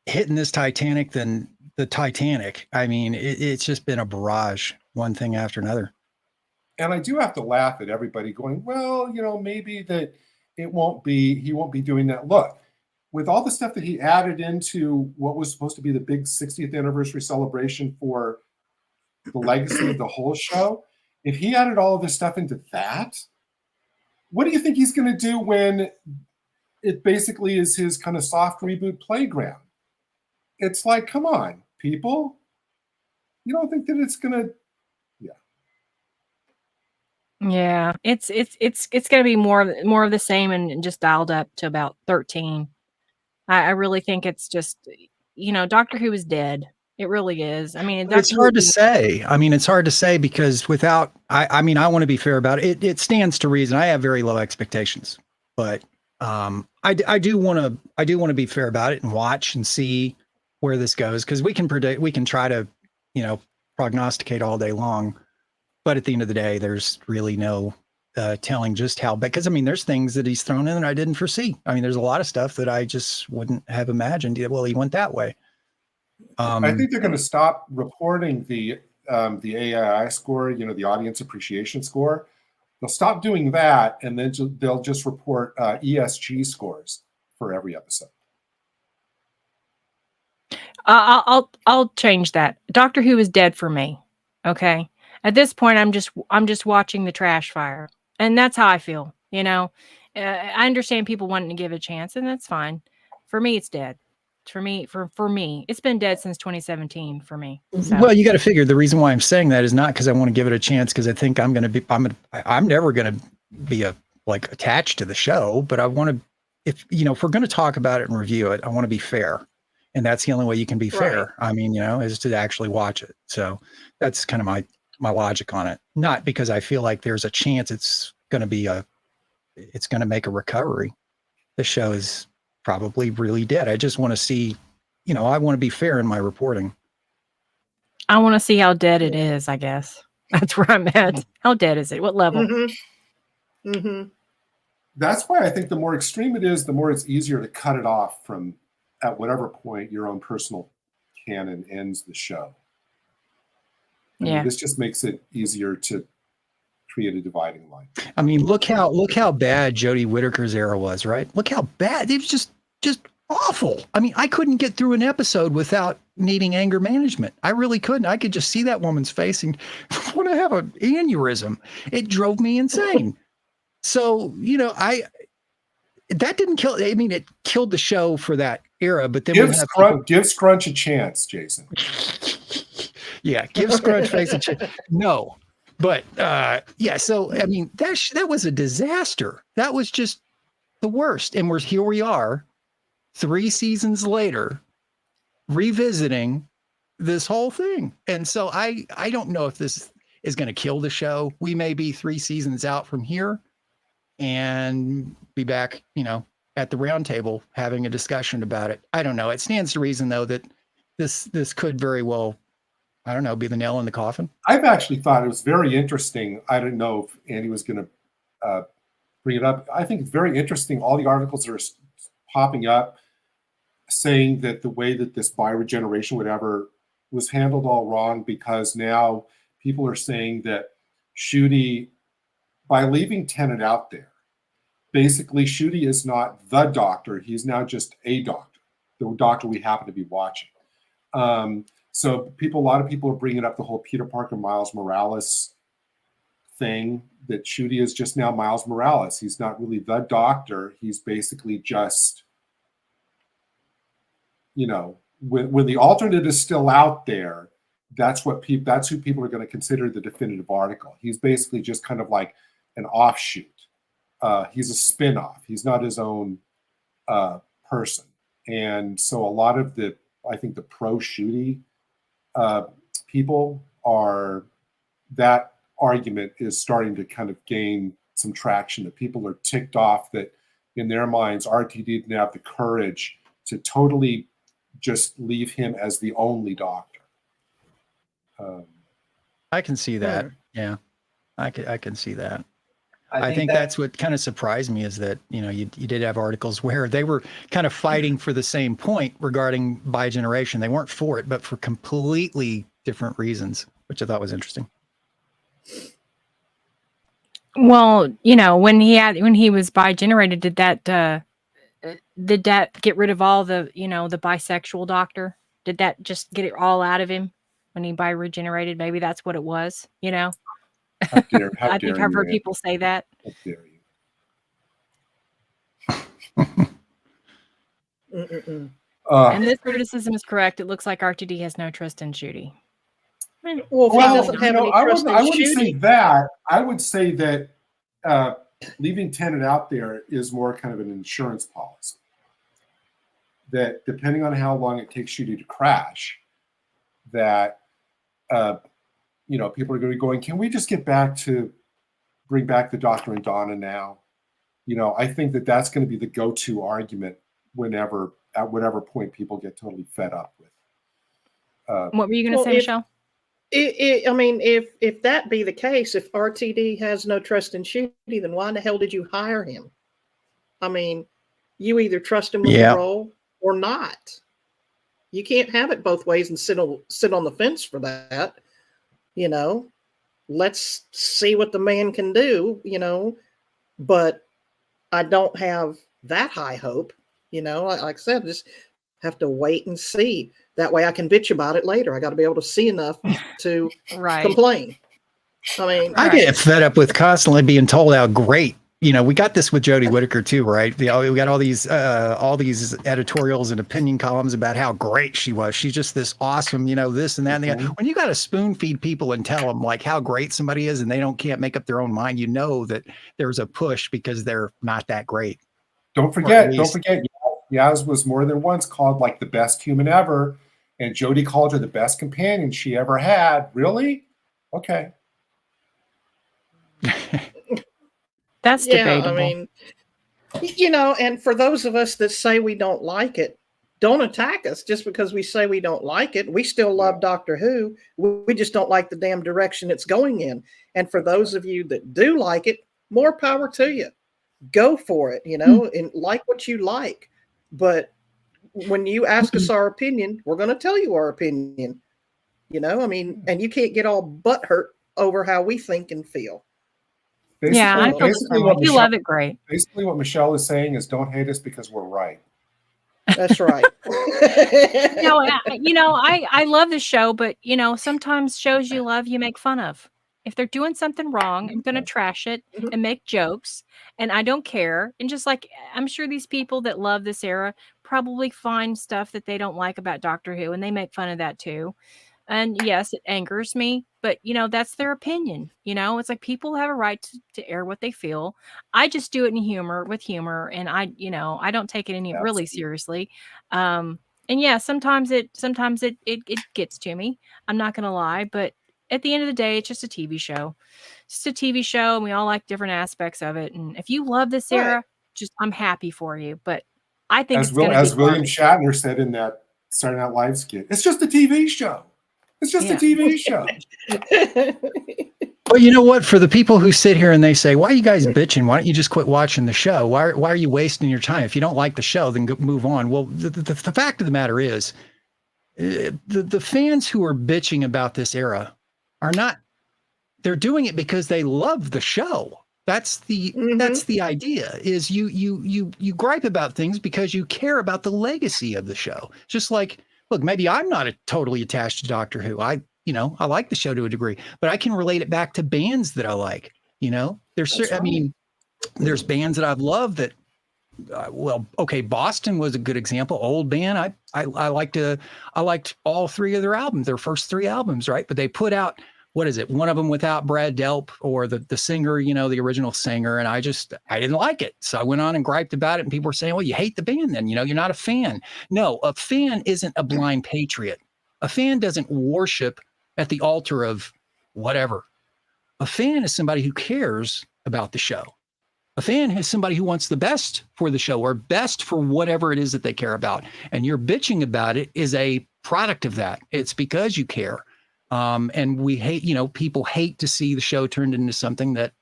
hitting this Titanic than the Titanic. I mean, it's just been a barrage, one thing after another. And I do have to laugh at everybody going, well, maybe that he won't be doing that. Look, with all the stuff that he added into what was supposed to be the big 60th anniversary celebration for the legacy of the whole show, if he added all of this stuff into that, what do you think he's going to do when it basically is his kind of soft reboot playground? It's like, come on, people. You don't think that it's going to... Yeah, it's going to be more of the same and just dialed up to about 13. I really think it's just, Doctor Who is dead. It really is. I mean, it's hard to say. I mean, it's hard to say because without, I mean, I want to be fair about it. It stands to reason. I have very low expectations, but I do want to be fair about it and watch and see where this goes, because we can try to, prognosticate all day long, but at the end of the day, there's really no telling just how bad, because I mean, there's things that he's thrown in that I didn't foresee. I mean, there's a lot of stuff that I just wouldn't have imagined. Well, he went that way. I think they're going to stop reporting the AII score, the audience appreciation score. They'll stop doing that, and then they'll just report ESG scores for every episode. I'll change that. Doctor Who is dead for me. Okay. At this point, I'm just watching the trash fire, and that's how I feel. I understand people wanting to give it a chance, and that's fine. For me, it's dead. For me, it's been dead since 2017 for me. So. Well, you got to figure the reason why I'm saying that is not because I want to give it a chance, because I think I'm never going to be attached to the show, but I want to, if we're going to talk about it and review it, I want to be fair. And that's the only way you can be fair. Right. I mean, is to actually watch it. So that's kind of my logic on it. Not because I feel like there's a chance it's going to make a recovery. The show is probably really dead. I just want to see, I want to be fair in my reporting. I want to see how dead it is, I guess. That's where I'm at. How dead is it? What level? Mm-hmm. Mm-hmm. That's why I think the more extreme it is, the more it's easier to cut it off from at whatever point your own personal canon ends the show. I mean, this just makes it easier to create a dividing line. I mean, look how bad Jodie Whittaker's era was, right? Look how bad. It was just awful. I mean, I couldn't get through an episode without needing anger management. I really couldn't. I could just see that woman's face and want to have an aneurysm. It drove me insane. So, that didn't kill. I mean, it killed the show for that era, but then give Scrunch a chance, Jason. Yeah, give Scrunch face a chance. No, but So I mean, that was a disaster. That was just the worst. And here we are, 3 seasons later, revisiting this whole thing. And so I don't know if this is going to kill the show. We may be 3 seasons out from here and be back, at the round table having a discussion about it. I don't know. It stands to reason, though, that this could very well, I don't know, be the nail in the coffin. I've actually thought it was very interesting. I don't know if Andy was going to bring it up. I think it's very interesting, all the articles that are popping up saying that the way that this by regeneration, whatever, was handled all wrong, because now people are saying that Ncuti, by leaving Tennant out there, basically Ncuti is not the Doctor. He's now just a Doctor, the Doctor we happen to be watching. So a lot of people are bringing up the whole Peter Parker, Miles Morales thing, that Ncuti is just now Miles Morales. He's not really the Doctor. He's basically just, when the alternate is still out there, that's who people are going to consider the definitive article. He's basically just kind of like an offshoot. He's a spin-off. He's not his own person. And so a lot of I think the pro-Ncuti people that argument is starting to kind of gain some traction, that people are ticked off that in their minds, RTD didn't have the courage to totally just leave him as the only doctor. I can see that. Yeah, I can see that. I think that's what kind of surprised me, is that, you know, you did have articles where they were kind of fighting for the same point regarding Bigeneration. They weren't for it, but for completely different reasons, which I thought was interesting. Well, you know, when he was bi-generated, did that get rid of all the, you know, the bisexual doctor? Did that just get it all out of him when he bi-regenerated? Maybe that's what it was, you know? How dare I think I've heard people say that. How dare you? And this criticism is correct. It looks like RTD has no trust in Jodie. Well, if he doesn't have any trust in I wouldn't Jodie, say that. I would say that leaving Tennant out there is more kind of an insurance policy. That depending on how long it takes Jodie to crash, that you know, people are going to be going, can we just bring back the Doctor and Donna now? You know, I think that that's going to be the go-to argument at whatever point people get totally fed up with. What were you going to say, Michelle? I mean, if that be the case, if RTD has no trust in Jodie, then why in the hell did you hire him? I mean, you either trust him with the role or not. You can't have it both ways and sit on the fence for that. You know, let's see what the man can do, you know, but I don't have that high hope, you know, like I said, just have to wait and see. That way I can bitch about it later. I got to be able to see enough to complain. I mean, I get fed up with constantly being told how great, you know, we got this with Jodie Whittaker too, right? We got all these editorials and opinion columns about how great she was. She's just this awesome, you know, this and that. And the other. When you got to spoon feed people and tell them like how great somebody is, and they can't make up their own mind, you know that there's a push because they're not that great. Don't forget, Yaz was more than once called like the best human ever, and Jodie called her the best companion she ever had. Really? Okay. That's debatable. I mean, you know, and for those of us that say we don't like it, don't attack us just because we say we don't like it. We still love Doctor Who. We just don't like the damn direction it's going in. And for those of you that do like it, more power to you. Go for it, you know, and like what you like. But when you ask us our opinion, we're going to tell you our opinion. You know, I mean, and you can't get all butthurt over how we think and feel. I feel love it great. Basically, what Michelle is saying is, don't hate us because we're right. That's right. I love the show, but you know, sometimes shows you love, you make fun of. If they're doing something wrong, I'm going to trash it and make jokes, and I don't care. And just like I'm sure these people that love this era probably find stuff that they don't like about Doctor Who, and they make fun of that too. And yes, it angers me, but you know, that's their opinion. You know, it's like people have a right to air what they feel. I just do it with humor. And I don't take it really seriously. And yeah, sometimes it gets to me. I'm not going to lie, but at the end of the day, it's just a TV show. It's just a TV show, and we all like different aspects of it. And if you love this era, I'm happy for you. But I think as William Shatner said in that Saturday Night Live skit, it's just a TV show. It's just a TV show. Well, you know what? For the people who sit here and they say, why are you guys bitching? Why don't you just quit watching the show? Why are you wasting your time? If you don't like the show, then move on. Well, the fact of the matter is, the fans who are bitching about this era are not, they're doing it because they love the show. That's the idea, is you gripe about things because you care about the legacy of the show. Just like, look, maybe I'm not totally attached to Doctor Who. I like the show to a degree, but I can relate it back to bands that I like. You know, there's bands that I've loved that. Boston was a good example. Old band. I liked all three of their albums, their first three albums, right? But they put out, what is it? One of them without Brad Delp or the singer, you know, the original singer. And I didn't like it. So I went on and griped about it. And people were saying, well, you hate the band then, you know, you're not a fan. No, a fan isn't a blind patriot. A fan doesn't worship at the altar of whatever. A fan is somebody who cares about the show. A fan is somebody who wants the best for the show or best for whatever it is that they care about. And your bitching about it is a product of that. It's because you care. And we hate, people hate to see the show turned into something that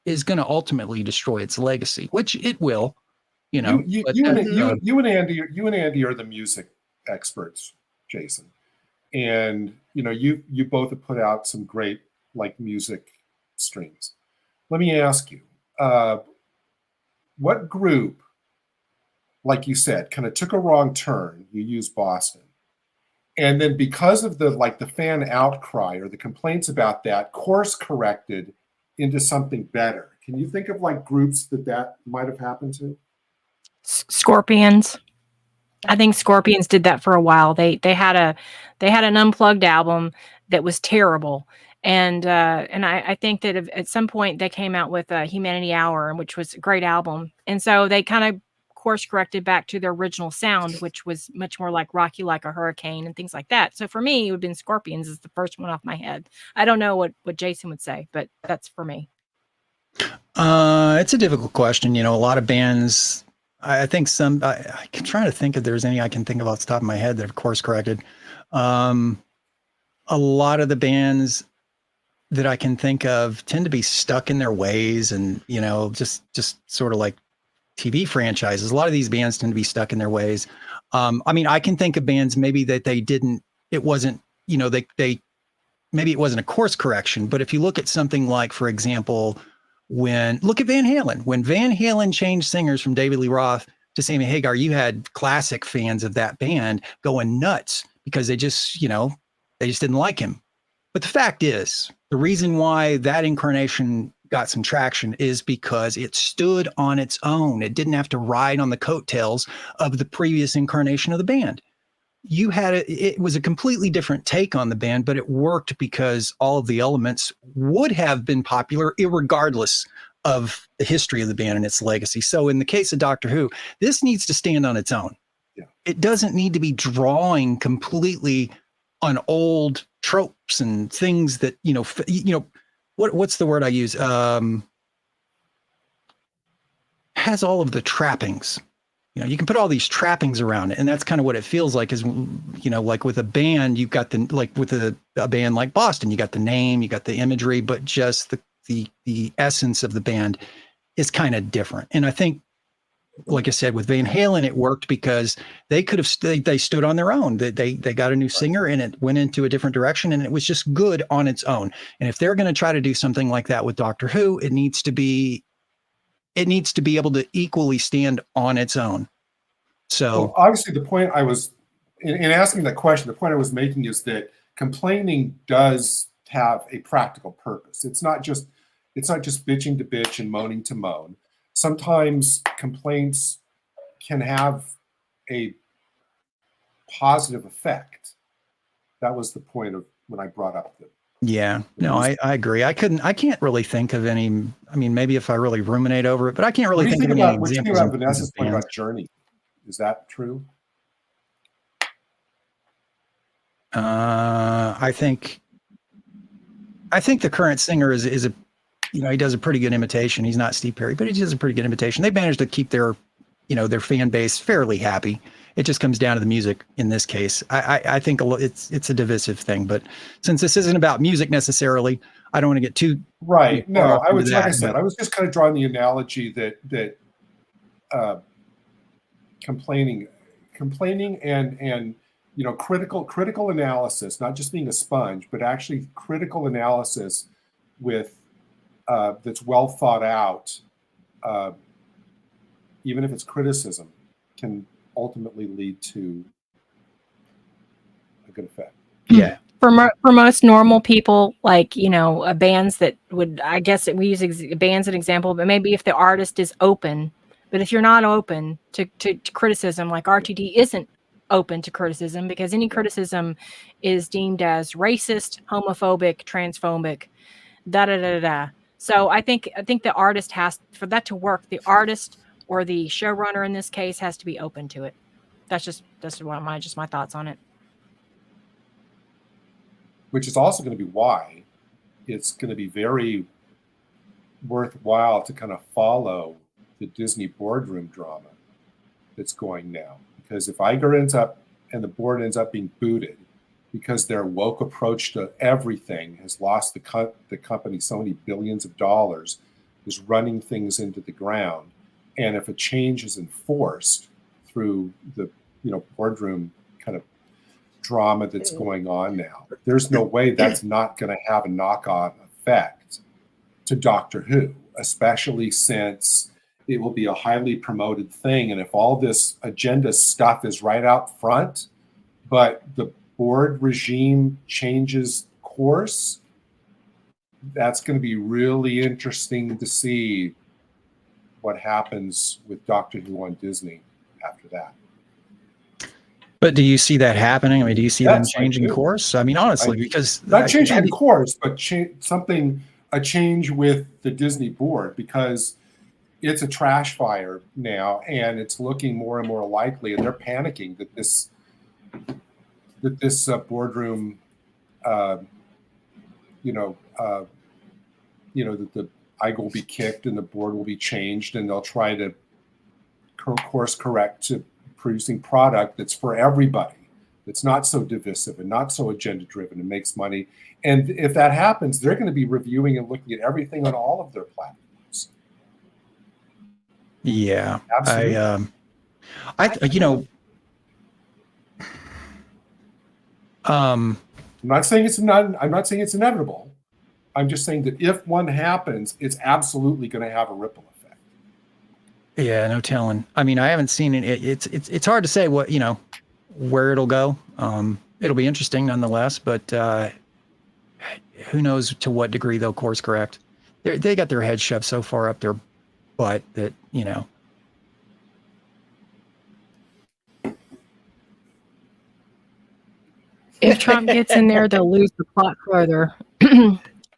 is going to ultimately destroy its legacy, which it will, You and Andy are the music experts, Jason. And, you both have put out some great music streams. Let me ask you, what group, like you said, kind of took a wrong turn? You used Boston. And then because of the fan outcry or the complaints about that, course corrected into something better. Can you think of groups that might have happened to? Scorpions. I think Scorpions did that for a while. They had an unplugged album that was terrible. And I think that at some point they came out with Humanity Hour, which was a great album. And so they kind of course corrected back to their original sound, which was much more like Rock You Like a Hurricane and things like that. So for me, it would have been Scorpions is the first one off my head. I don't know what Jason would say, but that's for me. It's a difficult question. A lot of bands, I think I'm trying to think if there's any I can think of off the top of my head that have course corrected. A lot of the bands that I can think of tend to be stuck in their ways and, just sort of like TV franchises. A lot of these bands tend to be stuck in their ways. I can think of bands maybe that maybe it wasn't a course correction, but if you look at something like, for example, look at Van Halen. When Van Halen changed singers from David Lee Roth to Sammy Hagar, you had classic fans of that band going nuts because they just didn't like him. But the fact is, the reason why that incarnation got some traction is because it stood on its own. It didn't have to ride on the coattails of the previous incarnation of the band. It was a completely different take on the band, but it worked because all of the elements would have been popular irregardless of the history of the band and its legacy. So in the case of Doctor Who, this needs to stand on its own. Yeah. It doesn't need to be drawing completely on old tropes and things that, what's the word I use? Has all of the trappings. You can put all these trappings around it, and that's kind of what it feels like is, like with a band, you've got with a band like Boston, you got the name, you got the imagery, but just the essence of the band is kind of different. And I think, like I said, with Van Halen, it worked because they stood on their own. They got a new singer and it went into a different direction, and it was just good on its own. And if they're going to try to do something like that with Doctor Who, it needs to be able to equally stand on its own. So obviously the point I was in asking that question, the point I was making is that complaining does have a practical purpose. It's not just bitching to bitch and moaning to moan. Sometimes complaints can have a positive effect. That was the point of when I brought up the. Yeah, no, I agree. I can't really think of any. Maybe if I really ruminate over it, but I can't really think of any examples. What do you think about Vanessa's point about Journey? Is that true? I think the current singer is a, he does a pretty good imitation. He's not Steve Perry, but he does a pretty good imitation. They managed to keep their fan base fairly happy. It just comes down to the music in this case. I think it's a divisive thing, but since this isn't about music necessarily, I don't want to get too right. No, I was like I said, I was just kind of drawing the analogy that complaining and critical analysis, not just being a sponge, but actually critical analysis with that's well thought out, even if it's criticism, can ultimately lead to a good effect. Yeah. For most normal people, bands that would, I guess we use bands as an example, but maybe if the artist is open, but if you're not open to criticism, like RTD isn't open to criticism because any criticism is deemed as racist, homophobic, transphobic, da-da-da-da-da. So I think the artist has, for that to work, the artist or the showrunner in this case has to be open to it. That's my thoughts on it. Which is also going to be why it's going to be very worthwhile to kind of follow the Disney boardroom drama that's going now. Because if Iger ends up and the board ends up being booted because their woke approach to everything has lost the company so many billions of dollars, is running things into the ground. And if a change is enforced through the boardroom kind of drama that's going on now, there's no way that's not going to have a knock-on effect to Doctor Who, especially since it will be a highly promoted thing. And if all this agenda stuff is right out front, but the board regime changes course, that's going to be really interesting to see what happens with Doctor Who on Disney after that. But do you see that happening? I mean, do you see them changing course? I mean, honestly, because not changing course, but a change with the Disney board, because it's a trash fire now, and it's looking more and more likely, and they're panicking that this boardroom, that the Iger will be kicked and the board will be changed, and they'll try to course correct to producing product that's for everybody, that's not so divisive and not so agenda driven and makes money. And if that happens, they're going to be reviewing and looking at everything on all of their platforms. Yeah, absolutely. I'm not saying it's inevitable. I'm just saying that if one happens, it's absolutely going to have a ripple effect. Yeah, no telling. I mean, I haven't seen it. It's hard to say what, where it'll go. It'll be interesting nonetheless, but who knows to what degree they'll course correct. They got their head shoved so far up their butt that, If Trump gets in there, they'll lose the plot further.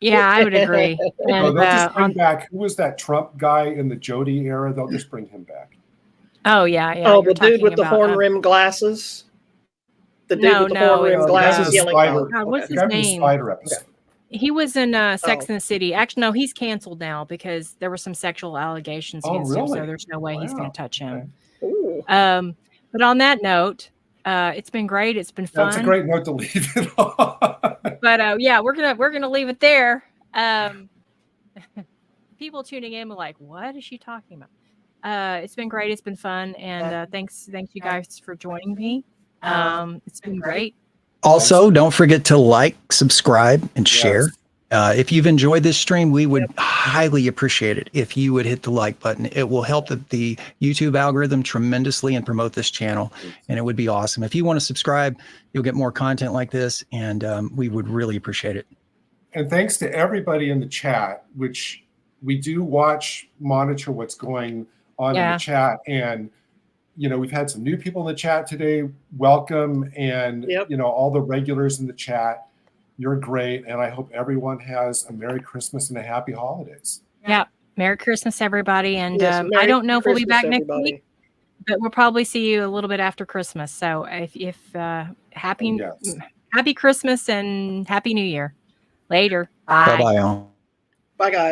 Yeah, I would agree. And, they'll just bring back, who was that Trump guy in the Jodie era? They'll just bring him back. Oh, yeah. Oh, the dude with the horn-rimmed glasses? The dude with the horn-rimmed glasses yelling out. God, what's his name? He was in Sex and the City. Actually, no, he's canceled now because there were some sexual allegations against him, so there's no way he's going to touch him. Okay. But on that note, it's been great. It's been fun. That's a great note to leave it on. But yeah, we're gonna leave it there. People tuning in were like, "What is she talking about?" It's been great. It's been fun, and thanks you guys for joining me. It's been great. Also, don't forget to like, subscribe, and share. If you've enjoyed this stream, we would highly appreciate it if you would hit the like button. It will help the YouTube algorithm tremendously and promote this channel, and it would be awesome. If you want to subscribe, you'll get more content like this, and we would really appreciate it. And thanks to everybody in the chat, which we do monitor what's going on in the chat. And, we've had some new people in the chat today. Welcome. And, all the regulars in the chat. You're great, and I hope everyone has a Merry Christmas and a Happy Holidays. Yeah, Merry Christmas, everybody. And I don't know if we'll be back next week, but we'll probably see you a little bit after Christmas. So if happy Christmas and Happy New Year. Later. Bye. Bye-bye, y'all. Bye, guys.